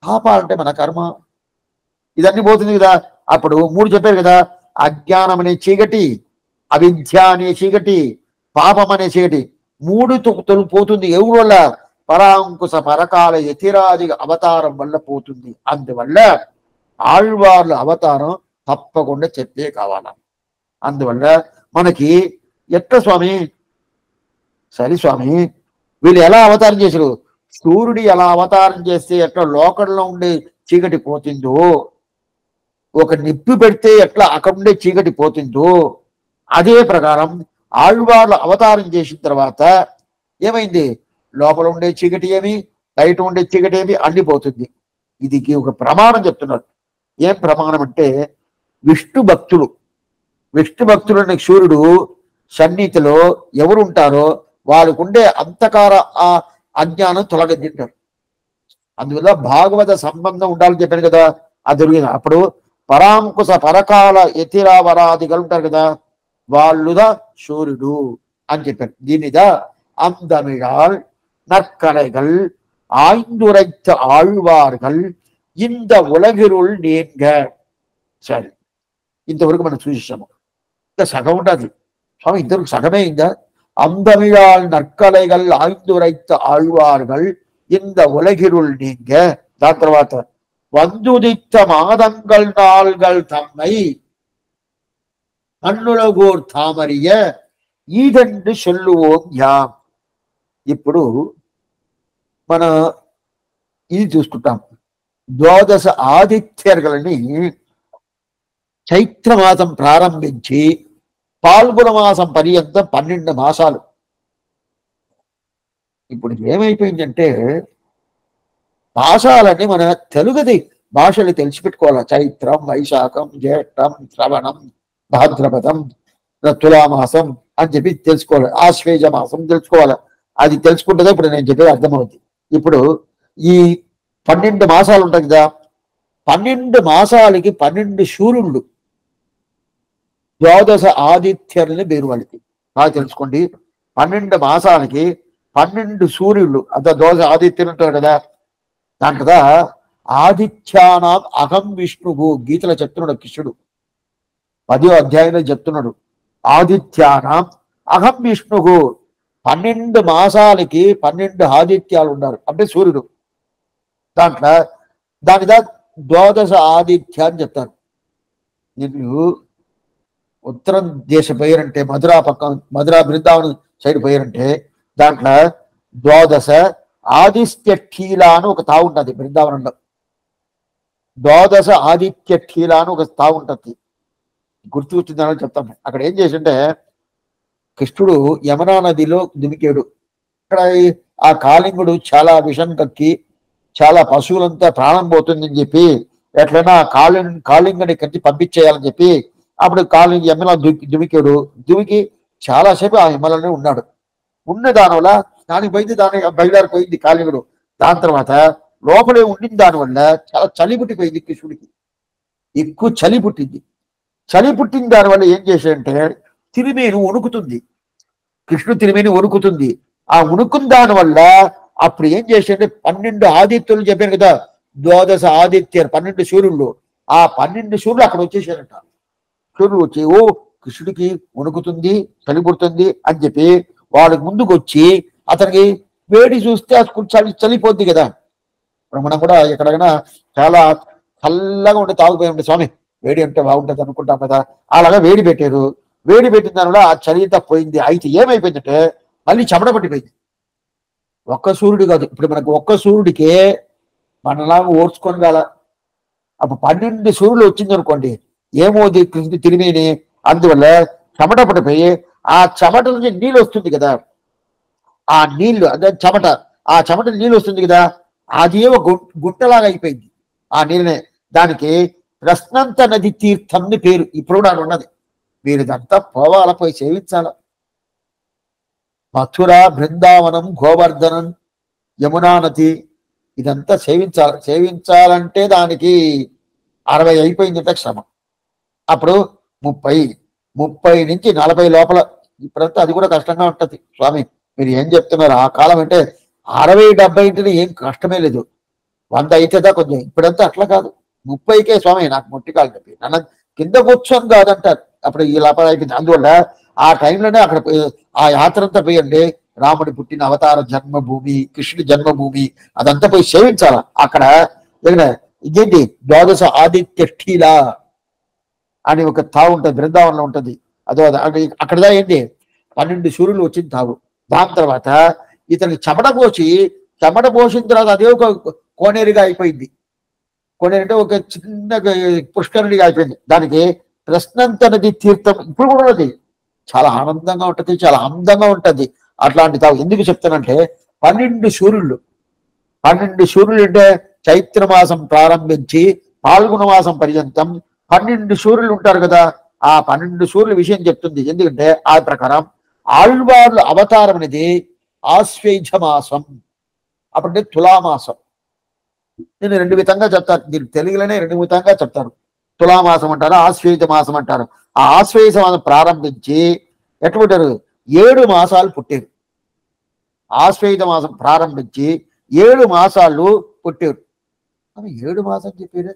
పాపాలంటే మన కర్మ, ఇదన్నీ పోతుంది కదా. అప్పుడు 3 చెప్పారు కదా, అజ్ఞానం అనే చీకటి, అవిద్య అనే చీకటి, పాపం అనే చీకటి 3 పోతుంది. ఎవరి వల్ల? పరాంకుశ పరకాల యతిరాజి అవతారం వల్ల పోతుంది. అందువల్ల ఆళ్వార్ల అవతారం తప్పకుండా చెప్పే కావాలా. అందువల్ల మనకి ఎట్లా స్వామి? సరే స్వామి, వీళ్ళు ఎలా అవతారం చేశారు? సూర్యుడు ఎలా అవతారం చేస్తే ఎట్లా లోకంలో ఉండే చీకటి పోతుందో, ఒక నిప్పు పెడితే ఎట్లా అక్కడ ఉండే చీకటి పోతుందో, అదే ప్రకారం ఆళ్వార్ల అవతారం చేసిన తర్వాత ఏమైంది? లోపల ఉండే చీకటి ఏమి, బయట ఉండే చీకటి ఏమి అన్ని పోతుంది. ఇది ఒక ప్రమాణం చెప్తున్నారు. ఏం ప్రమాణం అంటే విష్ణు భక్తులు అనే సూర్యుడు సన్నిధిలో ఎవరు ఉంటారో వాళ్ళకు ఉండే అంధకార ఆ అజ్ఞానం తొలగింటారు. అందువల్ల భాగవత సంబంధం ఉండాలని చెప్పాను కదా, అది దొరికింది. అప్పుడు పరాంకుశ పరకాల యతిరావరాదిகள் ఉంటారు కదా, వాళ్ళుదా సూర్యుడు అని చెప్పారు. దీనిదా அந்தமிழால் நற்கலைகள் ஆய்ந்துரைத்த ஆழ்வார்கள் இந்த உலகிరుள் நீங்க. సరే, ఇంతవరకు మనం చూసాము. ఇంకా సగం ఉండదు స్వామి, ఇంతవరకు సగమే అయిందా? அந்தமிழால் நற்கலைகள் ஆய்ந்துரைத்த ஆழ்வார்கள் இந்த உலகிருள் நீங்க. దాని తర్వాత வந்துதித்த மாதங்கள் நாள்கள் தம்மை மண்ணுலகோர் தாமரிய ఈదండి சொல்லுவோம் యాం. ఇప్పుడు మన ఇది చూసుకుంటాం. ద్వాదశ ఆదిత్యర్గలని చైత్రమాసం ప్రారంభించి పాల్గొన మాసం పర్యంతం 12 మాసాలు. ఇప్పుడు ఏమైపోయిందంటే భాషాలన్నీ మన తెలుగుది భాషలు తెలిసిపెట్టుకోవాలి. చైత్రం, వైశాఖం, జ్యేష్టం, శ్రవణం, భాద్రపదం, తులామాసం అని చెప్పి తెలుసుకోవాలి. ఆశ్వేజ మాసం తెలుసుకోవాలి. అది తెలుసుకుంటుందో ఇప్పుడు నేను చెప్పేది అర్థమవుతుంది. ఇప్పుడు ఈ 12 మాసాలు ఉంటాయి కదా, 12 మాసాలకి 12 సూర్యుళ్ళు, ద్వాదశ ఆదిత్యుల్ని పేరు వాళ్ళకి బాగా తెలుసుకోండి. 12 మాసాలకి 12 సూర్యుళ్ళు, అంత ద్వాదశ ఆదిత్యులు ఉంటారు కదా. దాంట్లో ఆదిత్యానాం అహం విష్ణువు గీతలో చెప్తున్నాడు కృష్ణుడు, 10వ అధ్యాయంలో చెప్తున్నాడు. ఆదిత్యానాం అహం విష్ణువు, 12 మాసాలకి 12 ఆదిత్యాలు ఉన్నారు అంటే సూర్యుడు. దాంట్లో దానిదా ద్వాదశ ఆదిత్య అని చెప్తారు. మీరు ఉత్తరం దేశ పోయారంటే మధురా బృందావనం సైడ్ పోయారంటే దాంట్లో ద్వాదశ ఆదిత్య ఠీలా అని ఒక తావు ఉంటుంది బృందావనంలో. ద్వాదశ ఆదిత్య ఠీలా అని ఒక తావు ఉంటుంది, గుర్తుందని చెప్తాను. అక్కడ ఏం చేసింటే కృష్ణుడు యమునా నదిలో దుమికాడు. అక్కడ ఆ కాళింగుడు చాలా విషం కక్కి చాలా పశువులంతా ప్రాణం పోతుందని చెప్పి ఎట్లయినా కాళింగుని కట్టి పంపించేయాలని చెప్పి అప్పుడు యమునా దుమికాడు. దుమికి చాలాసేపు ఆ హిమలోనే ఉన్నాడు. ఉన్న దానివల్ల దానికి పోయింది, దాని బయలుదేరిపోయింది కాళీయుడు. దాని తర్వాత లోపలే ఉండిన దానివల్ల చాలా చలి పుట్టిపోయింది కృష్ణుడికి. ఎక్కువ చలి పుట్టింది. చలి పుట్టిన దానివల్ల ఏం చేశాడంటే తిరిమేను వణుకుతుంది. కృష్ణుడు తిరిమేని వణుకుతుంది. ఆ వణుకున్న దానివల్ల అప్పుడు ఏం చేశాడంటే 12 ఆదిత్యులు చెప్పాను కదా, ద్వాదశ ఆదిత్యరు 12 సూర్యులు. ఆ 12 సూర్యులు అక్కడ వచ్చేసారంట. సూర్యుడు వచ్చి ఓ కృష్ణుడికి వణుకుతుంది, చలి పుడుతుంది అని చెప్పి వాళ్ళకి ముందుకు వచ్చి అతనికి వేడి చూస్తే చలి చలిపోద్ది కదా. ఇప్పుడు మనం కూడా ఎక్కడైనా చాలా చల్లగా ఉండి తాగిపోయి ఉంటే స్వామి వేడి అంటే బాగుంటుంది అనుకుంటాం కదా, అలాగా వేడి పెట్టారు. వేడి పెట్టిన దానివల్ల ఆ చలి అంతా పోయింది. అయితే ఏమైపోయిందంటే మళ్ళీ చెమట పట్టిపోయింది. ఒక్క సూర్యుడు కాదు, ఇప్పుడు మనకు ఒక్క సూర్యుడికే మనలాగా ఓర్చుకొని గల అప్పుడు 12 సూర్యులు వచ్చింది అనుకోండి, ఏమోది కృష్ణుడు తిరిమేని. అందువల్ల చెమట పడిపోయి ఆ చెమట నుంచి నీళ్ళు వస్తుంది కదా, ఆ నీళ్లు అదే చెమట, ఆ చెమట నీళ్ళు వస్తుంది కదా, అది ఏమో గుట్టలాగా అయిపోయింది ఆ నీళ్ళనే. దానికి ప్రశ్నంత నది తీర్థంని పేరు. ఇప్పుడు నాకు ఉన్నది, మీరు ఇదంతా పోవాల, పోయి సేవించాల. మథుర, బృందావనం, గోవర్ధనం, యమునా నది ఇదంతా సేవించాలి. సేవించాలంటే దానికి 60 అయిపోయిందంటే శ్రమ. అప్పుడు 30 నుంచి 40 లోపల. ఇప్పుడంతా అది కూడా కష్టంగా ఉంటది. స్వామి మీరు ఏం చెప్తున్నారు, ఆ కాలం అంటే 60-70 ఇంటిని ఏం కష్టమే లేదు, 100 అయితేదా కొంచెం. ఇప్పుడంతా అట్లా కాదు, 30కే స్వామి నాకు ముట్టికాలు చెప్పి నన్ను కింద కూర్చొని కాదంటారు. అప్పుడు ఈ లోపల అయిపోయింది. అందువల్ల ఆ టైంలోనే అక్కడ ఆ యాత్ర అంతా పోయండి. రాముడి పుట్టిన అవతార జన్మభూమి, కృష్ణుడి జన్మభూమి, అదంతా పోయి సేవించాల. అక్కడ ఇదేంటి ద్వాదశ ఆదిత్య ఠీలా అని ఒక తావు ఉంటుంది, బృందావనంలో ఉంటుంది. అదో అక్కడదా ఏంటి 12 సూర్యులు వచ్చింది తావు. దాని తర్వాత ఇతనికి చెమట పోసిన తర్వాత అదే ఒక కోనేరుగా అయిపోయింది. కోనేరు అంటే ఒక చిన్న పుష్కరుడిగా అయిపోయింది. దానికి ప్రశ్నంత నది తీర్థం ఇప్పుడు కూడా ఉన్నది. చాలా ఆనందంగా ఉంటుంది, చాలా అందంగా ఉంటుంది అట్లాంటి తావు. ఎందుకు చెప్తానంటే 12 సూర్యులు అంటే చైత్రమాసం ప్రారంభించి పాల్గొన మాసం పర్యంతం 12 సూర్యులు ఉంటారు కదా. ఆ 12 సూర్యుల విషయం చెప్తుంది. ఎందుకంటే ఆ ప్రకారం ఆళ్వార్ల అవతారం అనేది ఆశ్వేజ మాసం, అప్పుడంటే తులామాసం. నేను 2 విధంగా చెప్తాను, దీని తెలుగులోనే 2 విధంగా చెప్తారు. తులామాసం అంటారు, ఆశ్వేజ మాసం అంటారు. ఆ ఆశ్వేజ మాసం ప్రారంభించి ఎట్లా పుట్టారు, 7 మాసాలు పుట్టారు. ఆశ్వేజ మాసం ప్రారంభించి 7 మాసాలు పుట్టారు. 7 మాసాలు చెప్పారు,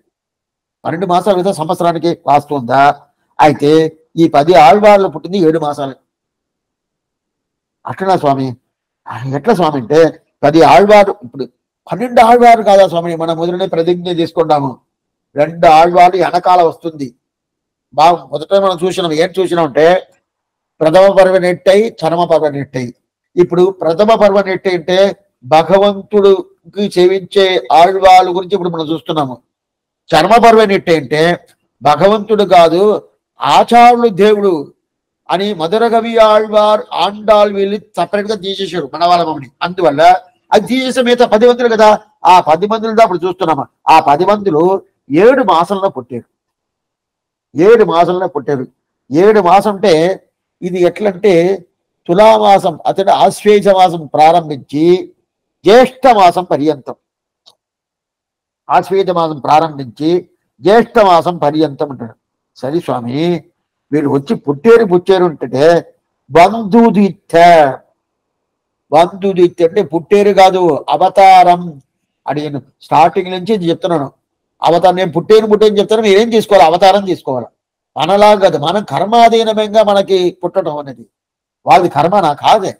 12 మాసాలు కదా సంవత్సరానికి వాస్తుందా. అయితే ఈ 10 ఆళ్వార్లు పుట్టింది 7 మాసాలు. అట్లా స్వామి, ఎట్లా స్వామి అంటే 10 ఆళ్వారు, ఇప్పుడు 12 ఆళ్వారు కాదా స్వామి. మనం మొదలనే ప్రతిజ్ఞ తీసుకుంటాము, 2 ఆళ్వారు వెనకాల వస్తుంది. బాగా మొదట మనం చూసినాం, ఏం చూసినాం అంటే ప్రథమ పర్వ నెట్టయి, చరమ పర్వ నెట్టయి. ఇప్పుడు ప్రథమ పర్వ నెట్టయి అంటే భగవంతుడికి సేవించే ఆళ్వాళ్ళ గురించి ఇప్పుడు మనం చూస్తున్నాము. చర్మ పర్వ నెట్టయి అంటే భగవంతుడు కాదు, ఆచార్యులు దేవుడు అని మధురగవి ఆళ్వార్ ఆండాల్ వీళ్ళు సపరేట్ గా తీసేశారు మన వాళ్ళ మమ్మల్ని. అందువల్ల అది తీసేసే మిగతా 10 మందులు కదా, ఆ 10 మందులతో అప్పుడు చూస్తున్నాము. ఆ 10 మందులు 7 మాసంలో పుట్టారు. 7 మాసంలో పుట్టారు. 7 మాసం అంటే ఇది ఎట్లంటే తులామాసం అతడు ఆశ్వేజ మాసం ప్రారంభించి జ్యేష్ఠ మాసం పర్యంతం, ఆశ్వేజ మాసం ప్రారంభించి జ్యేష్ఠ మాసం పర్యంతం అంటాడు. సరే స్వామి వీళ్ళు వచ్చి పుట్టేరు అంటే బంధుదిత్య అంటే పుట్టేరు కాదు, అవతారం అని నేను స్టార్టింగ్ నుంచి చెప్తున్నాను. అవతారం నేను పుట్టేను చెప్తాను, మీరేం తీసుకోవాలి, అవతారం తీసుకోవాలి. మనలా కాదు, మనం కర్మాధీనంగా మనకి పుట్టడం అనేది. వాళ్ళది కర్మనా కాదే,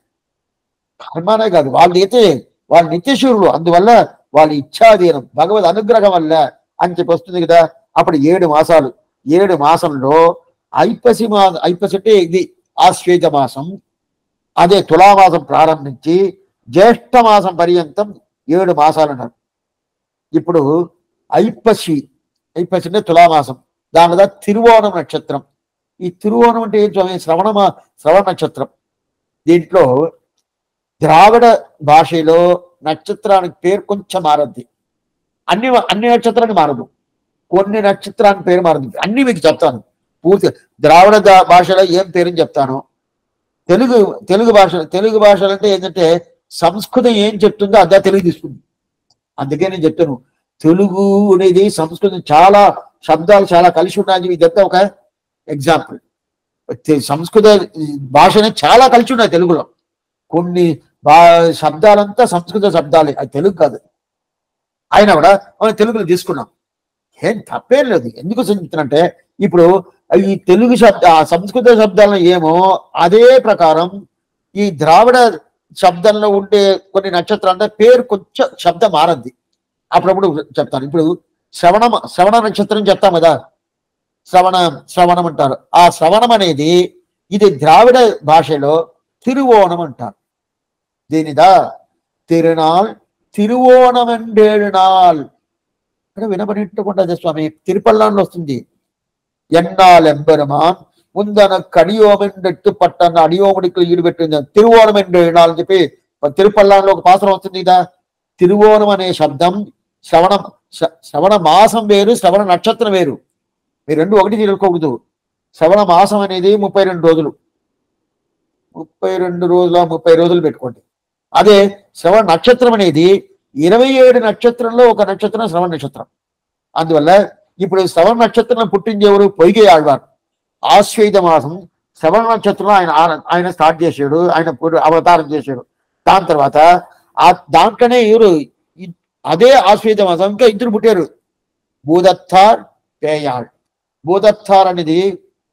కర్మనే కాదు, వాళ్ళు నిత్యశూరులు. అందువల్ల వాళ్ళ ఇచ్ఛాధీనం భగవద్ అనుగ్రహం వల్ల అని చెప్పి వస్తుంది కదా. అప్పుడు 7 మాసాలు, 7 మాసంలో ఐపసి అంటే ఇది ఆశ్వేజ మాసం, అదే తులామాసం ప్రారంభించి జ్యేష్ఠ మాసం పర్యంతం 7 మాసాలు అన్నారు. ఇప్పుడు ఐపసి అంటే తులామాసం, దానిదా తిరువోణం నక్షత్రం. ఈ తిరువోణం అంటే ఏం, శ్రవణ నక్షత్రం. దీంట్లో ద్రావిడ భాషలో నక్షత్రానికి పేరు కొంచెం మారద్ది, అన్ని నక్షత్రానికి మారదు, కొన్ని నక్షత్రానికి పేరు మారదు. అన్ని మీకు చెప్తాను పూర్తి. ద్రావిడ భాషలో ఏం పేరుని చెప్తాను, తెలుగు తెలుగు భాషలు అంటే ఏంటంటే సంస్కృతం ఏం చెప్తుందో అదా తెలుగు తీసుకుంది. అందుకే నేను చెప్తాను, తెలుగు అనేది సంస్కృతం చాలా శబ్దాలు చాలా కలిసి ఉన్నాయి. ఇదంతా ఒక ఎగ్జాంపుల్. సంస్కృత భాషనే చాలా కలిసి ఉన్నాయి తెలుగులో. కొన్ని శబ్దాలంతా సంస్కృత శబ్దాలే, అది తెలుగు కాదు. అయినా కూడా మనం తెలుగులో తీసుకున్నాం, ఏం తప్పేం లేదు. ఎందుకు చెప్తున్నంటే ఇప్పుడు ఈ తెలుగు సంస్కృత శబ్దాలను ఏమో అదే ప్రకారం ఈ ద్రావిడ శబ్దంలో ఉండే కొన్ని నక్షత్రాలు అంటే పేరు కొంచెం శబ్దం మారద్ది, అప్పుడప్పుడు చెప్తాను. ఇప్పుడు శ్రవణ నక్షత్రం చెప్తాం కదా, శ్రవణం అంటారు. ఆ శ్రవణం అనేది ఇది ద్రావిడ భాషలో తిరువోణం అంటారు. దీనిదా తిరునాల్ తిరువోణమెండేడు నాల్ ఇక్కడ వినబడినట్టుకుంటుంది స్వామి. తిరుపల్లాంలో వస్తుంది. ఎన్నాల్ ఎంబెరుమాన్ ముందన కడియోమెండెట్టు పట్టన్న అడియోముడికి ఈడు పెట్టింది తిరువోణమెండేడు నాల్ అని చెప్పి తిరుపల్లాంలో ఒక పాత్రం వస్తుంది కదా. తిరువోణం అనే శబ్దం శ్రవణ మాసం వేరు, శ్రవణ నక్షత్రం వేరు. మీరు రెండు ఒకటి తెలుసుకోకూడదు. శ్రవణ మాసం అనేది 32 రోజులు, 30 రోజులు పెట్టుకోండి. అదే శ్రవణ నక్షత్రం అనేది 27 నక్షత్రంలో ఒక నక్షత్రం శ్రవణ నక్షత్రం. అందువల్ల ఇప్పుడు శ్రవణ నక్షత్రం పుట్టింది ఎవరు? పొయ్గే ఆళ్వారు. ఆశ్వేత మాసం శ్రవణ నక్షత్రం ఆయన స్టార్ట్ చేశాడు, ఆయన అవతారం చేశాడు. దాని తర్వాత దాంట్లోనే ఎవరు అదే ఆశ్వేత మాసం ఇంకా ఇద్దరు పుట్టారు, భూదత్తార్ పేయాళ్. భూదత్తార్ అనేది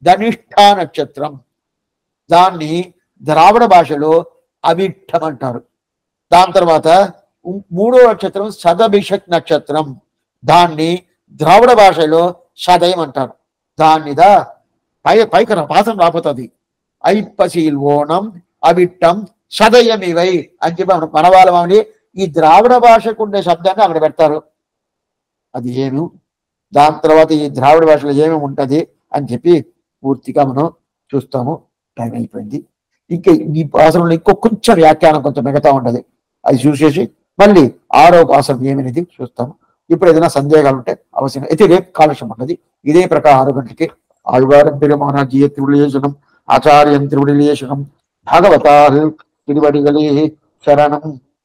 ధనిష్ఠ నక్షత్రం, దాన్ని ద్రావిడ భాషలో అవిట్టం అంటారు. దాని తర్వాత 3వ నక్షత్రం సదభిషక్ నక్షత్రం, దాన్ని ద్రావిడ భాషలో సదయం అంటారు. దానిదా పైకి పాసం రాపోతుంది. ఐప్పశీల్ ఓణం అవిట్టం సదయమివై అని చెప్పి మనవాళ్ళమని ఈ ద్రావిడ భాషకు ఉండే శబ్దాన్ని అక్కడ పెడతారు. అది ఏమి, దాని తర్వాత ఈ ద్రావిడ భాషలో ఏమేమి ఉంటుంది అని చెప్పి పూర్తిగా మనం చూస్తాము. టైం అయిపోయింది. ఇంకా ఈ పాసనంలో ఇంకో కొంచెం వ్యాఖ్యానం కొంచెం మిగతా ఉంటుంది, అది చూసేసి మళ్ళీ 6వ పాసనం ఏమనేది చూస్తాము. ఇప్పుడు ఏదైనా సందేహాలు ఉంటే అవసరం అయితే రేపు కాలక్షం ఉన్నది. ఇదే ప్రకారం 6 గంటలకి ఆళ్వారం పెరుమానాజీయ తిరువులేశనం ఆచార్యం తిరువులేశనం భగవతాల్ తిరువడిగలే శరణం.